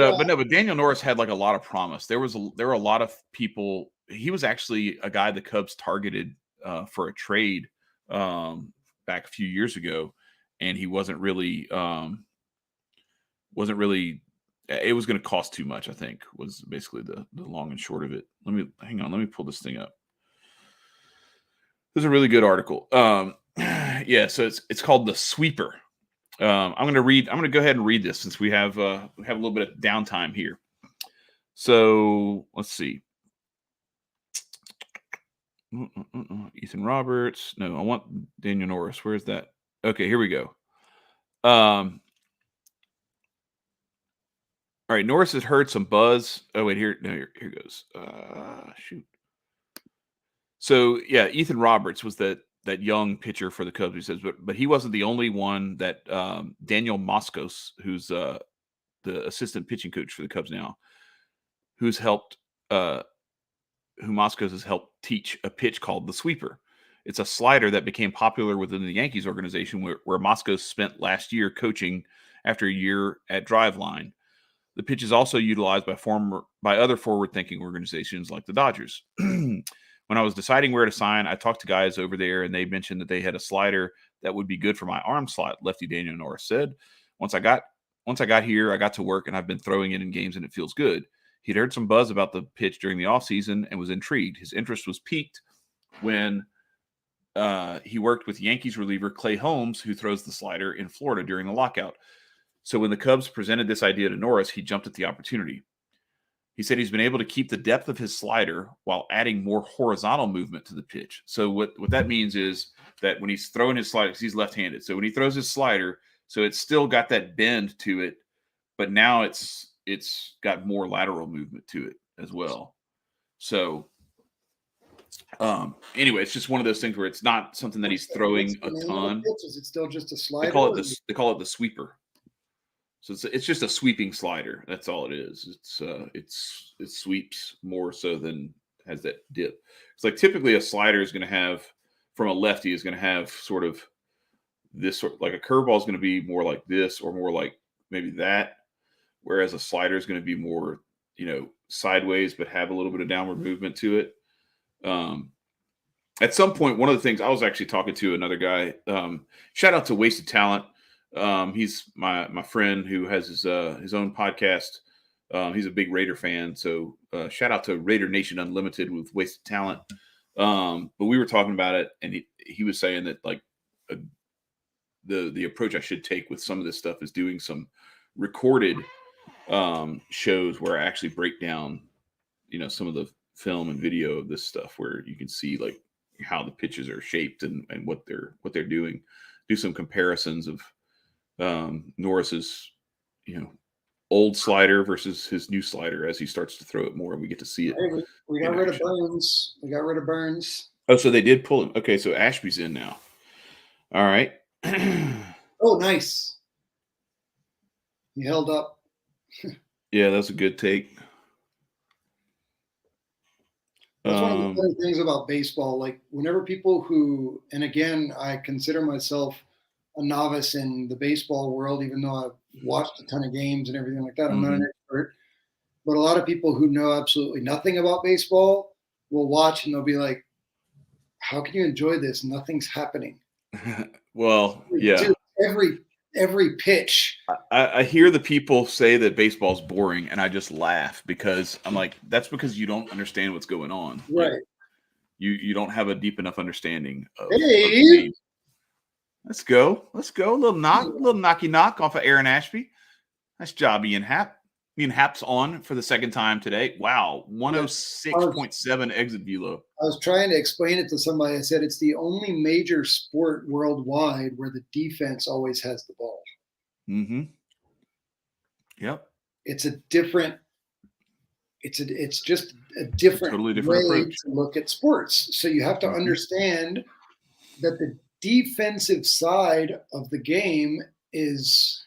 Daniel Norris had like a lot of promise. There were a lot of people. He was actually a guy the Cubs targeted for a trade back a few years ago, and he wasn't really. It was going to cost too much, I think, was basically the long and short of it. Let me pull this thing up. There's a really good article. Yeah, so it's called The Sweeper. I'm going to go ahead and read this since we have a little bit of downtime here. So let's see. Ethan Roberts. No, I want Daniel Norris. Where's that? Okay, here we go. All right, Norris has heard some buzz. Oh wait, here goes. Shoot. So yeah, Ethan Roberts was that young pitcher for the Cubs. He says, but he wasn't the only one that Daniel Moskos, who's the assistant pitching coach for the Cubs now, who Moskos has helped teach a pitch called the sweeper. It's a slider that became popular within the Yankees organization, where Moskos spent last year coaching after a year at Driveline. The pitch is also utilized by other forward-thinking organizations like the Dodgers. When I was deciding where to sign, I talked to guys over there, and they mentioned that they had a slider that would be good for my arm slot, lefty Daniel Norris said. Once I got here, I got to work, and I've been throwing it in games, and it feels good. He'd heard some buzz about the pitch during the offseason and was intrigued. His interest was piqued when he worked with Yankees reliever Clay Holmes, who throws the slider in Florida during the lockout. So when the Cubs presented this idea to Norris, he jumped at the opportunity. He said he's been able to keep the depth of his slider while adding more horizontal movement to the pitch. So what that means is that when he's throwing his slider, because he's left-handed, so when he throws his slider, so it's still got that bend to it, but now it's got more lateral movement to it as well. So anyway, it's just one of those things where it's not something that he's throwing a ton. Is it still just a slider? They call it the sweeper. So it's just a sweeping slider. That's all it is. It sweeps more so than has that dip. It's like typically a slider is going to have, from a lefty, is going to have sort of this sort, like a curveball is going to be more like this or more like maybe that, whereas a slider is going to be more, sideways but have a little bit of downward movement to it. At some point, one of the things, I was actually talking to another guy. Shout out to Wasted Talent. He's my friend who has his own podcast. He's a big Raider fan, so shout out to Raider Nation Unlimited with Wasted Talent. But we were talking about it, and he was saying that like the approach I should take with some of this stuff is doing some recorded shows where I actually break down, some of the film and video of this stuff, where you can see like how the pitches are shaped and what they're doing. Do some comparisons of Norris's, old slider versus his new slider as he starts to throw it more, and we get to see it. Hey, we got in rid of action. Burnes. We got rid of Burnes. Oh, so they did pull him. Okay, so Ashby's in now. All right. Oh, nice. He held up. Yeah, that's a good take. That's one of the funny things about baseball. Like whenever people who, and again, I consider myself a novice in the baseball world, even though I've watched a ton of games and everything like that. I'm not an expert, but a lot of people who know absolutely nothing about baseball will watch and they'll be like, "How can you enjoy this? Nothing's happening." Well, yeah. Dude, every pitch. I hear the people say that baseball's boring, and I just laugh because I'm like, that's because you don't understand what's going on. Right. Like, you don't have a deep enough understanding of Hey. the game. Let's go. A little knocky knock off of Aaron Ashby. Nice job, Ian Happ. Ian Happ's on for the second time today. Wow, 106.7 exit velo. I was trying to explain it to somebody. I said it's the only major sport worldwide where the defense always has the ball. Mm-hmm. Yep. It's a different. It's just a different, totally different way approach to look at sports. So you have to understand that the defensive side of the game is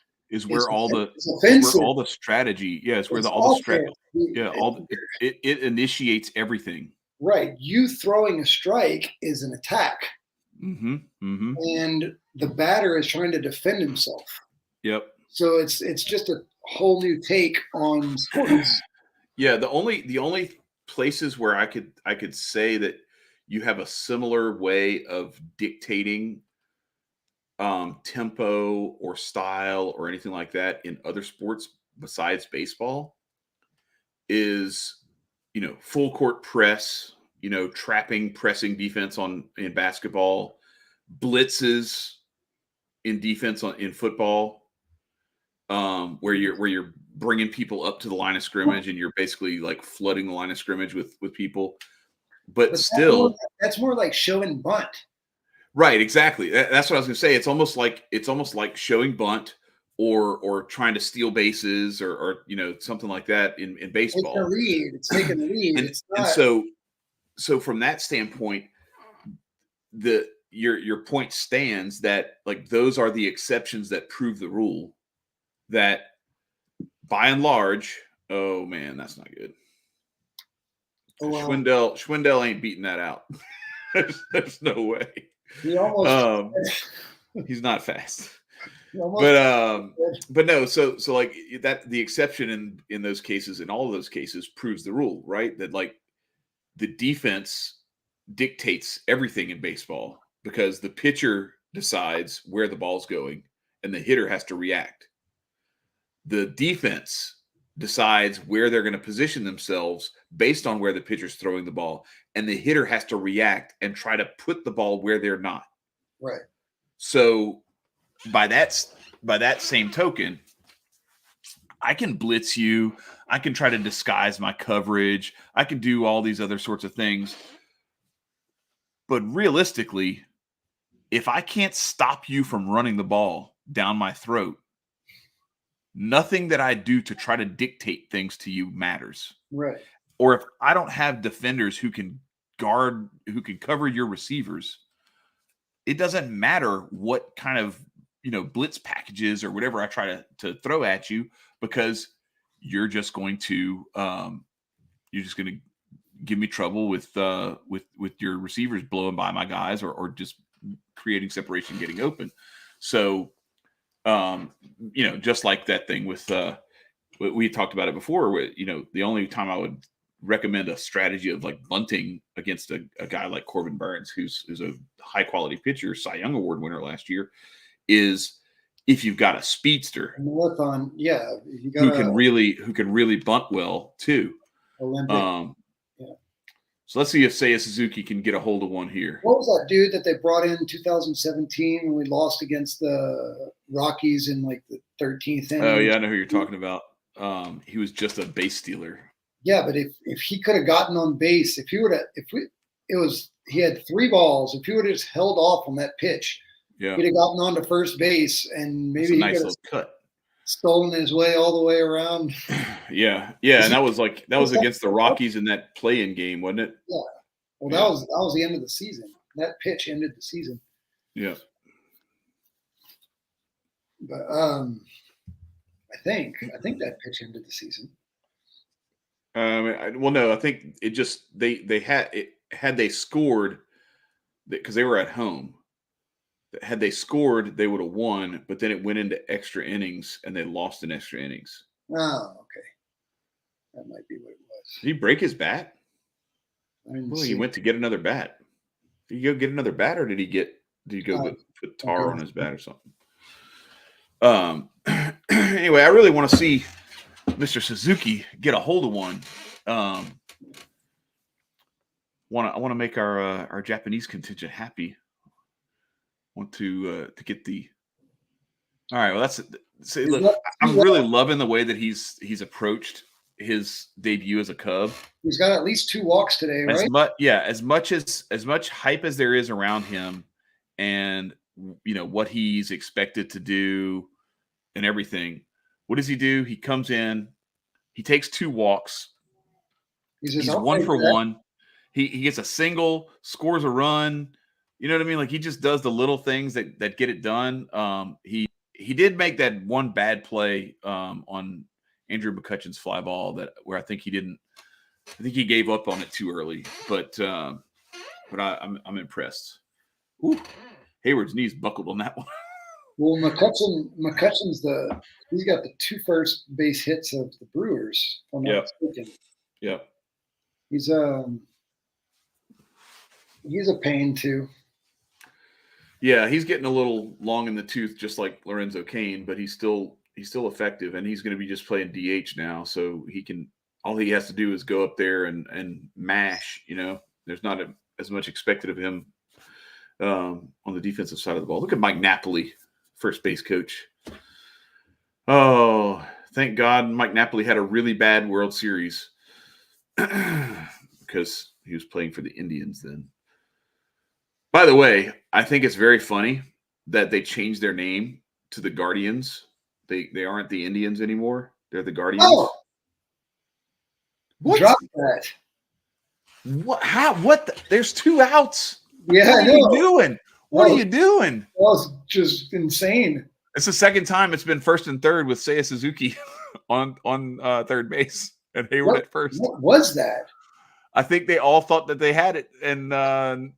where all the strategy. Yeah, it's where all the strategy. Yeah, it initiates everything. Right. You throwing a strike is an attack. Mm-hmm. Mm-hmm. And the batter is trying to defend himself. Yep. So it's just a whole new take on sports. Yeah, the only places where I could say that you have a similar way of dictating tempo or style or anything like that in other sports besides baseball is, full court press, pressing defense in basketball, blitzes in defense in football, where you're bringing people up to the line of scrimmage and you're basically like flooding the line of scrimmage with people, but still that's more like show and bunt. Right, exactly. That's what I was going to say. It's almost like showing bunt or trying to steal bases or something like that in baseball. It's taking a lead. And so from that standpoint, your point stands that like those are the exceptions that prove the rule. That by and large, oh man, that's not good. Oh, wow. Schwindel ain't beating that out. There's no way. He almost he's not fast. But no, so like that the exception in those cases, in all of those cases, proves the rule, right? That like the defense dictates everything in baseball because the pitcher decides where the ball's going and the hitter has to react. The defense decides where they're going to position themselves based on where the pitcher's throwing the ball, and the hitter has to react and try to put the ball where they're not. Right. So by that same token, I can blitz you. I can try to disguise my coverage. I can do all these other sorts of things. But realistically, if I can't stop you from running the ball down my throat, nothing that I do to try to dictate things to you matters. Right. Or if I don't have defenders who can cover your receivers, it doesn't matter what kind of, blitz packages or whatever I try to throw at you, because you're just going to give me trouble with your receivers blowing by my guys or just creating separation, getting open. So, just like that thing with we talked about it before, where, the only time I would recommend a strategy of like bunting against a guy like Corbin Burnes, who's a high quality pitcher, Cy Young Award winner last year, is if you've got a speedster who can really bunt well too. Olympic. So let's see if Seiya Suzuki can get a hold of one here. What was that dude that they brought in 2017 when we lost against the Rockies in like the 13th inning? Oh yeah, I know who you're talking about. He was just a base stealer. Yeah, but if he could have gotten on base, he had 3 balls. If he would have just held off on that pitch, he'd have gotten on to first base and maybe he nice little cut. stolen his way all the way around. Yeah, and that was against the Rockies in that play-in game, wasn't it? Yeah. Well, that was the end of the season. That pitch ended the season. Yeah. But I think that pitch ended the season. Well, no, I think it just they had they scored because they were at home. Had they scored, they would have won, but then it went into extra innings and they lost in extra innings. Oh, okay. That might be what it was. Did he break his bat? Well, he went to get another bat. Did he go get another bat, or did he go put tar on his bat or something? Anyway, I really want to see Mr. Suzuki get a hold of one. I want to make our Japanese contingent happy. Want to get the. All right, well that's it. See, look, I'm really loving the way that he's approached his debut as a Cub. He's got at least 2 walks today, right? As much hype as there is around him, and what he's expected to do, and everything. What does he do? He comes in, he takes 2 walks. He's 1 for 1. He gets a single, scores a run. You know what I mean? Like, he just does the little things that get it done. He did make that one bad play on Andrew McCutcheon's fly ball where I think he gave up on it too early. But I'm impressed. Ooh, Hayward's knees buckled on that one. Well, McCutcheon's he's got the 2 first base hits of the Brewers. If I'm not mistaken. Yeah. He's a pain too. Yeah, he's getting a little long in the tooth, just like Lorenzo Cain, but he's still effective, and he's going to be just playing DH now, so all he has to do is go up there and mash. There's not as much expected of him on the defensive side of the ball. Look at Mike Napoli, first base coach. Oh, thank God Mike Napoli had a really bad World Series because he was playing for the Indians then. By the way, I think it's very funny that they changed their name to the Guardians. They aren't the Indians anymore. They're the Guardians. Oh, what? Drop that. What? How? What? There's 2 outs. Yeah, what are you doing? What are you doing? That was just insane. It's the second time it's been 1st and 3rd with Seiya Suzuki on third base and Hayward at first. What was that? I think they all thought that they had it, and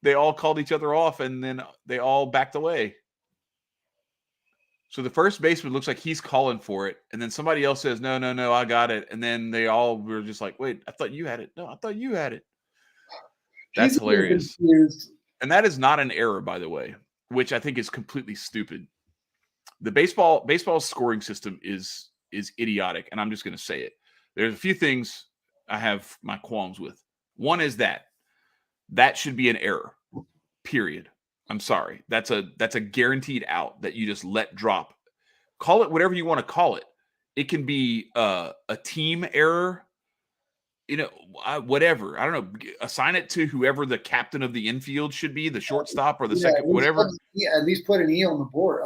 they all called each other off, and then they all backed away. So the first baseman looks like he's calling for it, and then somebody else says, no, I got it. And then they all were just like, wait, I thought you had it. No, I thought you had it. That's hilarious. And that is not an error, by the way, which I think is completely stupid. The baseball scoring system is idiotic, and I'm just going to say it. There's a few things I have my qualms with. One is that should be an error, period. I'm sorry. That's a guaranteed out that you just let drop. Call it whatever you want to call it. It can be a team error, whatever. I don't know. Assign it to whoever the captain of the infield should be, the shortstop or the second, whatever. At least put an E on the board.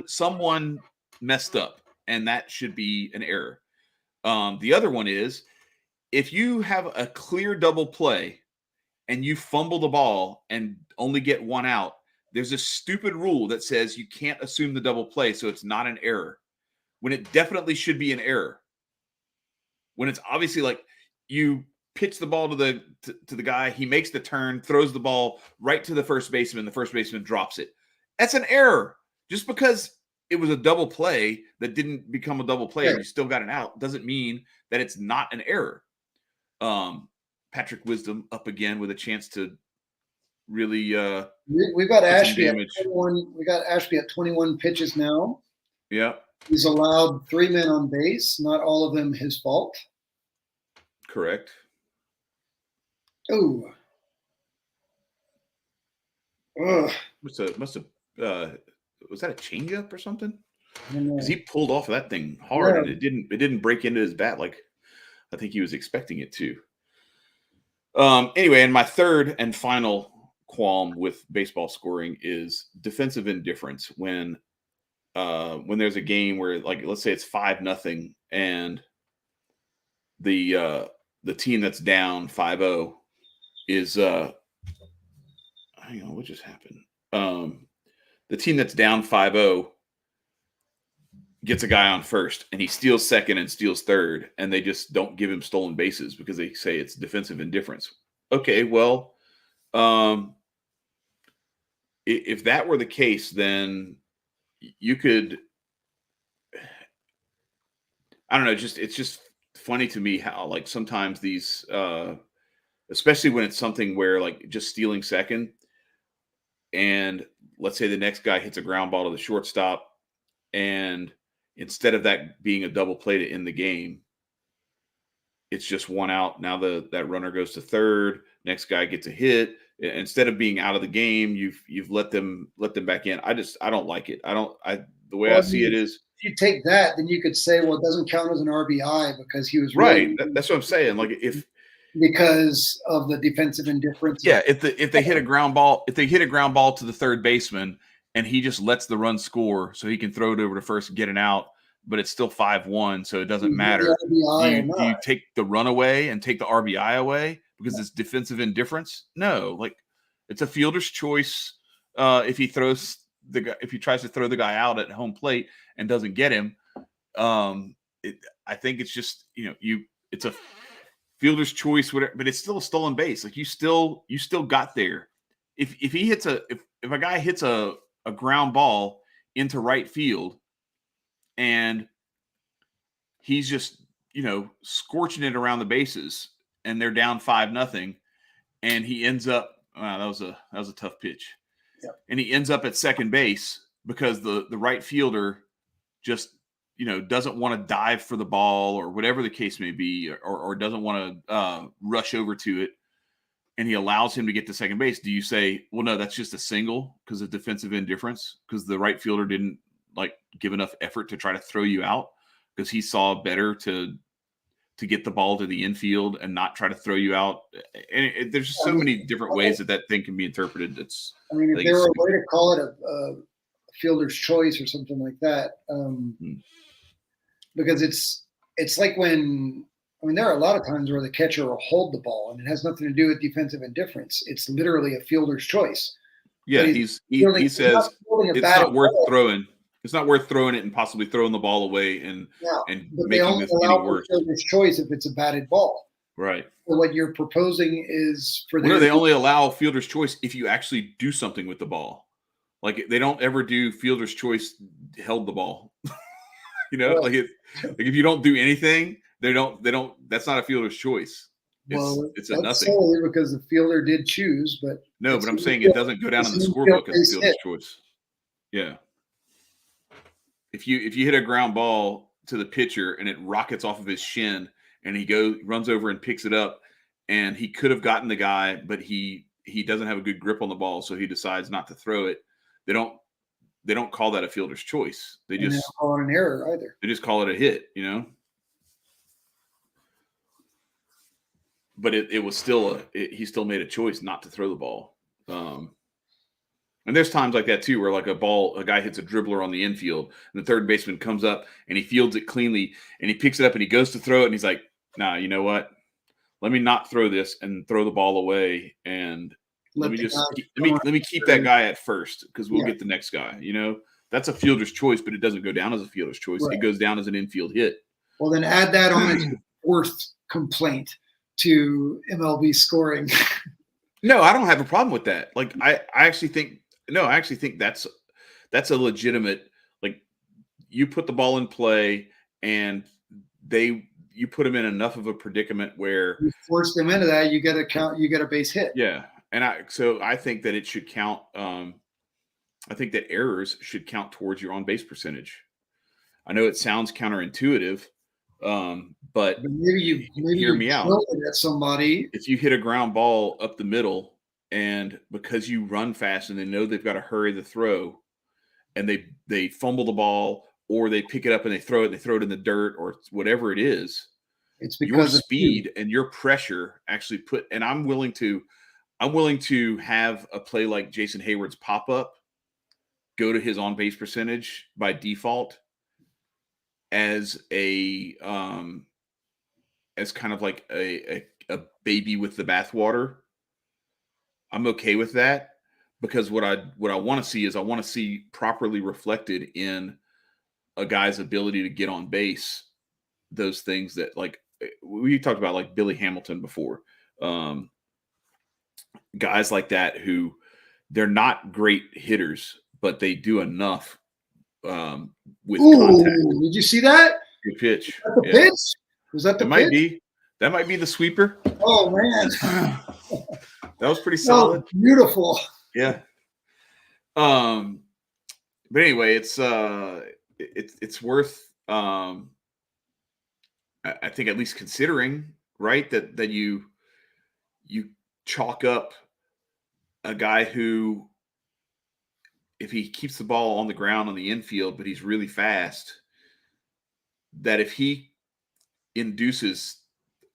Someone messed up, and that should be an error. The other one is if you have a clear double play and you fumble the ball and only get 1 out, there's a stupid rule that says you can't assume the double play, so it's not an error, when it definitely should be an error. When it's obviously like you pitch the ball to the guy, he makes the turn, throws the ball right to the first baseman drops it. That's an error. Just because it was a double play that didn't become a double play and you still got an out doesn't mean that it's not an error. Patrick Wisdom up again with a chance to really we've got Ashby at 21. We got Ashby at 21 pitches now. Yeah. He's allowed 3 men on base, not all of them his fault. Correct. Ooh. Must have was that a changeup or something? Because he pulled off of that thing hard and it didn't break into his bat like I think he was expecting it to. Anyway, and my third and final qualm with baseball scoring is defensive indifference. When when there's a game where, like, let's say it's 5-0 and the team that's down 5-0 is hang on, what just happened? The team that's down 5-0 gets a guy on first, and he steals second and steals third, and they just don't give him stolen bases because they say it's defensive indifference. Okay, well, if that were the case, then you could, I don't know, it's just funny to me how, like, sometimes these, especially when it's something where, like, just stealing second, and let's say the next guy hits a ground ball to the shortstop, and instead of that being a double play to end the game, it's just one out. Now that runner goes to third. Next guy gets a hit. Instead of being out of the game, you've let them back in. I don't like it. The way I see it is, if you take that, then you could say, well, it doesn't count as an RBI because he was right. really, That's what I'm saying. Like, because of the defensive indifference. Yeah, if they hit a ground ball, to the third baseman and he just lets the run score so he can throw it over to first and get an out, but it's still 5-1, so it doesn't matter. Do you take the run away and take the RBI away because it's defensive indifference? No, like, it's a fielder's choice. If he tries to throw the guy out at home plate and doesn't get him, I think it's just, it's a fielder's choice, whatever, but it's still a stolen base. Like, you still got there. If a guy hits a ground ball into right field and he's just, scorching it around the bases and they're down 5-0 and he ends up, wow, that was a tough pitch. Yep. And he ends up at second base because the right fielder just, doesn't want to dive for the ball or whatever the case may be, or doesn't want to rush over to it, and he allows him to get to second base. Do you say, well, no, that's just a single because of defensive indifference, because the right fielder didn't, like, give enough effort to try to throw you out because he saw better to get the ball to the infield and not try to throw you out? And there's just so many different ways that thing can be interpreted. If there were a way to call it a fielder's choice or something like that, because it's like when, there are a lot of times where the catcher will hold the ball and it has nothing to do with defensive indifference. It's literally a fielder's choice. Yeah, he says it's not worth throwing. It's not worth throwing it and possibly throwing the ball away and making this any worse. Fielder's choice if it's a batted ball. Right. So what you're proposing is for they only allow fielder's choice if you actually do something with the ball. Like, they don't ever do fielder's choice held the ball. Like if you don't do anything, they don't. That's not a fielder's choice. It's a nothing. Solely because the fielder did choose, but no. But I'm saying it doesn't go down in the scorebook as a fielder's choice. Yeah. If you hit a ground ball to the pitcher and it rockets off of his shin and he runs over and picks it up, and he could have gotten the guy, but he doesn't have a good grip on the ball, so he decides not to throw it. They don't call that a fielder's choice. They just don't call it an error either. They just call it a hit, But it was still he still made a choice not to throw the ball. And there's times like that too, where, like, a guy hits a dribbler on the infield, and the third baseman comes up and he fields it cleanly, and he picks it up and he goes to throw it, and he's like, "Nah, you know what? Let me not throw this and throw the ball away, and let me keep that guy at first because we'll get the next guy." That's a fielder's choice, but it doesn't go down as a fielder's choice. Right. It goes down as an infield hit. Well, then add that on as your fourth complaint to MLB scoring. No, I don't have a problem with that. Like, I actually think that's a legitimate, like, you put the ball in play and you put them in enough of a predicament where you force them into that, you get a base hit. Yeah. And I think that it should count. I think that errors should count towards your on base percentage. I know it sounds counterintuitive, but maybe you hear me out. At somebody, if you hit a ground ball up the middle, and because you run fast and they know they've got to hurry the throw, and they fumble the ball, or they pick it up and they throw it in the dirt, or whatever it is, it's because your speed and your pressure actually and I'm willing to have a play like Jason Hayward's pop up go to his on base percentage by default as as kind of like a baby with the bathwater, I'm okay with that, because what I want to see is I want to see properly reflected in a guy's ability to get on base those things that, like, we talked about, like Billy Hamilton before. Guys like that who they're not great hitters, but they do enough with contact. Did you see that? Good pitch. Was that the pitch? Was that the pitch? That might be the sweeper. Oh man, that was pretty solid. Oh, beautiful. Yeah. But anyway, it's worth I think at least considering, right, that you chalk up a guy who, if he keeps the ball on the ground on the infield, but he's really fast, that if he induces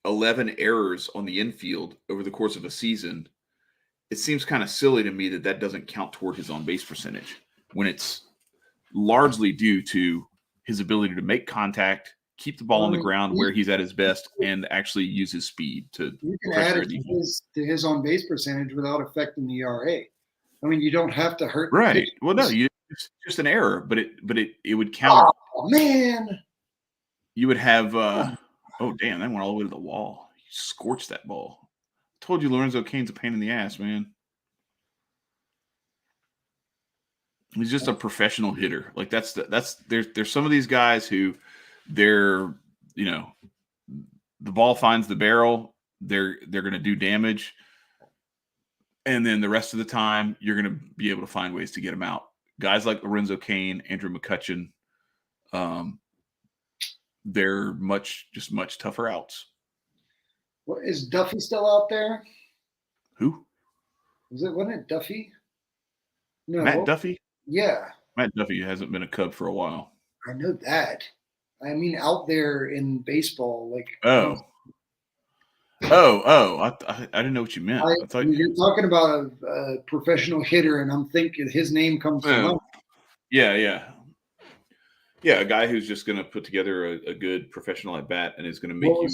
11 errors on the infield over the course of a season, it seems kind of silly to me that doesn't count toward his on-base percentage, when it's largely due to his ability to make contact, keep the ball on the ground where he's at his best, and actually use his speed to you can add it to his on-base percentage without affecting the ERA. I mean, you don't have to hurt. Right. Well, no, it's just an error, but it would count. Oh man. You would have oh damn, that went all the way to the wall. You scorched that ball. I told you Lorenzo Cain's a pain in the ass, man. He's just a professional hitter. Like there's some of these guys who they're, the ball finds the barrel, they're going to do damage. And then the rest of the time, you're going to be able to find ways to get them out. Guys like Lorenzo Cain, Andrew McCutchen, they're much tougher outs. What, is Duffy still out there? Who? Wasn't it Duffy? No. Matt Duffy? Yeah. Matt Duffy hasn't been a Cub for a while. I know that. I mean, out there in baseball, like. I didn't know what you meant. I thought you're talking about a professional hitter, and I'm thinking his name comes to mind. Yeah, a guy who's just going to put together a good professional at bat and is going to make you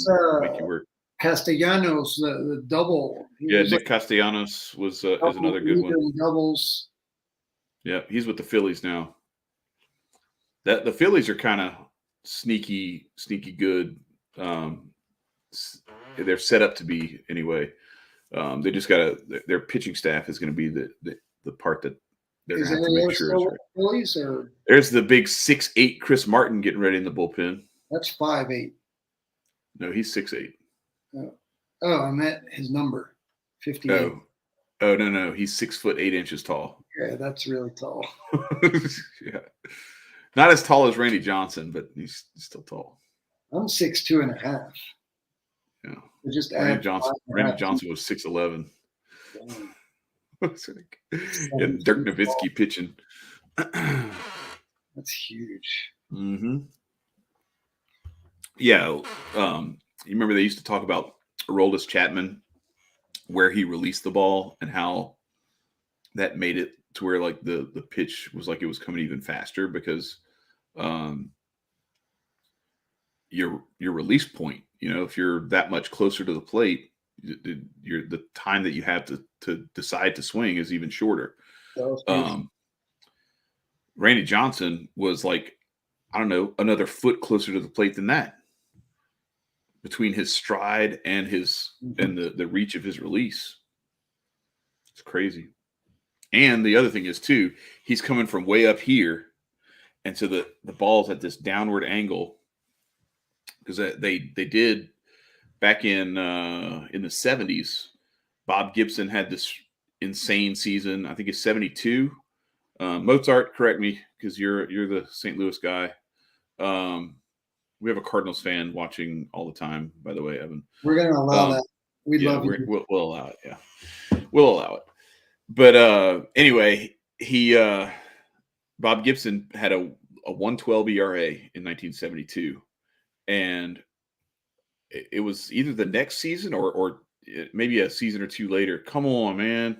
work. Castellanos, the double. Nick Castellanos is another good one. Doubles. Yeah, he's with the Phillies now. The Phillies are kind of sneaky good. They're set up to be anyway. They just their pitching staff is going to be the part that they're going to have to make sure is right. Phillies, or there's the big 6'8" Chris Martin getting ready in the bullpen. That's 5'8". No, he's 6'8". Oh, I meant his number, 58. Oh no, he's 6 foot 8 inches tall. Yeah, that's really tall. Yeah, not as tall as Randy Johnson, but he's still tall. I'm 6'2.5". Yeah, just Randy Johnson was 6'11". And Dirk Nowitzki pitching. That's huge. Mm-hmm. Yeah, you remember they used to talk about Aroldis Chapman, where he released the ball and how that made it to where like the pitch was like it was coming even faster because your release point, if you're that much closer to the plate, the time that you have to decide to swing is even shorter. Randy Johnson was like, I don't know, another foot closer to the plate than that between his stride and the reach of his release. It's crazy. And the other thing is too, he's coming from way up here, and so the ball's at this downward angle because they did back in the 70s. Bob Gibson had this insane season. I think it's 72. Mozart, correct me because you're the St. Louis guy. We have a Cardinals fan watching all the time, by the way, Evan. We're going to allow that. Love it. We'll allow it. Yeah, we'll allow it. But anyway, Bob Gibson had a 1.12 ERA in 1972, and it was either the next season or maybe a season or two later. Come on, man.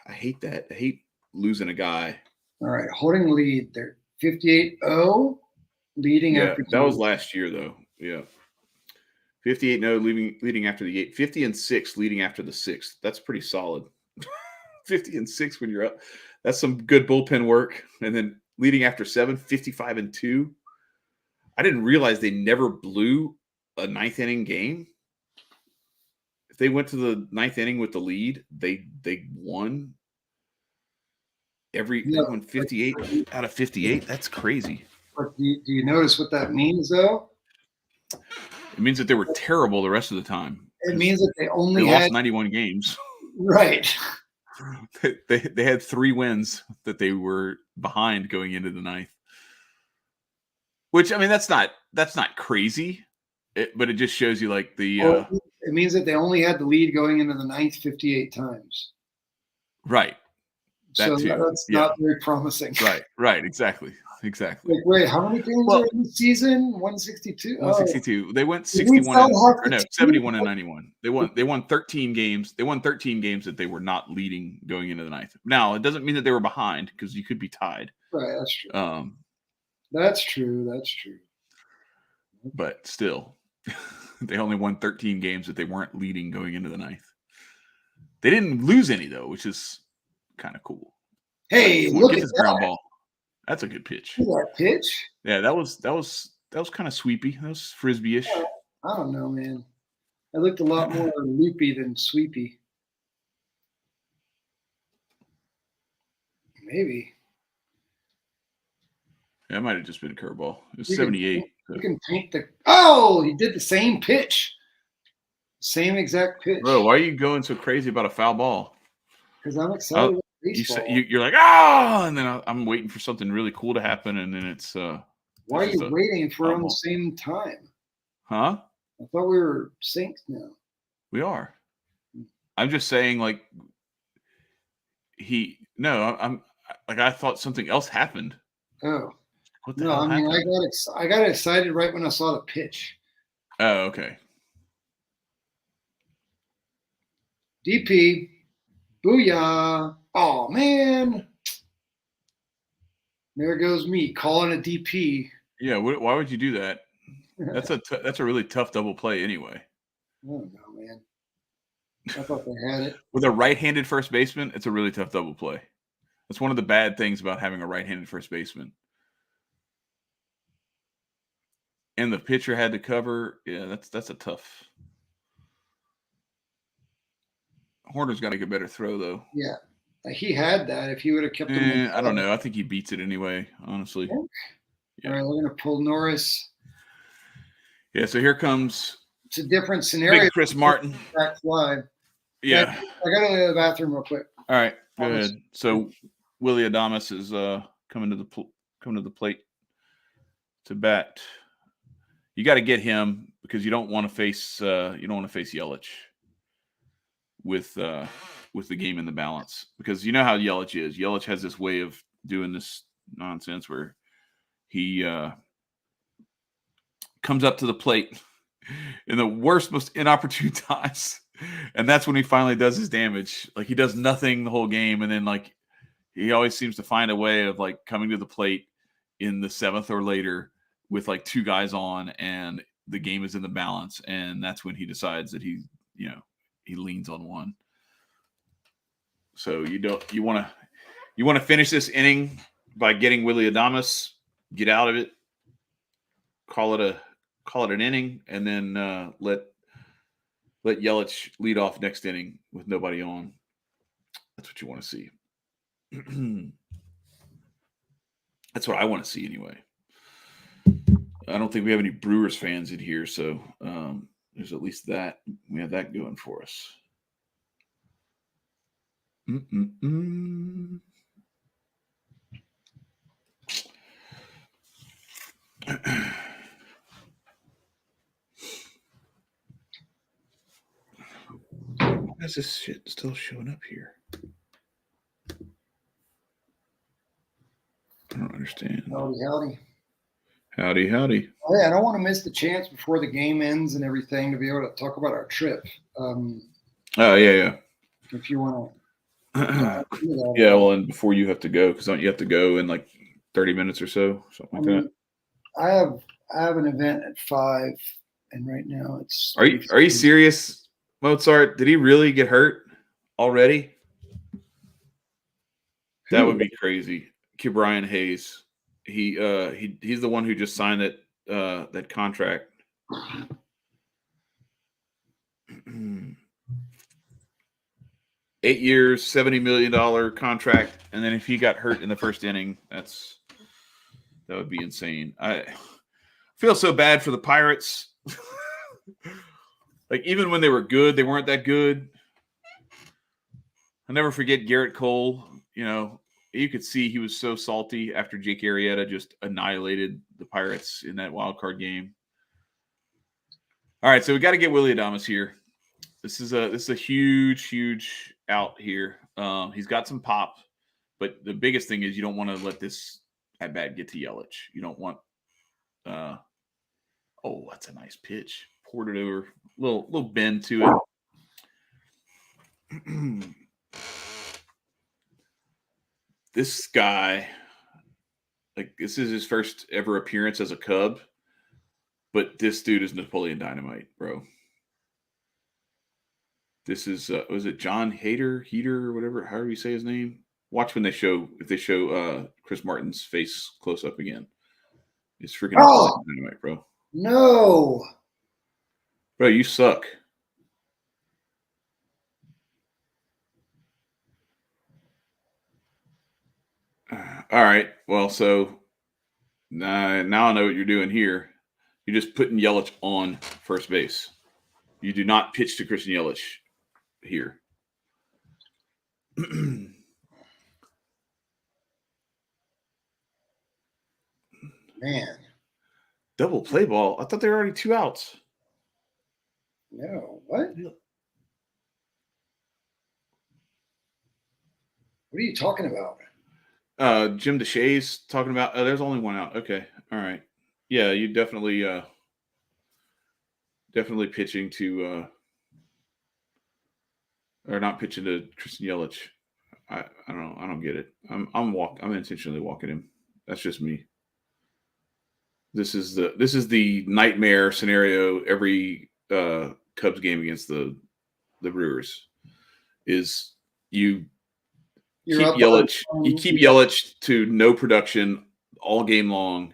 I hate that. I hate losing a guy. All right, holding lead. They're 58-0, leading Yeah, after that was 2. last year though. Yeah. 58-0 leading after the 8, 50-6 leading after the 6th. That's pretty solid. 50-6 when you're up. That's some good bullpen work. And then leading after 7, 55-2. I didn't realize they never blew a ninth inning game. If they went to the ninth inning with the lead, they won. They won 58 out of 58. That's crazy. But do you notice what that means, though? It means that they were terrible the rest of the time. It means that they only lost 91 games. Right. They had 3 wins that they were behind going into the ninth. Which, I mean, that's not crazy, but it just shows you like the. It means that they only had the lead going into the ninth 58 times. Right. So that's not very promising. Right. Exactly. Like, wait, how many games are in the season? 162. 162. They went 61. 71 and 91. They won 13 games. They won 13 games that they were not leading going into the ninth. Now it doesn't mean that they were behind because you could be tied. Right. That's true. That's true. But still, they only won 13 games that they weren't leading going into the ninth. They didn't lose any though, which is kind of cool. Hey, look at this ground ball. That's a good pitch. That pitch? Yeah, that was kind of sweepy. That was frisbee-ish. I don't know, man. It looked a lot more loopy than sweepy. Maybe. That might have just been a curveball. It was 78. You can paint the. Oh, he did the same pitch. Same exact pitch. Bro, why are you going so crazy about a foul ball? Because I'm excited about baseball. You're like, and then I'm waiting for something really cool to happen, and then it's. Why are you waiting if we're on the same time? Huh? I thought we were synced now. We are. I'm just saying, like, I thought something else happened. Oh. What the hell happened? I got excited right when I saw the pitch. Oh, okay. DP. Booyah. Oh, man. There goes me calling a DP. Yeah, why would you do that? That's a really tough double play anyway. I don't know, man. I thought they had it. With a right-handed first baseman, it's a really tough double play. That's one of the bad things about having a right-handed first baseman. And the pitcher had to cover. Yeah, that's a tough. Horner's got to get a better throw, though. Yeah. He had that if he would have kept him. I don't know. I think he beats it anyway, honestly. Yeah. All right, we're going to pull Norris. Yeah, so here comes. It's a different scenario. Big Chris Martin. Back fly. Yeah. I got to go to the bathroom real quick. All right, go ahead. So Willie Adames is coming to the plate to bat. You got to get him because you don't want to face Yelich with the game in the balance, because you know how Yelich is. Yelich has this way of doing this nonsense where he comes up to the plate in the worst, most inopportune times, and that's when he finally does his damage. Like, he does nothing the whole game, and then like he always seems to find a way of like coming to the plate in the 7th or later with like 2 guys on, and the game is in the balance, and that's when he decides that he leans on one. So you want to finish this inning by getting Willie Adames, get out of it, call it an inning, and then let Yelich lead off next inning with nobody on. That's what you want to see. That's what I want to see anyway. I don't think we have any Brewers fans in here, so there's at least that. We have that going for us. Why is this shit still showing up here? I don't understand. Howdy. Howdy. Oh, yeah, I don't want to miss the chance before the game ends and everything to be able to talk about our trip. Oh, yeah. If you want to Yeah, well, and before you have to go, because don't you have to go in like 30 minutes or so, something like that? I have an event at 5, and right now it's. Are you serious, Mozart? Did he really get hurt already? That would be crazy. Brian Hayes. He's the one who just signed that contract. 8 years, $70 million contract, and then if he got hurt in the first inning, that would be insane. I feel so bad for the Pirates. Like, even when they were good, they weren't that good. I'll never forget Garrett Cole. You could see he was so salty after Jake Arrieta just annihilated the Pirates in that wild card game. All right, so we got to get Willy Adames here. This is a huge out here. He's got some pop, but the biggest thing is you don't want to let this at bat get to Yelich. You don't want. Oh, that's a nice pitch. Poured it over, little bend to it. This guy, like, this is his first ever appearance as a Cub, but this dude is Napoleon Dynamite, bro. This is was it John Heater or whatever, however you say his name? Watch if they show Chris Martin's face close up again. It's freaking Dynamite, bro. No. Bro, you suck. All right. Well, so now I know what you're doing here. You're just putting Yelich on first base. You do not pitch to Christian Yelich here. Man. Double play ball. I thought there were already 2 outs. No. What? What are you talking about? Jim DeShay's talking about. Oh, there's only 1 out. Okay. All right. Yeah, you definitely pitching to or not pitching to Christian Yelich. I don't know. I don't get it. I'm intentionally walking him. That's just me. This is the nightmare scenario every Cubs game against the Brewers is you keep Yelich to no production all game long,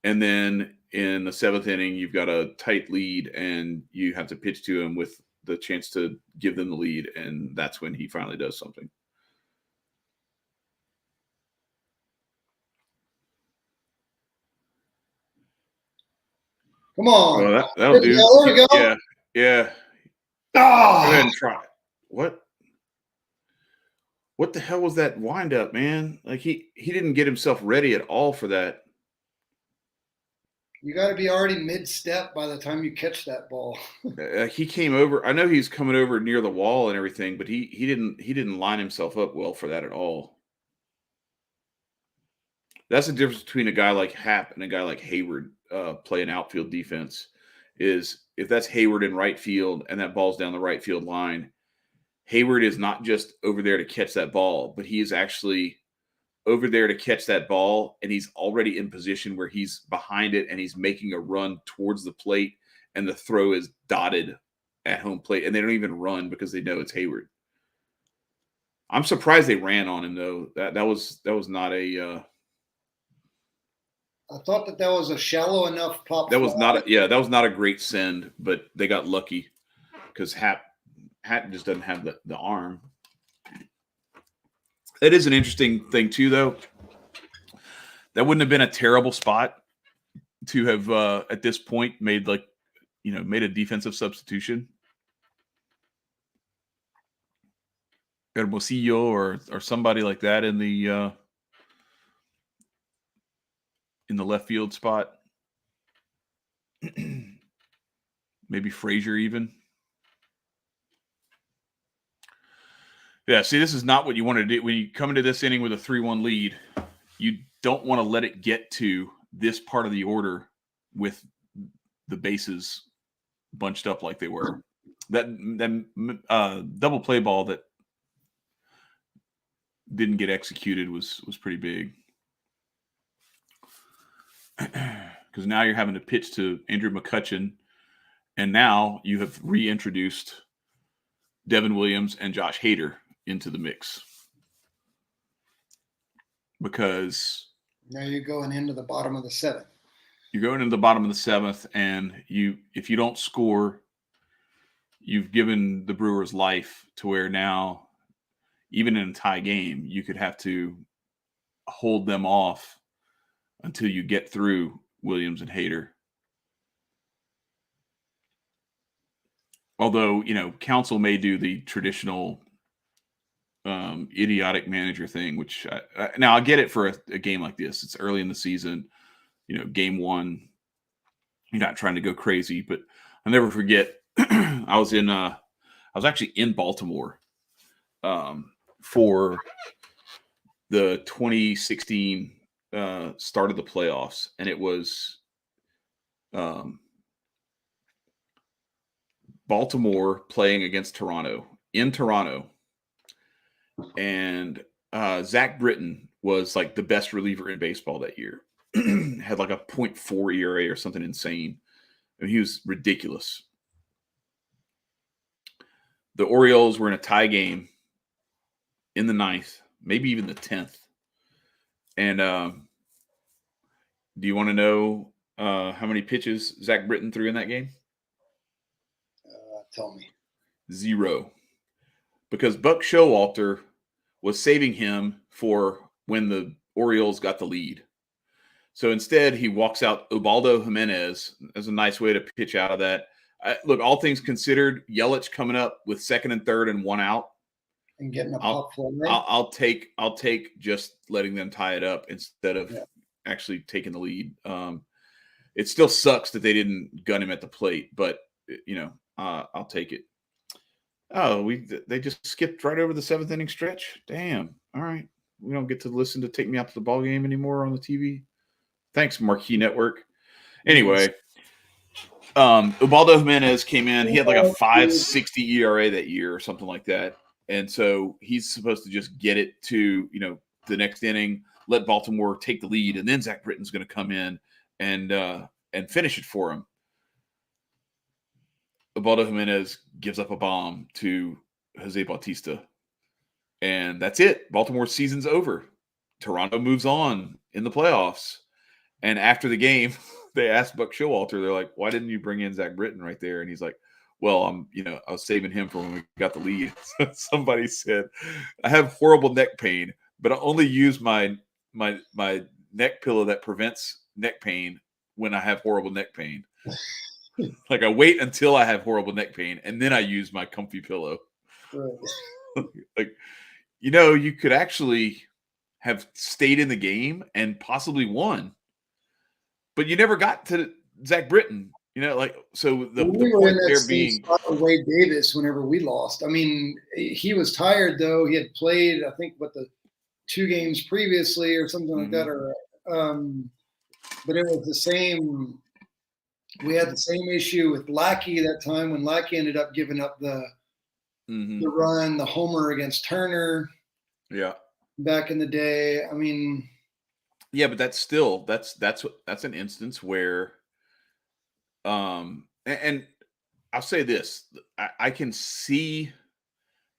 and then in the 7th inning you've got a tight lead and you have to pitch to him with the chance to give them the lead, and that's when he finally does something. Come on. Well, that'll do. There we go. Yeah. Oh. Go ahead and try. What the hell was that windup, man? Like he didn't get himself ready at all for that. You got to be already mid-step by the time you catch that ball. He came over. I know he's coming over near the wall and everything, but he didn't line himself up well for that at all. That's the difference between a guy like Happ and a guy like Hayward playing outfield defense. Is if that's Hayward in right field and that ball's down the right field line, Hayward is not just over there to catch that ball, but he is actually over there to catch that ball, and he's already in position where he's behind it and he's making a run towards the plate, and the throw is dotted at home plate, and they don't even run because they know it's Hayward. I'm surprised they ran on him though. That was not a. I thought that was a shallow enough pop. That was not a great send, but they got lucky because Hatton just doesn't have the arm. It is an interesting thing too, though. That wouldn't have been a terrible spot to have at this point made a defensive substitution. Hermosillo or somebody like that in the left field spot. Maybe Frazier even. Yeah, see, this is not what you want to do. When you come into this inning with a 3-1 lead, you don't want to let it get to this part of the order with the bases bunched up like they were. That double play ball that didn't get executed was pretty big. Because now you're having to pitch to Andrew McCutchen, and now you have reintroduced Devin Williams and Josh Hader into the mix. Because now you're going into the bottom of the seventh. You're going into the bottom of the seventh, and if you don't score, you've given the Brewers life to where now, even in a tie game, you could have to hold them off until you get through Williams and Hader. Although, Council may do the traditional idiotic manager thing, which now I get it for a game like this. It's early in the season, game one. You're not trying to go crazy, but I'll never forget. I was actually in Baltimore for the 2016 start of the playoffs, and it was Baltimore playing against Toronto in Toronto. And Zach Britton was like the best reliever in baseball that year. Had like a 0.4 ERA or something insane. I mean, he was ridiculous. The Orioles were in a tie game in the 9th, maybe even the 10th. And do you want to know how many pitches Zach Britton threw in that game? Tell me. 0. Because Buck Showalter was saving him for when the Orioles got the lead. So instead, he walks out Ubaldo Jimenez as a nice way to pitch out of that. Look, all things considered, Yelich coming up with second and third and 1 out. And getting a pop fly. I'll take just letting them tie it up instead of actually taking the lead. It still sucks that they didn't gun him at the plate, but I'll take it. Oh, they just skipped right over the 7th inning stretch. Damn. All right, we don't get to listen to Take Me Out to the Ball Game anymore on the TV. Thanks, Marquee Network. Anyway, Ubaldo Jimenez came in. He had like a 5.60 ERA that year or something like that. And so he's supposed to just get it to, the next inning, let Baltimore take the lead, and then Zach Britton's going to come in and finish it for him. Ubaldo Jimenez gives up a bomb to Jose Bautista. And that's it. Baltimore's season's over. Toronto moves on in the playoffs. And after the game, they asked Buck Showalter, they're like, why didn't you bring in Zach Britton right there? And he's like, well, I was saving him for when we got the lead. Somebody said, I have horrible neck pain, but I only use my neck pillow that prevents neck pain when I have horrible neck pain. Like I wait until I have horrible neck pain and then I use my comfy pillow. Right. Like, you could actually have stayed in the game and possibly won, but you never got to Zach Britton. So the point there being Wade Davis whenever we lost. I mean, he was tired though. He had played, I think, the 2 games previously or something like that. Or, but it was the same. We had the same issue with Lackey that time when Lackey ended up giving up the run, the homer against Turner. Yeah. Back in the day. I mean. Yeah, but that's an instance where, and I'll say this, I can see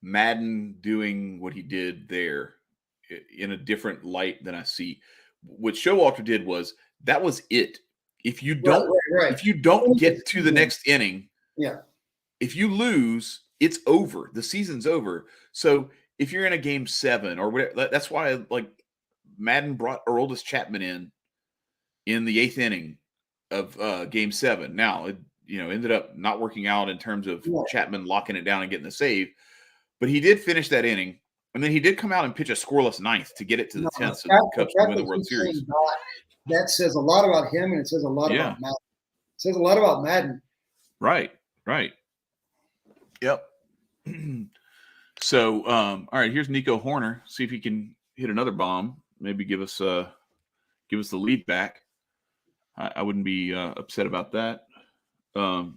Madden doing what he did there in a different light than I see. What Showalter did was it. If you don't, if you don't get to the next inning, if you lose, it's over. The season's over. So if you're in a game 7 or whatever, that's why Madden brought Aroldis Chapman in the 8th inning of game 7. Now it ended up not working out in terms of Chapman locking it down and getting the save, but he did finish that inning, and then he did come out and pitch a scoreless 9th to get it to the 10th, so the Cubs can win the World Series. That says a lot about him, and it says a lot about Madden. It says a lot about Madden. Right. Yep. So, all right, here's Nico Horner. See if he can hit another bomb. Maybe give us the lead back. I wouldn't be upset about that. I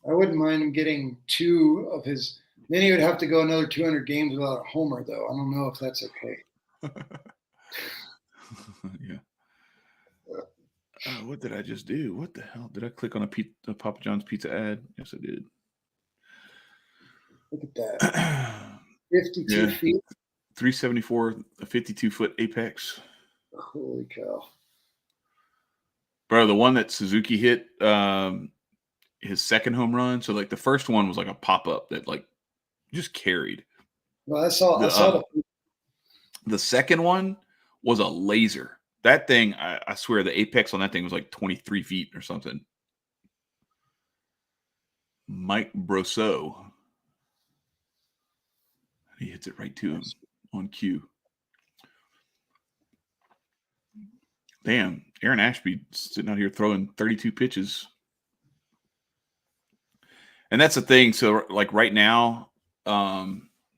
wouldn't mind him getting 2 of his Then he would have to go another 200 games without a homer, though. I don't know if that's okay. Yeah. What did I just do? What the hell? Did I click on a Papa John's pizza ad? Yes, I did. Look at that. 52 feet. 374, a 52-foot apex. Holy cow. Bro, the one that Suzuki hit, his second home run. So, like, the first one was like a pop-up that, like, just carried. Well, I saw the second one was a laser. That thing, I swear, the apex on that thing was like 23 feet or something. Mike Brosseau. He hits it right to him on cue. Damn, Aaron Ashby sitting out here throwing 32 pitches. And that's the thing. So, like, right now,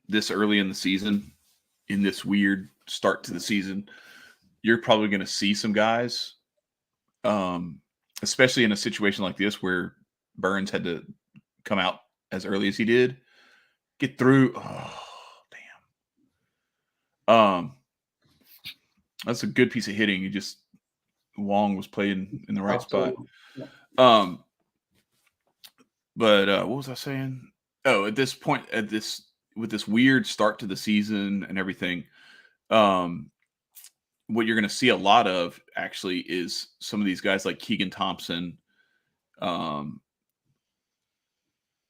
this early in the season, in this weird start to the season, you're probably going to see some guys, especially in a situation like this where Burnes had to come out as early as he did, get through. Oh, damn. That's a good piece of hitting. Wong was playing in the right spot. But what was I saying? Oh, at this point, with this weird start to the season and everything, what you're going to see a lot of actually is some of these guys like Keegan Thompson,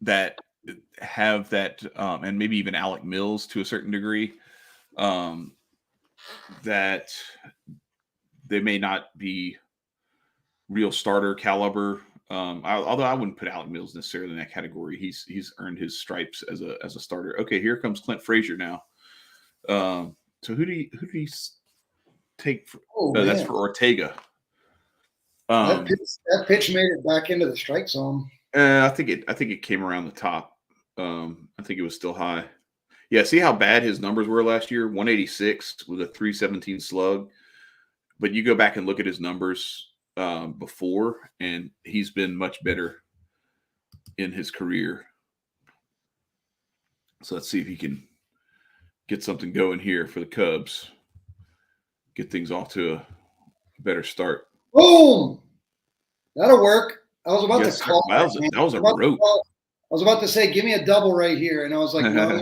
that have that, and maybe even Alec Mills to a certain degree, that they may not be real starter caliber. Although I wouldn't put Alec Mills necessarily in that category. He's earned his stripes as a starter. Okay, here comes Clint Frazier now. So who do you take? That's for Ortega. That pitch made it back into the strike zone. I think it came around the top. I think it was still high. Yeah, see how bad his numbers were last year? 186 with a 317 slug. But you go back and look at his numbers before, and he's been much better in his career. So let's see if he can get something going here for the Cubs. Get things off to a better start. Boom! That'll work. I was about to call. That was a rope. I was about to say, give me a double right here. And I was like, no,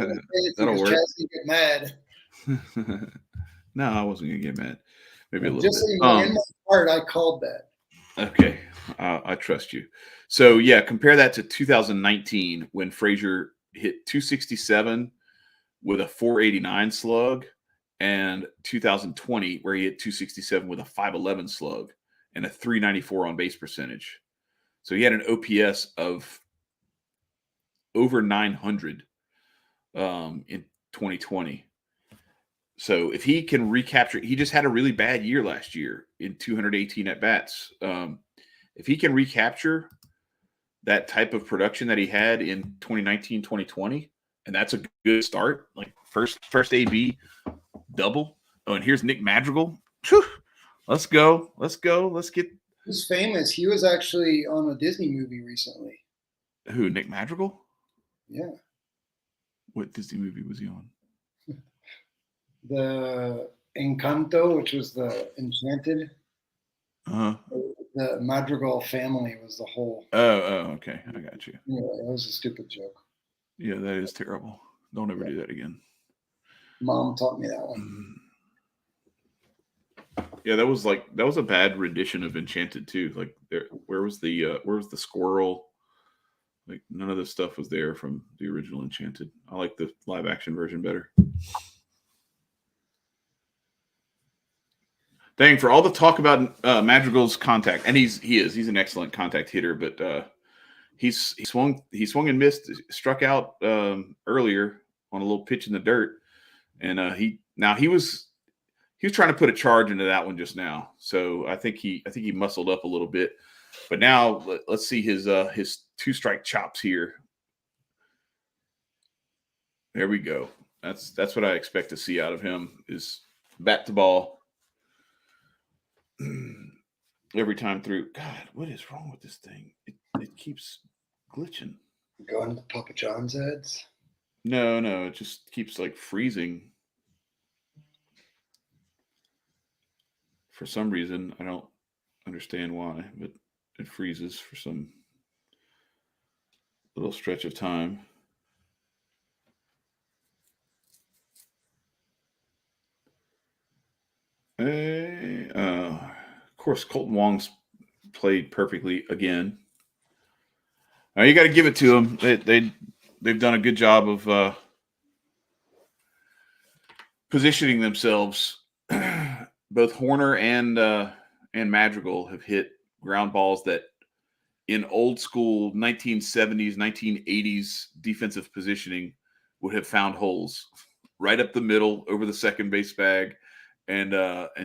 that'll work. Chelsea get mad. No, I wasn't going to get mad. Maybe a little just bit. In my heart, I called that. Okay. I trust you. So, yeah, compare that to 2019 when Frazier hit 267 with a 489 slug, and 2020 where he hit 267 with a 511 slug and a 394 on base percentage. So he had an OPS of over 900 in 2020. So if he can recapture, he just had a really bad year last year in 218 at bats. If he can recapture that type of production that he had in 2019, 2020, and that's a good start, like first AB double. Oh, and here's Nick Madrigal. Whew. Let's go. Let's get. He's famous. He was actually on a Disney movie recently. Who, Nick Madrigal? Yeah. What Disney movie was he on? The Encanto, which was the Enchanted. Uh-huh. The Madrigal family was the whole. Oh, okay. I got you. Yeah, that was a stupid joke. Yeah, that is terrible. Don't ever do that again. Mom taught me that one. Yeah, that was a bad rendition of Enchanted too. Like, where was the squirrel? Like, none of this stuff was there from the original Enchanted. I like the live action version better. Dang, for all the talk about Madrigal's contact, and he's an excellent contact hitter, but he swung and missed, struck out earlier on a little pitch in the dirt, and he was trying to put a charge into that one just now. So I think he muscled up a little bit, but now let's see his 2-strike chops here. There we go. That's what I expect to see out of him, is bat to ball every time through. God, what is wrong with this thing? It keeps glitching. Going to the Papa John's ads. No, it just keeps like freezing. For some reason, I don't understand why, but it freezes for some little stretch of time. Of course, Colton Wong's played perfectly again. Now you got to give it to them. They've done a good job of positioning themselves. Both Horner and Madrigal have hit ground balls that in old school 1970s, 1980s defensive positioning would have found holes right up the middle over the second base bag and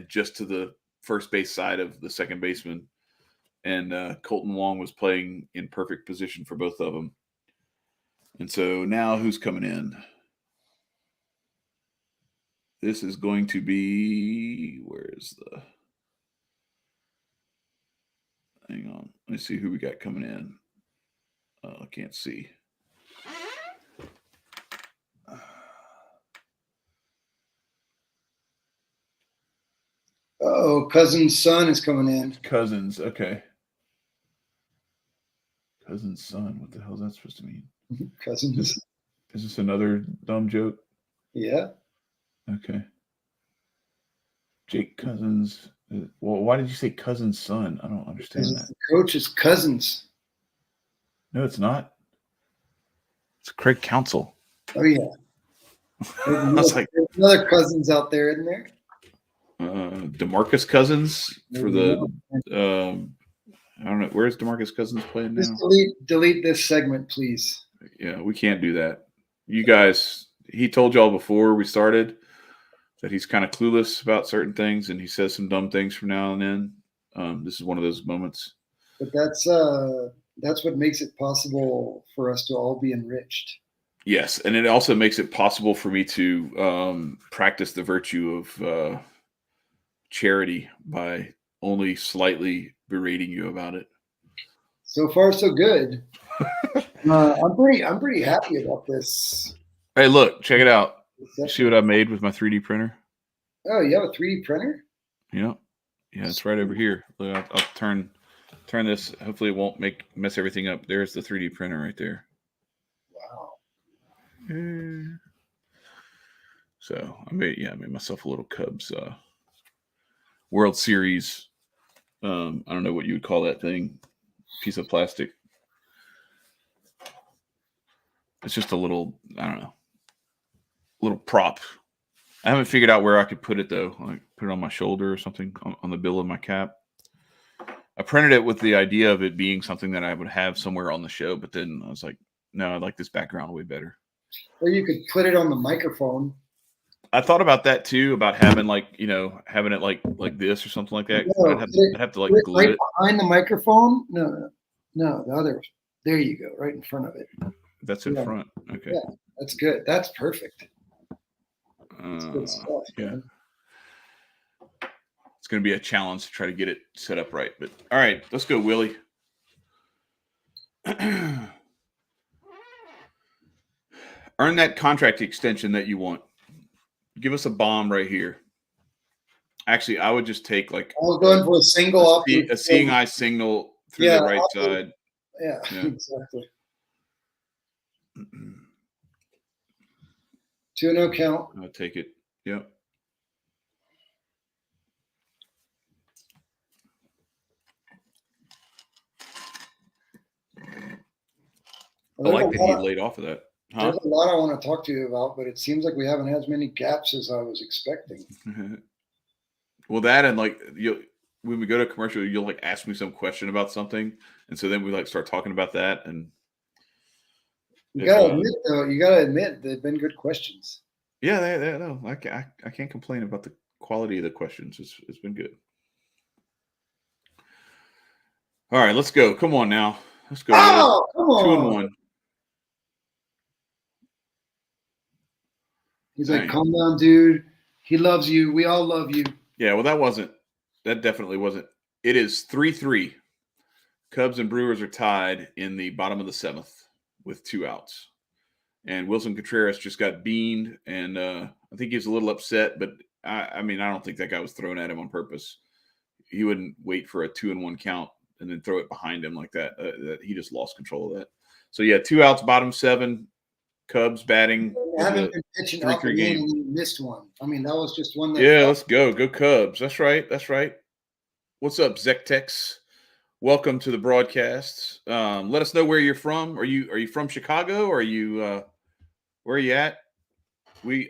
just to the first base side of the second baseman. And Colton Wong was playing in perfect position for both of them. And so now who's coming in? This is going to be, where's the, hang on. Let me see who we got coming in. I can't see. Oh, Cousins' son is coming in. Cousins, okay. Cousins' son, what the hell is that supposed to mean? Cousins. Is this another dumb joke? Yeah. Okay. Jake Cousins. Well, why did you say Cousins' son? I don't understand that. The coach is Cousins. No, it's not. It's Craig Counsell. Oh, yeah. I was like, there's another Cousins out there, isn't there? DeMarcus Cousins for the I don't know, where's DeMarcus Cousins playing now? Just delete this segment, please. Yeah, we can't do that. You guys, he told y'all before we started that he's kind of clueless about certain things, and he says some dumb things from now and then. This is one of those moments. But that's what makes it possible for us to all be enriched. Yes, and it also makes it possible for me to practice the virtue of charity by only slightly berating you about it. So far, so good. I'm pretty happy about this. Hey, look, check it out. You see what I made with my 3D printer? Oh, you have a 3D printer? Yeah, it's right over here. Look, I'll turn this. Hopefully, it won't mess everything up. There's the 3D printer right there. Wow. So I made myself a little Cubs World Series. I don't know what you would call that thing. Piece of plastic. It's just a little, I don't know, little prop. I haven't figured out where I could put it though. Like put it on my shoulder or something on the bill of my cap. I printed it with the idea of it being something that I would have somewhere on the show, but then I was like, no, I like this background way better. Or you could put it on the microphone. I thought about that too, about having having it like this or something like that. No, I'd have to like glue right it behind the microphone. No, the other. There you go, right in front of it. That's in front. Okay. Yeah, that's good. That's perfect. That's good stuff, yeah. man. It's going to be a challenge to try to get it set up right. But all right, let's go, Willie. Earn that contract extension that you want. Give us a bomb right here. Actually, I would just take like I was going for a single a seeing eye signal through the right side. Yeah, exactly. 2-0 count. I'll take it. Yep. I like that he laid off of that. Huh? There's a lot I want to talk to you about, but it seems like we haven't had as many gaps as I was expecting. Well, that and like when we go to commercial, you'll like ask me some question about something, and so then we like start talking about that. And you gotta admit they've been good questions. Yeah, no, I can't complain about the quality of the questions. It's been good. All right, let's go. Come on now. Let's go. Oh, come on. 2-1. He's like, calm down, dude. He loves you. We all love you. Yeah, well, that definitely wasn't. It is 3-3. Cubs and Brewers are tied in the bottom of the 7th with 2 outs. and Wilson Contreras just got beaned, and I think he was a little upset, but I mean, I don't think that guy was thrown at him on purpose. He wouldn't wait for a 2-1 count and then throw it behind him like that. He just lost control of that. So yeah, 2 outs, bottom 7. Cubs batting. Haven't been pitching up and in, and you missed one. I mean, that was just one. Let's go Cubs. That's right. What's up, Zektex? Welcome to the broadcast. Let us know where you're from. Are you from Chicago? Or are you where are you at?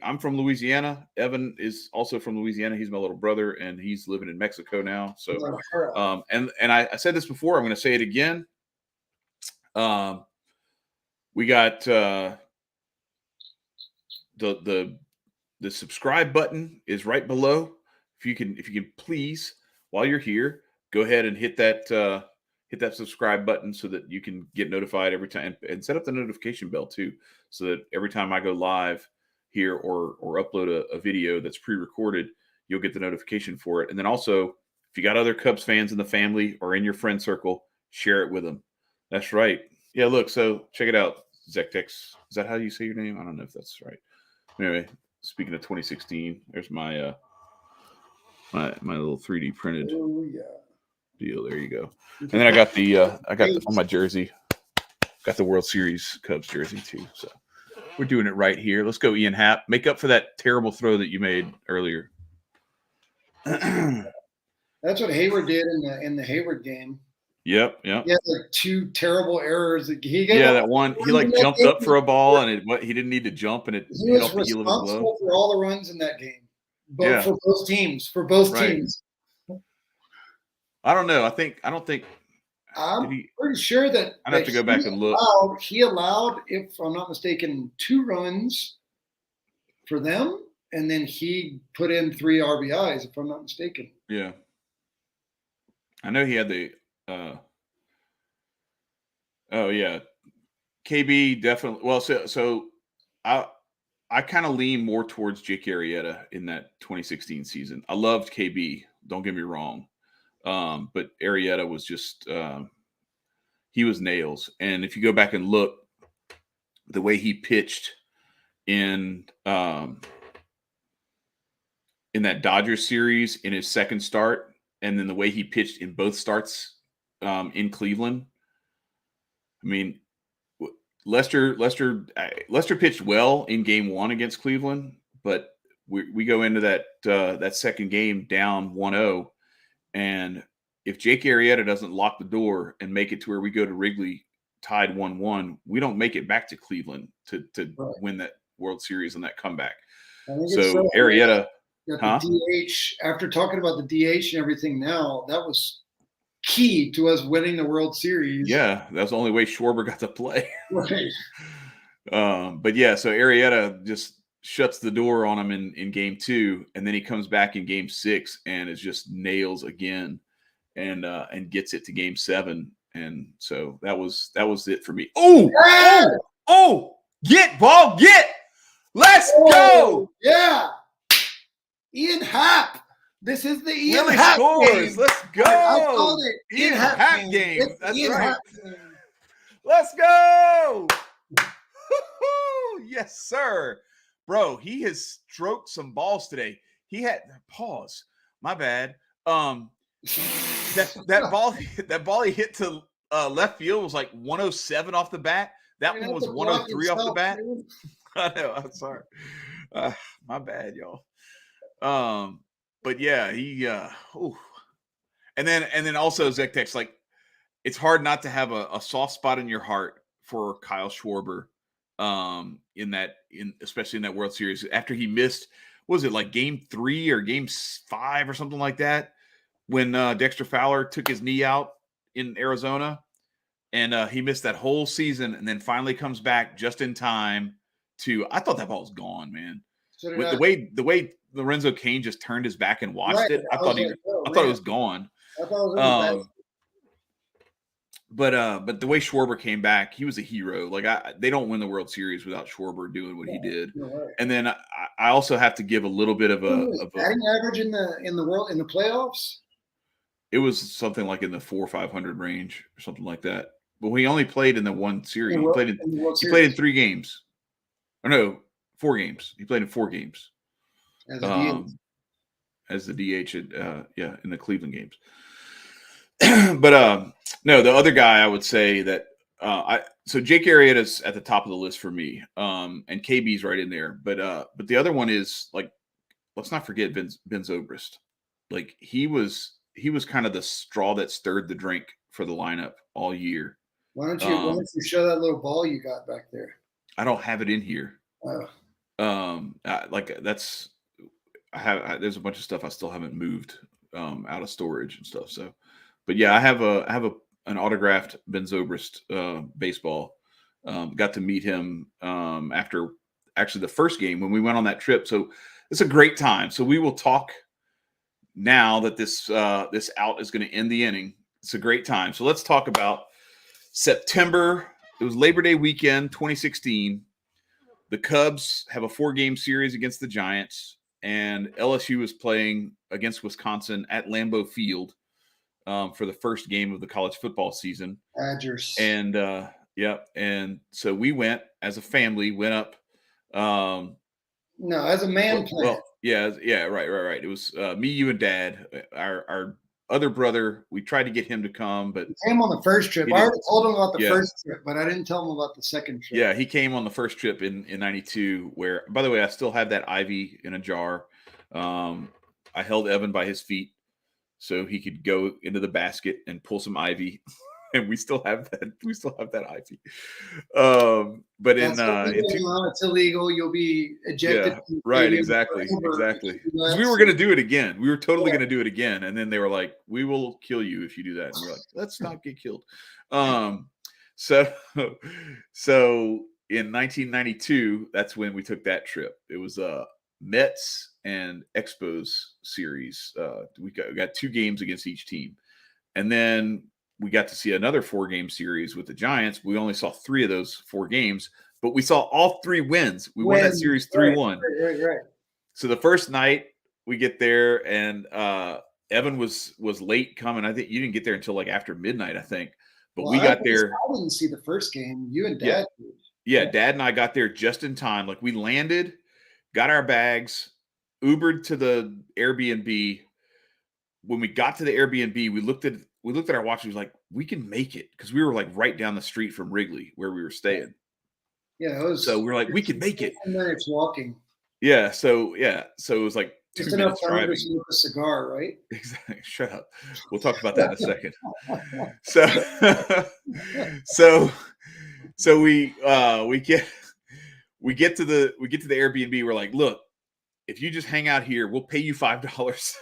I'm from Louisiana. Evan is also from Louisiana. He's my little brother, and he's living in Mexico now. So, and I said this before. I'm going to say it again. We got the subscribe button is right below. If you can please, while you're here, go ahead and hit that subscribe button so that you can get notified every time, and set up the notification bell too, so that every time I go live here or upload a video that's pre-recorded, you'll get the notification for it. And then also, if you got other Cubs fans in the family or in your friend circle, share it with them. That's right. Yeah, look, so check it out, Zektex. Is that how you say your name? I don't know if that's right. Anyway, speaking of 2016, there's my my little 3D printed deal. There you go. And then I got on my jersey, got the World Series Cubs jersey too. So we're doing it right here. Let's go, Ian Happ. Make up for that terrible throw that you made earlier. That's what Hayward did in the Hayward game. Yep. He had like 2 terrible errors. That one. He like jumped up for a ball, and he didn't need to jump, and it he was responsible for all the runs in that game. For both teams. Teams. I don't know. I'm pretty sure that I'd have to go back and look. He allowed, if I'm not mistaken, 2 runs for them, and then he put in 3 RBIs, if I'm not mistaken. Yeah. I know he had the KB definitely. Well, so I kind of lean more towards Jake Arrieta in that 2016 season. I loved KB. Don't get me wrong. But Arrieta was just he was nails. And if you go back and look, the way he pitched in that Dodgers series in his second start, and then the way he pitched in both starts in Cleveland. I mean, Lester pitched well in Game 1 against Cleveland, but we go into that second game down 1-0, and if Jake Arrieta doesn't lock the door and make it to where we go to Wrigley tied 1-1, we don't make it back to Cleveland to win that World Series on that comeback. So Arrieta, DH, after talking about the DH and everything now, that was key to us winning the World Series. Yeah, that was the only way Schwarber got to play. Right. But yeah, so Arrieta just shuts the door on him in Game 2, and then he comes back in Game 6 and is just nails again, and gets it to Game 7, and so that was it for me. Get ball, get! Let's go! Yeah, Ian Happ. This is the Ian Willie Happ scores. game. Let's go. I called it. Ian Happ game. That's Ian right. Happ game. Let's go. Yes, sir. Bro, he has stroked some balls today. He had pause. My bad. That ball he hit to left field was like 107 off the bat. That one was 103 off the bat. I know. I'm sorry. My bad, y'all. But yeah, he and then also Zektex, like, it's hard not to have a soft spot in your heart for Kyle Schwarber, especially in that World Series after he missed, what was it, like Game 3 or Game 5 or something like that, when Dexter Fowler took his knee out in Arizona, and he missed that whole season, and then finally comes back just in time to. I thought that ball was gone, man. So With the way Lorenzo Cain just turned his back and watched it, I thought it was gone. I thought it was But the way Schwarber came back, he was a hero. Like, they don't win the World Series without Schwarber doing what he did. Right. And then I also have to give a little bit of a batting average in the playoffs. It was something like in the 400 or 500 range or something like that. But he only played in the one series. He played in 3 games. Or no, 4 games. He played in 4 games. As a DH. As the DH in the Cleveland games. But no, the other guy I would say that so Jake Arrieta's at the top of the list for me. And KB's right in there. But the other one is like, let's not forget Ben Zobrist. Like he was kind of the straw that stirred the drink for the lineup all year. Why don't you show that little ball you got back there? I don't have it in here. Oh. There's a bunch of stuff I still haven't moved out of storage and stuff. So, but yeah, I have an autographed Ben Zobrist baseball. Got to meet him after actually the first game when we went on that trip. So it's a great time. So we will talk now that this out is going to end the inning. It's a great time. So let's talk about September. It was Labor Day weekend, 2016. The Cubs have a 4-game series against the Giants. And LSU was playing against Wisconsin at Lambeau Field for the first game of the college football season. Badgers. And and so we went as a family, went up. No, as a man plan. Well, yeah, right. It was me, you, and Dad. Our other brother, we tried to get him to come, but he came on the first trip. I already told him about the first trip, but I didn't tell him about the second trip. Yeah, he came on the first trip in 92, where, by the way, I still have that ivy in a jar. I held Evan by his feet so he could go into the basket and pull some ivy. And we still have that. We still have that ivy. But it's illegal. You'll be ejected. Yeah, right. Exactly. Because we were going to do it again. We were totally going to do it again. And then they were like, "We will kill you if you do that." And we're like, "Let's not get killed." So in 1992, that's when we took that trip. It was Mets and Expos series. We got 2 games against each team, and then we got to see another 4-game series with the Giants. We only saw 3 of those 4 games, but we saw all 3 wins. We won that series 3-1. Right. So the first night we get there, and Evan was late coming. I think you didn't get there until like after midnight, I think. But we got there. I didn't see the first game. You and Dad did. Yeah, Dad and I got there just in time. Like we landed, got our bags, Ubered to the Airbnb. When we got to the Airbnb, we looked at our watch. We was like, we can make it, because we were like right down the street from Wrigley where we were staying. Yeah, so we were like, we can make it. 10 minutes walking. Yeah, so it was like 2 just minutes enough time driving. to smoke a cigar, right? Exactly. Shut up. We'll talk about that in a second. So we get to the Airbnb. We're like, look, if you just hang out here, we'll pay you $5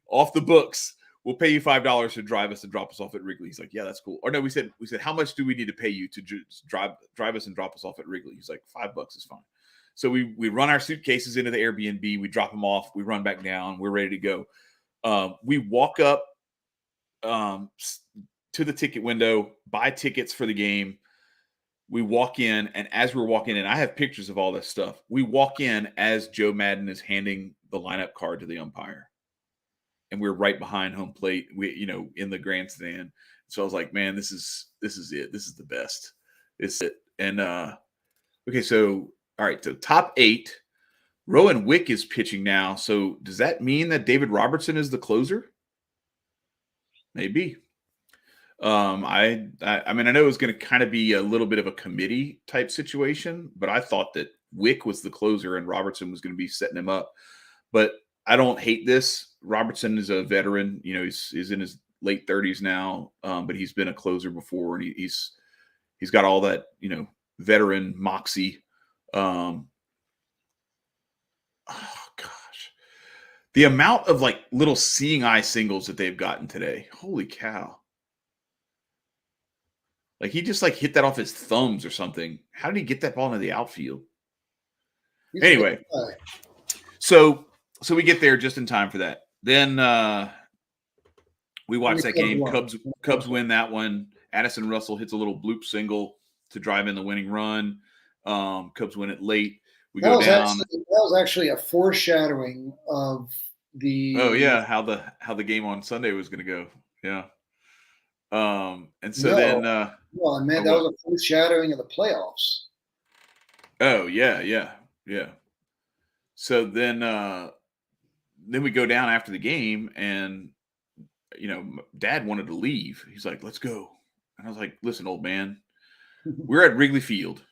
off the books. We'll pay you $5 to drive us and drop us off at Wrigley. He's like, yeah, that's cool. Or no, we said, how much do we need to pay you to just drive us and drop us off at Wrigley? He's like, $5 is fine. So we run our suitcases into the Airbnb. We drop them off. We run back down. We're ready to go. We walk up to the ticket window, buy tickets for the game. We walk in, and as we're walking in, I have pictures of all this stuff. We walk in as Joe Madden is handing the lineup card to the umpire. And we're right behind home plate, in the grandstand. So I was like, man, this is it. This is the best. It's it. And okay, so all right, so top 8. Rowan Wick is pitching now. So does that mean that David Robertson is the closer? Maybe. I mean, I know it was going to kind of be a little bit of a committee type situation, but I thought that Wick was the closer and Robertson was going to be setting him up. But I don't hate this. Robertson is a veteran. He's in his late 30s now, but he's been a closer before, and he's got all that veteran moxie. Oh gosh, the amount of like little seeing eye singles that they've gotten today. Holy cow! Like he just like hit that off his thumbs or something. How did he get that ball into the outfield? Anyway, so we get there just in time for that. Then we watch that game. Cubs win that one. Addison Russell hits a little bloop single to drive in the winning run. Cubs win it late. We go down. That was actually a foreshadowing of the. Oh yeah, how the game on Sunday was going to go. Yeah. And so then. Well, man, that was a foreshadowing of the playoffs. Oh yeah. So then we go down after the game, and Dad wanted to leave. He's like, "Let's go," and I was like, "Listen, old man, we're at Wrigley Field.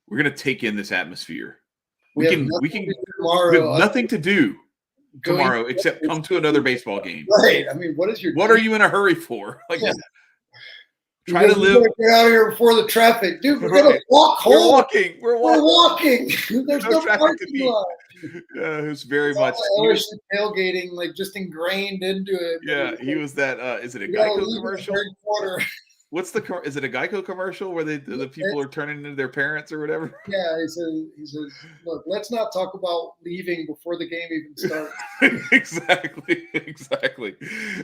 We're gonna take in this atmosphere. We have can nothing to do we tomorrow. have nothing to do Going tomorrow except come to another baseball game. right. I mean, what is your What are you in a hurry for? Like, Yeah. try to live. Get out of here before the traffic, dude. We're gonna Right. walk We're home. walking. We're We're walking. walking. There's No no traffic to parking beat. lot. It was very It's much. all LSU tailgating, like just ingrained into it. Yeah, he was that. Is it a You gotta Geico leave in the commercial? third quarter. What's is it a Geico commercial where the people are turning into their parents or whatever? Yeah, he says, look, let's not talk about leaving before the game even starts. Exactly.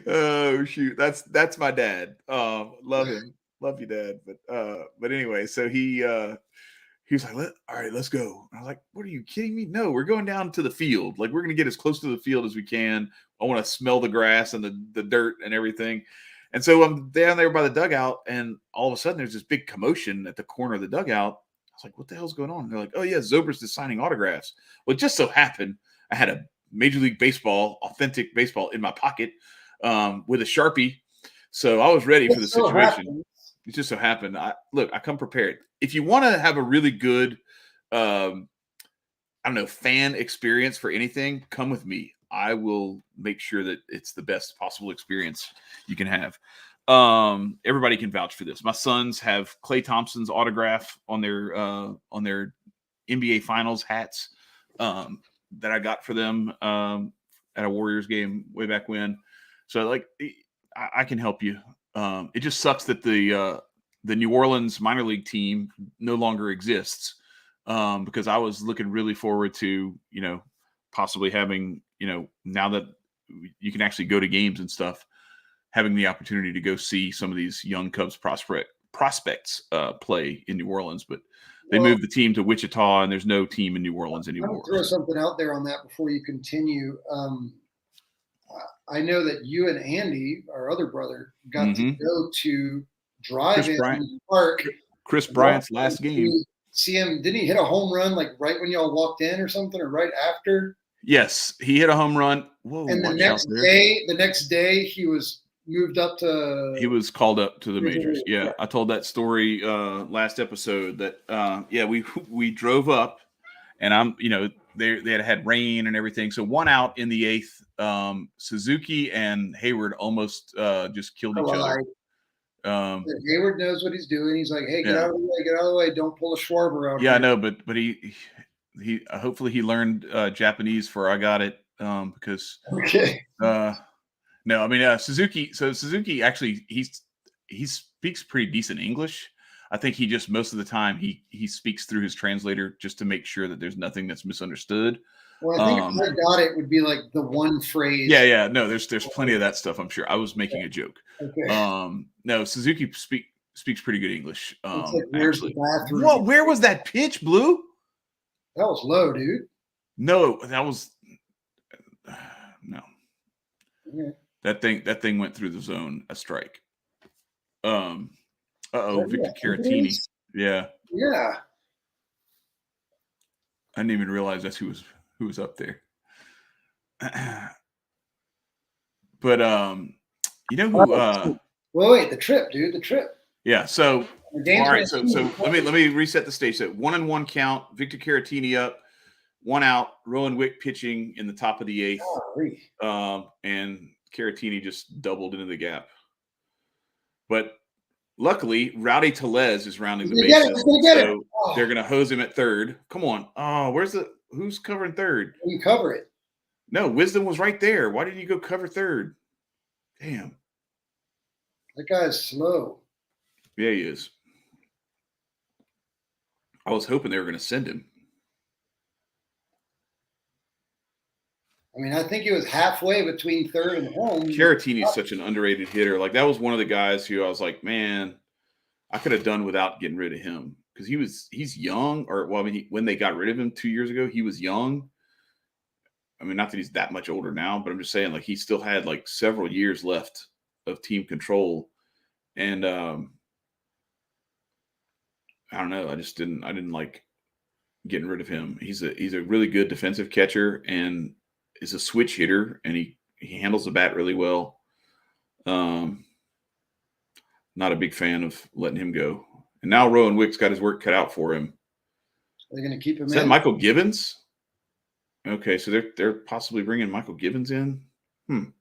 Oh shoot, that's my dad. Love him, love you, Dad. But anyway, so he was like, all right, let's go. And I was like, what are you kidding me? No, we're going down to the field. Like, we're gonna get as close to the field as we can. I want to smell the grass and the dirt and everything. And so I'm down there by the dugout, and all of a sudden there's this big commotion at the corner of the dugout. I was like, what the hell's going on? And they're like, oh, yeah, Zobrist is signing autographs. Well, it just so happened I had a Major League Baseball, authentic baseball in my pocket with a Sharpie. So I was ready for the situation. It just so happened. I come prepared. If you want to have a really good, fan experience for anything, come with me. I will make sure that it's the best possible experience you can have. Everybody can vouch for this. My sons have Klay Thompson's autograph on their NBA Finals hats that I got for them at a Warriors game way back when. So I can help you. It just sucks that the New Orleans minor league team no longer exists because I was looking really forward to possibly having now that you can actually go to games and stuff, having the opportunity to go see some of these young Cubs prospects play in New Orleans, but they moved the team to Wichita, and there's no team in New Orleans anymore. I'm going to throw something out there on that before you continue. I know that you and Andy, our other brother, got to go to drive in the park. Chris Bryant's last game. See him? Didn't he hit a home run like right when y'all walked in or something, or right after? Yes, he hit a home run. Whoa, and the next day, he was moved up to. He was called up to the majors. Yeah, I told that story last episode. That we drove up, and they had rain and everything. So 1 out in the 8th. Suzuki and Hayward almost just killed each other. Hayward knows what he's doing. He's like, hey, get out of the way, don't pull a Schwarber out. Yeah, I know, but he hopefully he learned Japanese for I got it because no, I mean Suzuki. So Suzuki actually he speaks pretty decent English. I think he just most of the time he speaks through his translator just to make sure that there's nothing that's misunderstood. Well, I think if I got it would be like the one phrase. Yeah. No, there's plenty of that stuff. I'm sure. I was making a joke. Okay. No, Suzuki speaks pretty good English. Where's the bathroom? What? Where was that pitch, Blue? That was low, dude. No, that was no. Okay. That thing went through the zone, a strike. Victor Caratini. Yeah. Yeah. I didn't even realize that's who was up there. But you know who well, wait, the trip, dude, the trip. Yeah, so all right, so let me reset the stage. So 1-1 count, Victor Caratini up, 1 out, Rowan Wick pitching in the top of the 8th. And Caratini just doubled into the gap. But luckily, Rowdy Tellez is rounding the bases. So they're going to hose him at third. Come on. Oh, who's covering third? You cover it. No, Wisdom was right there. Why didn't you go cover third? Damn. That guy's slow. Yeah, he is. I was hoping they were going to send him. I mean, I think he was halfway between third and home. Caratini is such an underrated hitter. Like, that was one of the guys who I was like, man, I could have done without getting rid of him because he's young. When they got rid of him 2 years ago, he was young. I mean, not that he's that much older now, but I'm just saying, like, he still had like several years left of team control. And I don't know. I didn't like getting rid of him. He's a really good defensive catcher and is a switch hitter, and he handles the bat really well. Not a big fan of letting him go. And now Rowan Wick's got his work cut out for him. They're going to keep him Is in. that Michael Gibbons? Okay, so they're possibly bringing Michael Gibbons in. All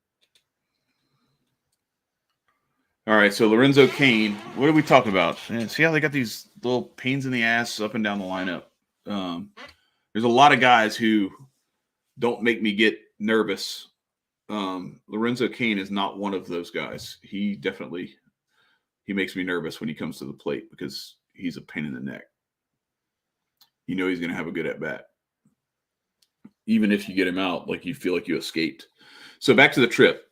right, so Lorenzo Cain. What are we talking about? See how they got these little pains in the ass up and down the lineup. There's a lot of guys who don't make me get nervous. Lorenzo Cain is not one of those guys. He makes me nervous when he comes to the plate because he's a pain in the neck. You know he's going to have a good at bat. Even if you get him out, like you feel like you escaped. So back to the trip.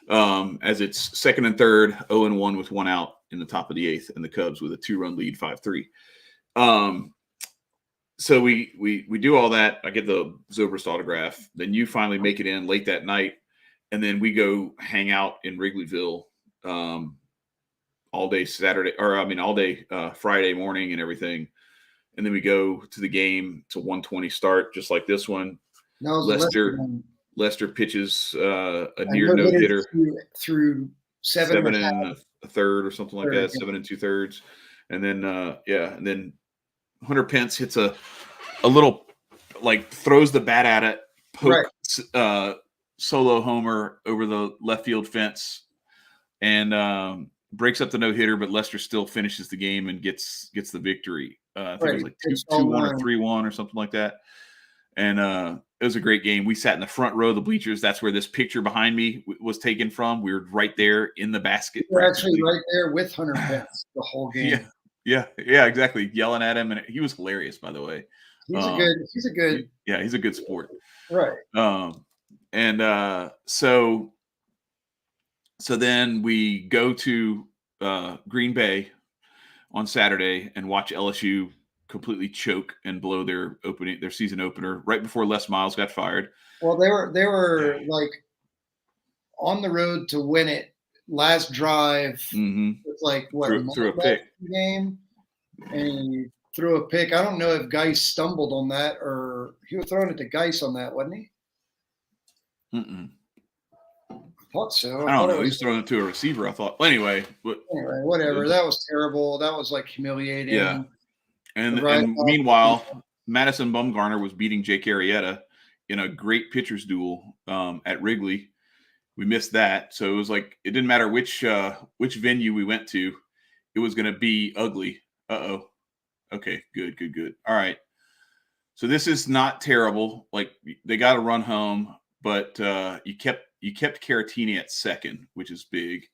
As it's 2nd and 3rd, 0-1 with 1 out in the top of the 8th, and the Cubs with a 2-run lead, 5-3. So we do all that. I get the Zobrist autograph. Then you finally make it in late that night, and then we go hang out in Wrigleyville all day Friday morning and everything. And then we go to the game. It's a 1:20 start, just like this one. Lester pitches a near no hitter through 7 and a third or something like that, 7 2/3, and then and then Hunter Pence hits a little, like, throws the bat at it, solo homer over the left field fence, and breaks up the no hitter. But Lester still finishes the game and gets the victory. I think it was like 2-1 or 3-1 or something like that. And it was a great game. We sat in the front row of the bleachers. That's where this picture behind me was taken from. We were right there in the basket. We're actually right there with Hunter Pence the whole game. Yeah, exactly. Yelling at him, and he was hilarious, by the way. He's a good. He's a good sport. Right. So then we go to Green Bay on Saturday and watch LSU completely choke and blow their season opener right before Les Miles got fired. Well, they were like on the road to win it. Last drive, it's like threw a pick game, and he threw a pick. I don't know if Geis stumbled on that, or he was throwing it to Geis on that, wasn't he? I thought so. I don't know. He was throwing it to a receiver, I thought. Well, anyway, whatever. That was terrible. That was like humiliating. Yeah. And meanwhile, Madison Bumgarner was beating Jake Arrieta in a great pitcher's duel at Wrigley. We missed that. So it was like, it didn't matter which venue we went to, it was going to be ugly. Uh-oh. Okay, good. All right. So this is not terrible. Like, they got to run home, but you kept Caratini at second, which is big.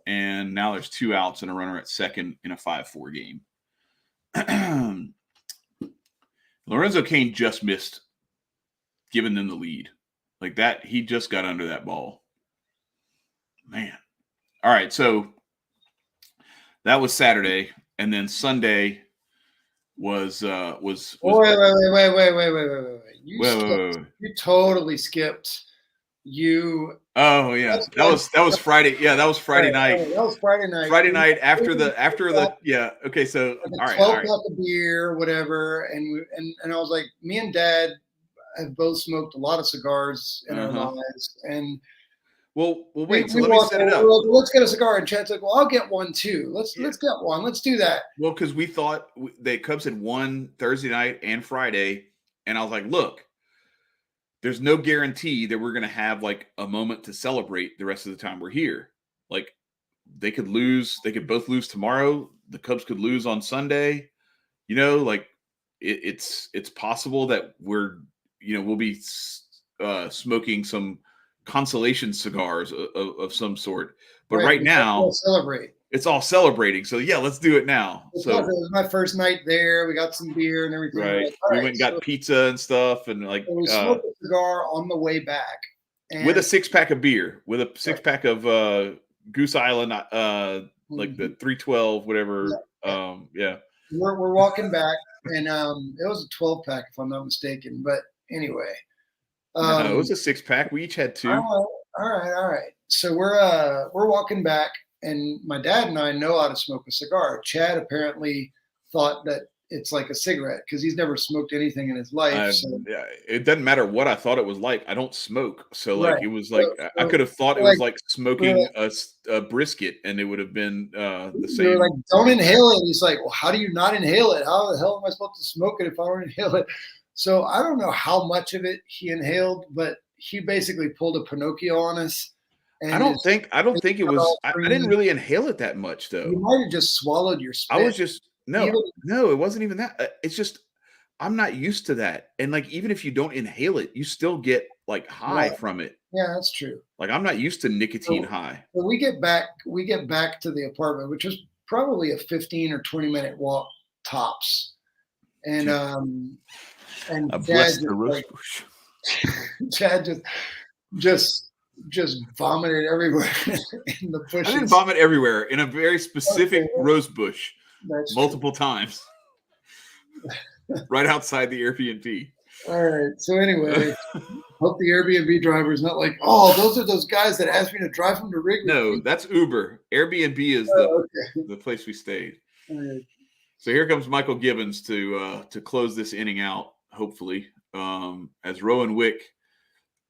And now there's 2 outs and a runner at second in a 5-4 game. Lorenzo Cain just missed giving them the lead. Like that, he just got under that ball. Man. All right, so that was Saturday, and then Sunday was wait. You totally skipped. Oh yeah, that was Friday. Yeah, that was Friday night. That was Friday night. Friday night after the yeah. Okay, so all right. 12 cup of beer, whatever, and I was like, me and Dad have both smoked a lot of cigars in our lives, and well, wait. So let me set it up. Let's get a cigar, and Chad's like, well, I'll get one too. Let's get one. Let's do that. Well, because we thought the Cubs had won Thursday night and Friday, and I was like, look. There's no guarantee that we're going to have like a moment to celebrate the rest of the time we're here. Like they could lose, they could both lose tomorrow. The Cubs could lose on Sunday. You know, like it's possible that we'll be smoking some consolation cigars of some sort. But right now, it's all celebrating. So yeah, let's do it now. It was my first night there. We got some beer and everything. Right. Like, we went and got pizza and stuff, and like we smoked a cigar on the way back. With a 6-pack of beer, with a 6-pack of Goose Island, like the 312, whatever. Yeah. We're walking back, and it was a 12-pack if I'm not mistaken. But anyway, no, it was a 6-pack. We each had 2. All right. So we're walking back. And my dad and I know how to smoke a cigar. Chad apparently thought that it's like a cigarette because he's never smoked anything in his life. So. Yeah, it doesn't matter what I thought it was like. I don't smoke, so like Right. it was like I could have thought it was like smoking a brisket, and it would have been the same. You're like, don't inhale it. And he's like, well, how do you not inhale it? How the hell am I supposed to smoke it if I don't inhale it? So I don't know how much of it he inhaled, but he basically pulled a Pinocchio on us. And I don't think it was. I didn't really inhale it that much though. You might have just swallowed your spit. I was just no, it wasn't even that. It's just I'm not used to that. And like even if you don't inhale it, you still get like high from it. Yeah, that's true. Like I'm not used to nicotine high. When we get back to the apartment, which was probably a 15 or 20-minute walk tops. And Chad just vomited everywhere in the bushes. I didn't vomit everywhere in a very specific rose bush multiple times. Right outside the Airbnb. All right. So anyway, hope the Airbnb driver is not like, oh, those are those guys that asked me to drive them to Wrigley. No, that's Uber. Airbnb is the place we stayed. All right. So here comes Michael Gibbons to close this inning out, hopefully, as Rowan Wick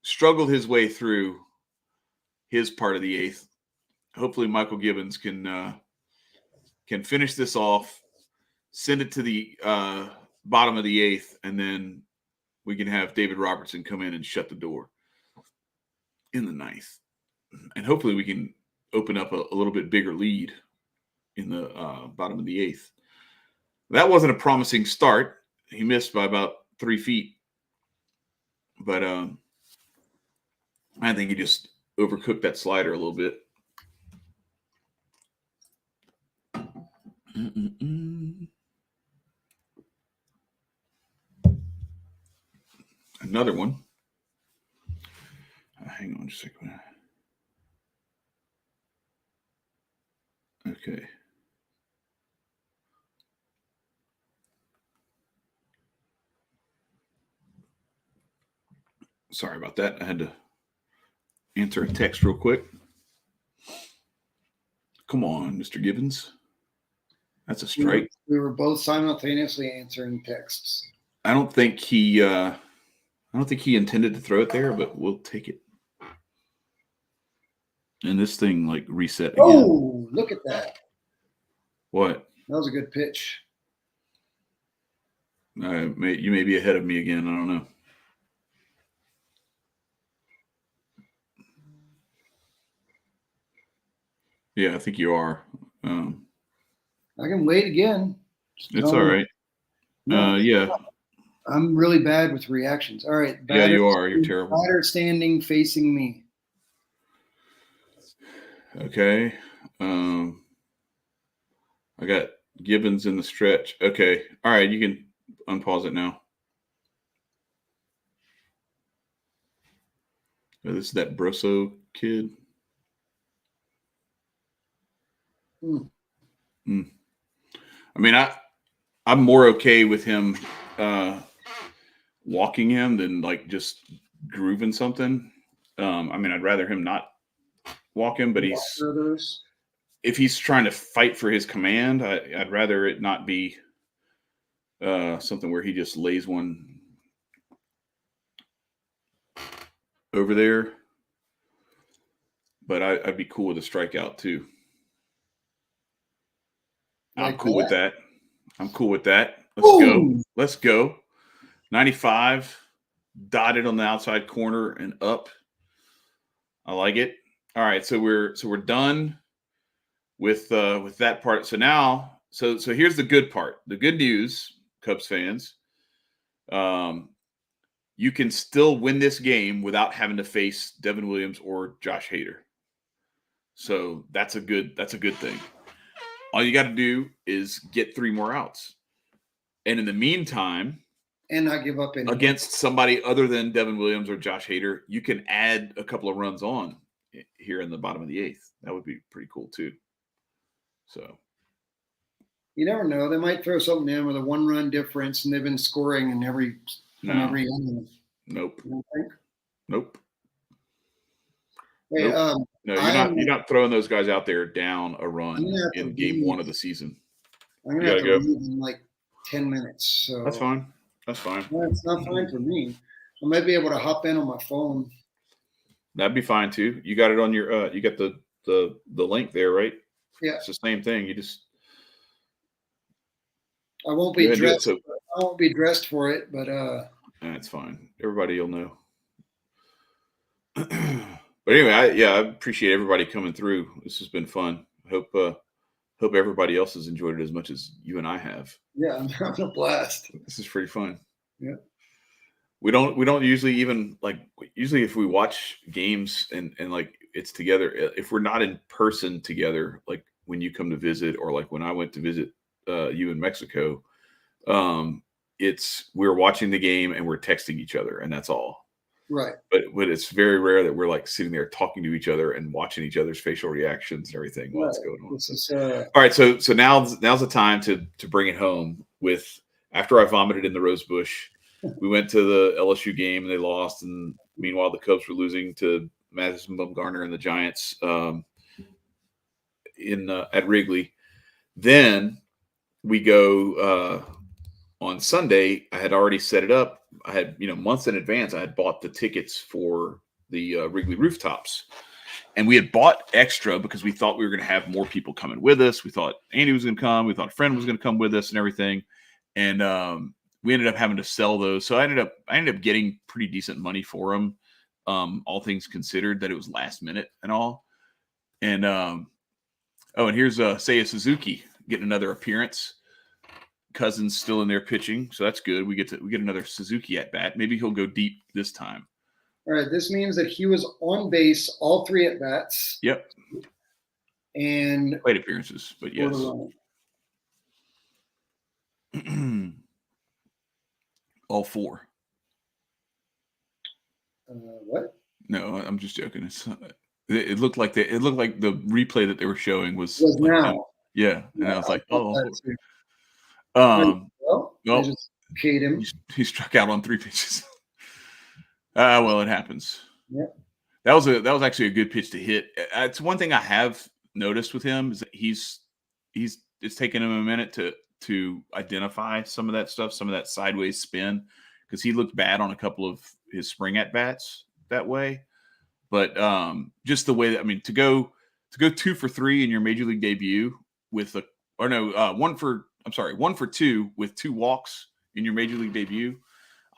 struggled his way through his part of the eighth. Hopefully Michael Gibbons can finish this off, send it to the bottom of the eighth, and then we can have David Robertson come in and shut the door in the ninth. And hopefully we can open up a little bit bigger lead in the bottom of the eighth. That wasn't a promising start. He missed by about 3 feet. But I think he just overcooked that slider a little bit. Another one. Hang on just a second. Okay. Sorry about that. I had to answer a text real quick. Come on, Mr. Gibbons. That's a strike. We were both simultaneously answering texts. I don't think he intended to throw it there, but we'll take it. And this thing like reset again. Oh, look at that. What? That was a good pitch. You may be ahead of me again. I don't know. Yeah, I think you are. I can wait again. It's all right. Yeah. I'm really bad with reactions. All right. Yeah, you are. You're terrible. Batter standing facing me. Okay. I got Gibbons in the stretch. Okay. All right. You can unpause it now. Oh, this is that Broso kid. I mean, I'm more okay with him walking him than like just grooving something. I mean, I'd rather him not walk him, but if he's trying to fight for his command, I'd rather it not be something where he just lays one over there. But I'd be cool with a strikeout too. I'm cool with that. Let's go. 95, dotted on the outside corner and up. I like it. All right, so we're done with that part. So now, so here's the good part. The good news, Cubs fans. You can still win this game without having to face Devin Williams or Josh Hader. So that's a good thing. All you got to do is get 3 more outs. And in the meantime, and not give up against somebody other than Devin Williams or Josh Hader, you can add a couple of runs on here in the bottom of the 8th. That would be pretty cool too. So you never know. They might throw something in with a 1-run difference, and they've been scoring in every inning. Nope. You don't think? Nope. Hey, nope. No, you're not throwing those guys out there down a run in game 1 of the season. I'm gonna have to leave in like 10 minutes. So That's fine. That's fine. It's not fine for me. I might be able to hop in on my phone. That'd be fine too. You got it on your you got the link there, right? Yeah. It's the same thing. You just I won't be dressed. So, I won't be dressed for it, but that's fine. Everybody will know. But anyway, I appreciate everybody coming through. This has been fun. Hope everybody else has enjoyed it as much as you and I have. Yeah, I'm having a blast. This is pretty fun. Yeah. We don't usually even usually if we watch games and like it's together, if we're not in person together, like when you come to visit or like when I went to visit you in Mexico, we're watching the game and we're texting each other and that's all. Right. But it's very rare that we're like sitting there talking to each other and watching each other's facial reactions and everything while it's going on. All right, so now's the time to bring it home with after I vomited in the rose bush. We went to the LSU game and they lost, and meanwhile the Cubs were losing to Madison Bumgarner and the Giants at Wrigley. Then we go on Sunday. I had already set it up. I had months in advance. I had bought the tickets for the Wrigley rooftops, and we had bought extra because we thought we were going to have more people coming with us. We thought Andy was going to come. We thought a friend was going to come with us and everything, and we ended up having to sell those. So I ended up getting pretty decent money for them, all things considered. That it was last minute and all. And and here's Seiya Suzuki getting another appearance. Cousins still in there pitching, so that's good. We get another Suzuki at bat. Maybe he'll go deep this time. All right, this means that he was on base all 3 at bats. Yep. And plate appearances, but yes. All 4. What? No, I'm just joking. It looked like the replay that they were showing was like now. Yeah, and I was like, oh. Well, just keyed him. He struck out on 3 pitches. Well, it happens. Yeah. That was actually a good pitch to hit. It's one thing I have noticed with him is that it's taken him a minute to identify some of that stuff, some of that sideways spin, because he looked bad on a couple of his spring at bats that way. But just the way that to go 2 for 3 in your major league debut with 1 for 2 with 2 walks in your major league debut,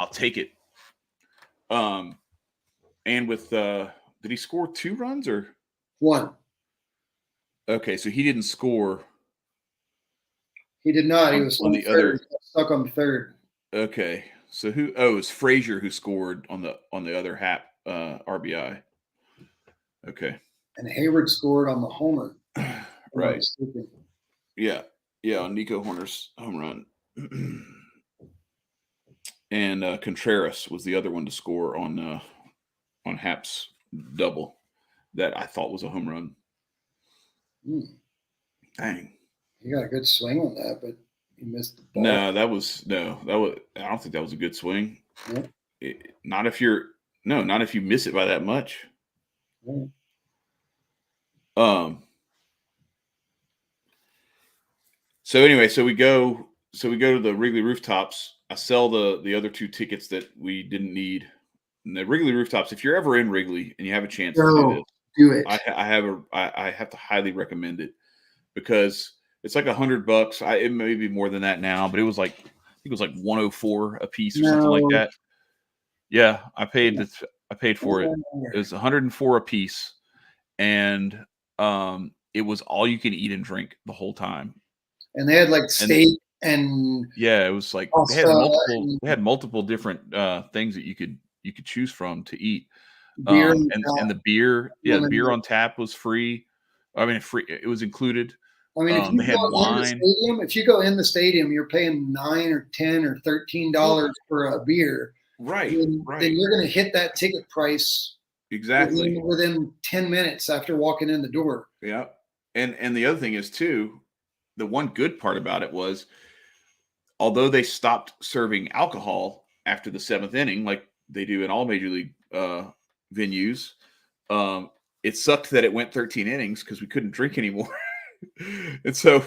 I'll take it. And with did he score 2 runs or 1? Okay, so he didn't score. He did not. He was on the other stuck on 3rd. Okay, so who? Oh, it was Frazier who scored on the other Hap RBI. Okay, and Hayward scored on the homer. Right. Yeah, on Nico Horner's home run. And Contreras was the other one to score on Hap's double that I thought was a home run. Dang. He got a good swing on that, but he missed the ball. No, that was I don't think that was a good swing. Yeah. Not if you miss it by that much. Yeah. So anyway, so we go to the Wrigley rooftops. I sell the other 2 tickets that we didn't need. And the Wrigley rooftops, if you're ever in Wrigley and you have a chance to do it. I have to highly recommend it because it's like $100. It may be more than that now, but it was like I think it was like $104 a piece or something like that. Yeah, I paid for it. It was $104 a piece, and it was all you can eat and drink the whole time. And they had like steak and yeah, it was like they had multiple different things that you could choose from to eat. Beer and the beer, the beer on tap was free. I mean, free. It was included. I mean, if you they had wine. If you go in the stadium, you're paying $9 or $10 or $13 for a beer. Right. Then you're going to hit that ticket price exactly within 10 minutes after walking in the door. Yeah, and the other thing is too, the one good part about it was, although they stopped serving alcohol after the 7th inning, like they do in all major league venues, it sucked that it went 13 innings because we couldn't drink anymore. And so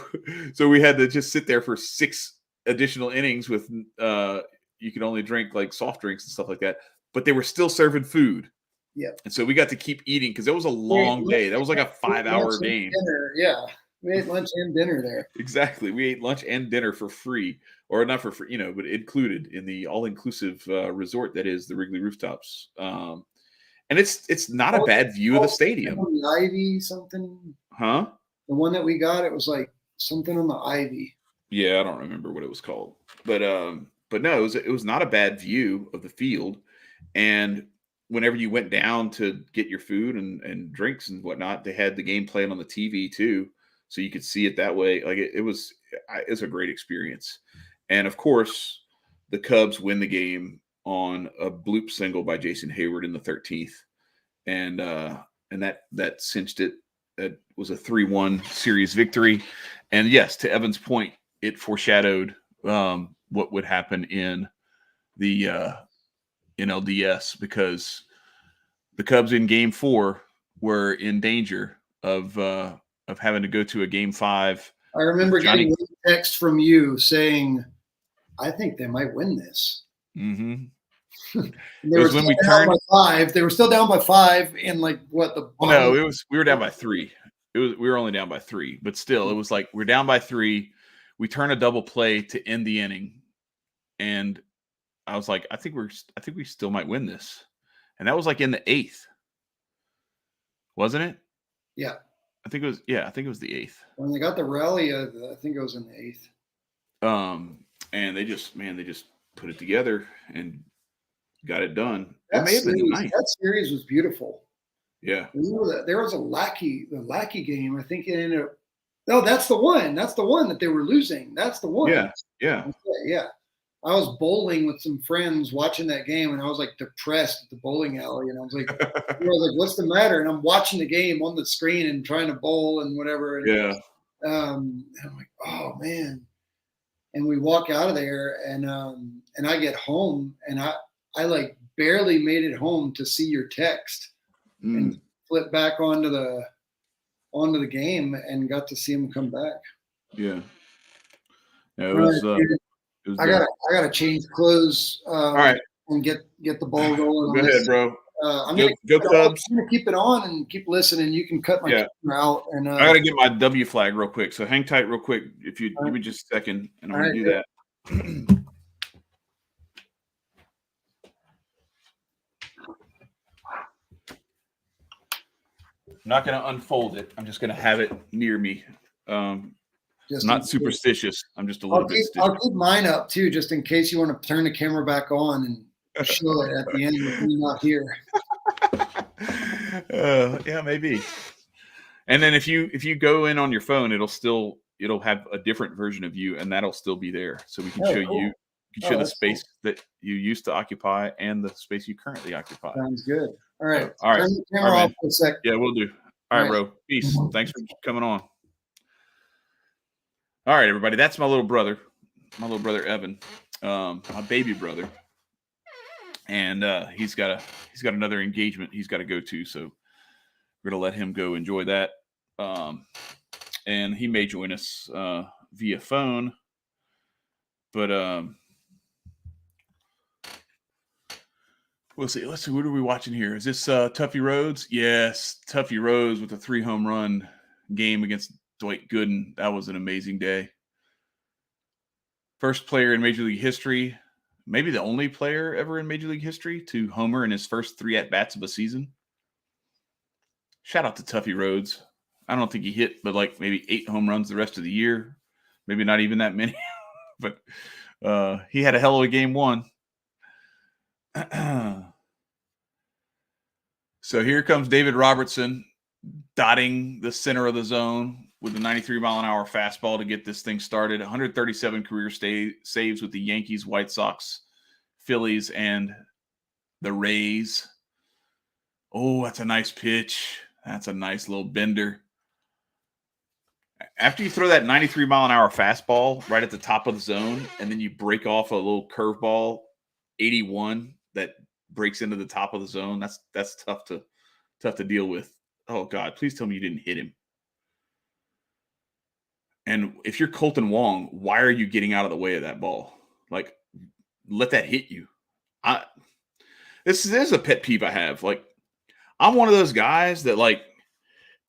we had to just sit there for 6 additional innings with you could only drink like soft drinks and stuff like that, but they were still serving food. Yeah. And so we got to keep eating because it was a long day. That was like a 5-hour game. Dinner, yeah. We ate lunch and dinner there. Exactly. We ate lunch and dinner for free, or not for free, you know, but included in the all-inclusive resort that is the Wrigley Rooftops. And it's not a bad view of the stadium. The Ivy something? Huh? The one that we got, it was like something on the Ivy. Yeah, I don't remember what it was called. But no, it was not a bad view of the field. And whenever you went down to get your food and drinks and whatnot, they had the game playing on the TV too. So you could see it that way. Like it was a great experience. And of course, the Cubs win the game on a bloop single by Jason Hayward in the 13th. And that cinched it. It was a 3-1 series victory. And yes, to Evan's point, it foreshadowed what would happen in the NLDS, because the Cubs in Game 4 were in danger of having to go to a Game 5. I remember getting a text from you saying, "I think they might win this." Mm-hmm. They were when we turned by 5. They were still down by 5 in like what the? No, we were down by 3. We were only down by 3, but still, it was like we're down by 3. We turn a double play to end the inning, and I was like, I think we still might win this, and that was like in the 8th, wasn't it? Yeah, I think it was. Yeah, I think it was the 8th. When they got the rally, I think it was in the 8th. And they just put it together and got it done. That series was beautiful. Yeah, there was the Lackey game. I think it ended up. No, that's the one. That's the one that they were losing. That's the one. Yeah. I was bowling with some friends watching that game, and I was like depressed at the bowling alley. And I was like, "What's the matter?" And I'm watching the game on the screen and trying to bowl and whatever. And, yeah. And I'm like, "Oh man!" And we walk out of there, and I get home, and I like barely made it home to see your text, and flip back onto the game and got to see him come back. Yeah. It was. I gotta change clothes. All right. And get the ball rolling. Go ahead, bro. I'm go Cubs. I'm gonna keep it on and keep listening. You can cut my camera out. And I gotta get my W flag real quick. So hang tight real quick. If you give me just a second, and I'm gonna do that. I'm not gonna unfold it. I'm just gonna have it near me. I'm not superstitious. I'm just a little bit. I'll keep mine up too, just in case you want to turn the camera back on and show it at the end with me not here. Yeah, maybe. And then if you go in on your phone, it'll have a different version of you, and that'll still be there, so we can show you. You can show the space that you used to occupy and the space you currently occupy. Sounds good. All right. All right. Turn the camera off for a sec. Yeah, we'll do. All right, bro. Peace. Thanks for coming on. All right, everybody. That's my little brother Evan, my baby brother, and he's got another engagement he's got to go to, so we're gonna let him go enjoy that. And he may join us via phone, but we'll see. Let's see. What are we watching here? Is this Tuffy Rhodes? Yes, Tuffy Rhodes with a 3-home run game against Dwight Gooden. That was an amazing day. First player in Major League history, maybe the only player ever in Major League history to homer in his first 3 at-bats of a season. Shout out to Tuffy Rhodes. I don't think he hit but like maybe 8 home runs the rest of the year. Maybe not even that many. But he had a hell of a game 1. So here comes David Robertson dotting the center of the zone with a 93-mile-an-hour fastball to get this thing started. 137 career saves with the Yankees, White Sox, Phillies, and the Rays. Oh, that's a nice pitch. That's a nice little bender. After you throw that 93-mile-an-hour fastball right at the top of the zone, and then you break off a little curveball, 81, that breaks into the top of the zone, that's tough to deal with. Oh, God, please tell me you didn't hit him. And if you're Colton Wong, why are you getting out of the way of that ball? Like, let that hit you. This is a pet peeve I have. Like, I'm one of those guys that, like,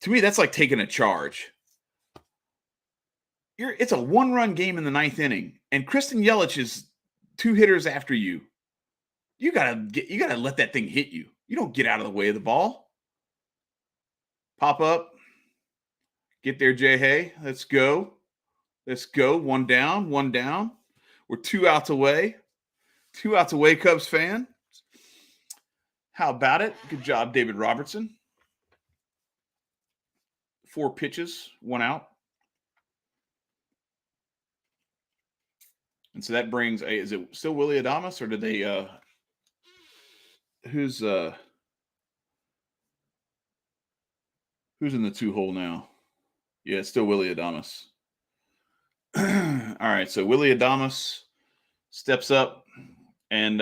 to me, that's like taking a charge. It's a 1-run game in the 9th inning, and Kristen Yelich is 2 hitters after you. You gotta let that thing hit you. You don't get out of the way of the ball. Pop up. Get there, Jay Hay. Let's go. Let's go. 1 down, 1 down. We're 2 outs away. 2 outs away, Cubs fan. How about it? Good job, David Robertson. 4 pitches, 1 out. And so that brings is it still Willie Adames, or did they who's in the 2-hole now? Yeah, it's still Willie Adames. All right, so Willie Adames steps up, and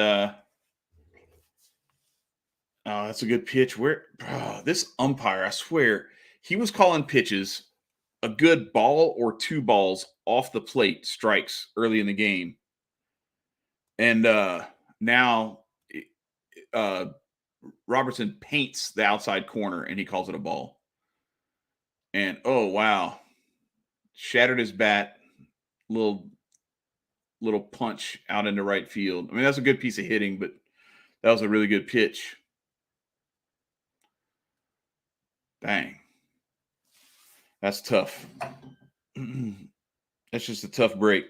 that's a good pitch. This umpire, I swear, he was calling pitches a good ball or 2 balls off the plate strikes early in the game. And now Robertson paints the outside corner and he calls it a ball. And oh wow, shattered his bat, little punch out into right field. I mean, that's a good piece of hitting, but that was a really good pitch. Dang. That's tough. That's just a tough break.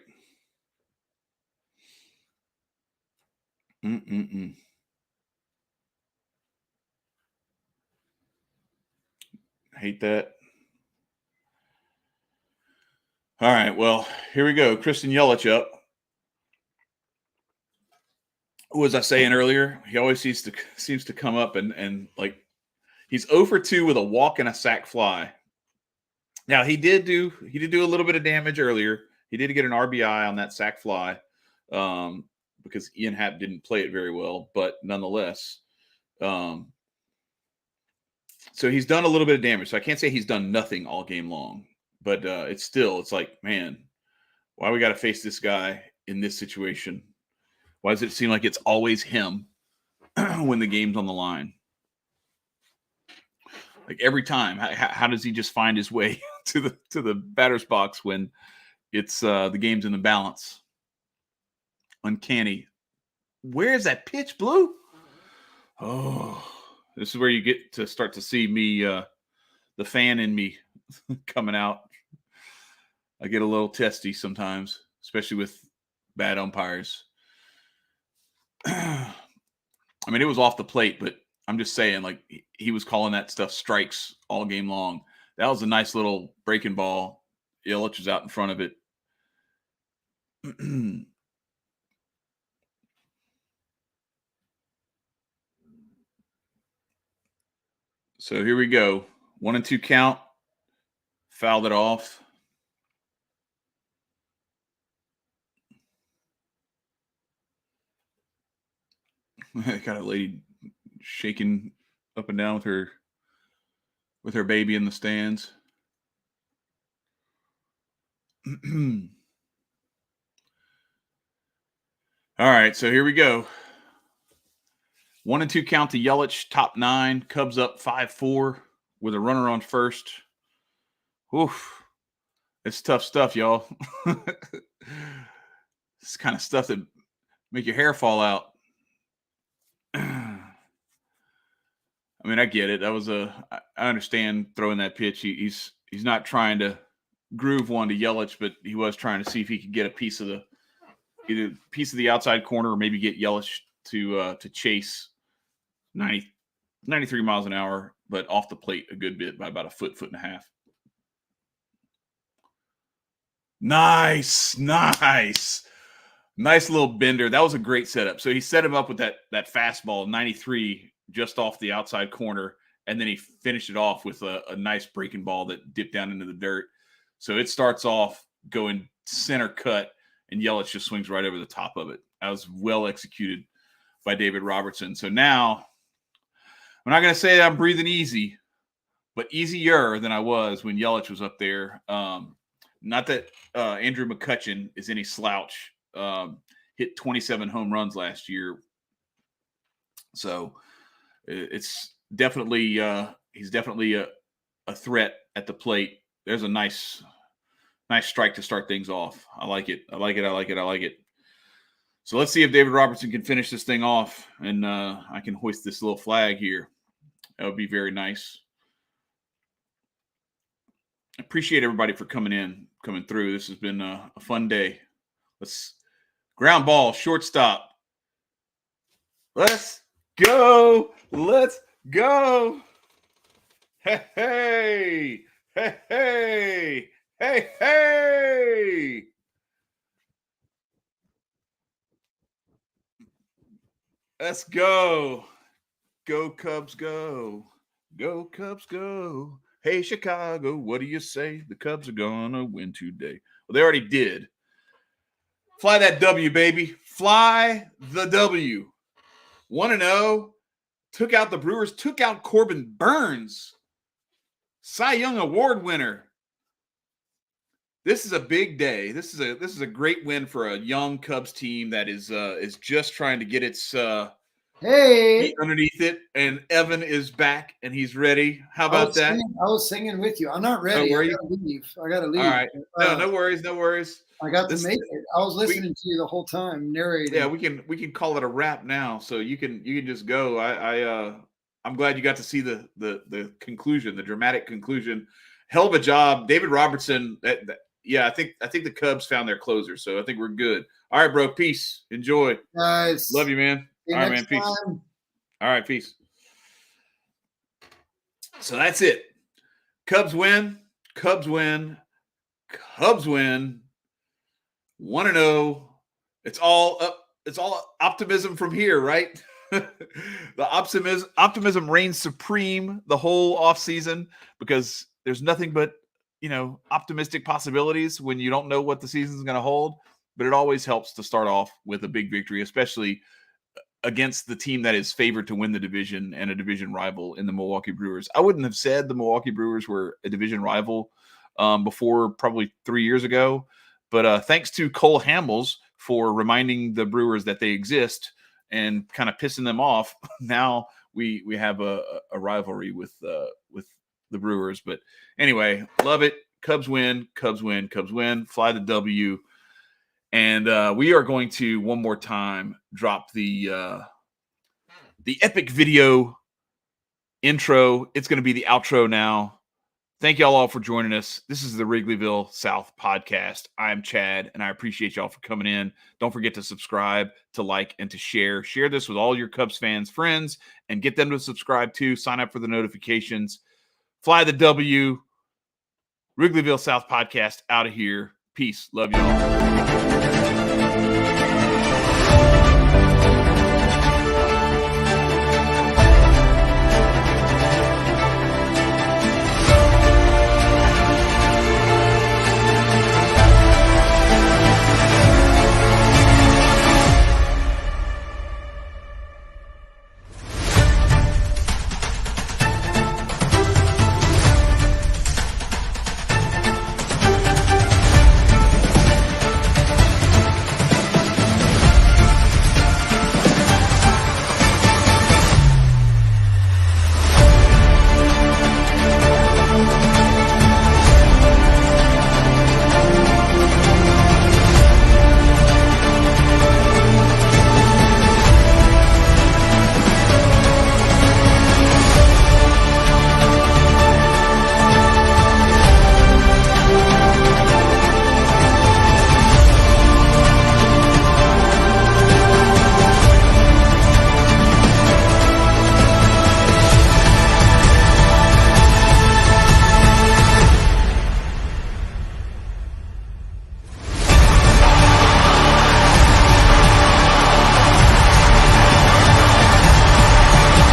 Hate that. All right, well, here we go. Kristen Yelich up. What was I saying earlier? He always seems to come up and like he's 0 for 2 with a walk and a sac fly. Now he did do a little bit of damage earlier. He did get an RBI on that sac fly because Ian Happ didn't play it very well, but nonetheless, so he's done a little bit of damage. So I can't say he's done nothing all game long, but it's like, man, why we got to face this guy in this situation? Why does it seem like it's always him when the game's on the line? Like every time, how does he just find his way to the batter's box when it's the game's in the balance? Uncanny. Where is that pitch, Blue? Oh, this is where you get to start to see me, the fan in me coming out. I get a little testy sometimes, especially with bad umpires. I mean, it was off the plate, but I'm just saying, like, he was calling that stuff strikes all game long. That was a nice little breaking ball. Yelich was out in front of it. So here we go. 1-2 count. Fouled it off. Got a lady shaking up and down with her baby in the stands. All right, so here we go. 1-2 count to Yelich, top 9. Cubs up 5-4 with a runner on first. Oof. It's tough stuff, y'all. It's kind of stuff that make your hair fall out. I mean, I get it. I understand throwing that pitch. He's not trying to groove one to Yelich, but he was trying to see if he could get either a piece of the outside corner or maybe get Yelich to chase 93 miles an hour, but off the plate a good bit by about a foot and a half. Nice little bender. That was a great setup. So he set him up with that fastball, 93, just off the outside corner, and then he finished it off with a nice breaking ball that dipped down into the dirt. So it starts off going center cut, and Yelich just swings right over the top of it. That was well executed by David Robertson. So now, I'm not going to say that I'm breathing easy, but easier than I was when Yelich was up there. Not that Andrew McCutchen is any slouch. Hit 27 home runs last year. So it's definitely he's definitely a threat at the plate. There's a nice strike to start things off. I like it. So let's see if David Robertson can finish this thing off, and I can hoist this little flag here. That would be very nice. Appreciate everybody for coming through. This has been a fun day. Let's ground ball, shortstop. Let's go. Let's go. Hey, hey, hey, hey, hey, hey. Let's go. Go Cubs, go. Go Cubs, go. Hey, Chicago, what do you say? The Cubs are going to win today. Well, they already did. Fly that W, baby. Fly the W. 1-0. Took out the Brewers. Took out Corbin Burnes. Cy Young Award winner. This is a big day. This is a great win for a young Cubs team that is just trying to get its feet underneath it. And Evan is back and he's ready. How about that? I was singing with you. I'm not ready. I gotta leave. All right. No worries. I got to make it. I was listening to you the whole time, narrating. Yeah, we can call it a wrap now. So you can just go. I'm glad you got to see the conclusion, the dramatic conclusion. Hell of a job, David Robertson. Yeah, I think the Cubs found their closer, so I think we're good. All right, bro. Peace. Enjoy. Guys. Love you, man. All right, man. Peace. All right, peace. So that's it. Cubs win. Cubs win. Cubs win. 1-0. It's all up. It's all optimism from here, right? The optimism reigns supreme the whole offseason because there's nothing but optimistic possibilities when you don't know what the season's going to hold. But it always helps to start off with a big victory, especially against the team that is favored to win the division and a division rival in the Milwaukee Brewers. I wouldn't have said the Milwaukee Brewers were a division rival before probably 3 years ago. But thanks to Cole Hamels for reminding the Brewers that they exist and kind of pissing them off, now we have a rivalry with the Brewers. But anyway, love it. Cubs win, Cubs win, Cubs win. Fly the W. And we are going to one more time drop the epic video intro. It's going to be the outro now. Thank y'all all for joining us. This is the Wrigleyville South podcast. I'm Chad, and I appreciate y'all for coming in. Don't forget to subscribe, to like, and to share. Share this with all your Cubs fans, friends, and get them to subscribe too. Sign up for the notifications. Fly the W. Wrigleyville South podcast out of here. Peace. Love y'all.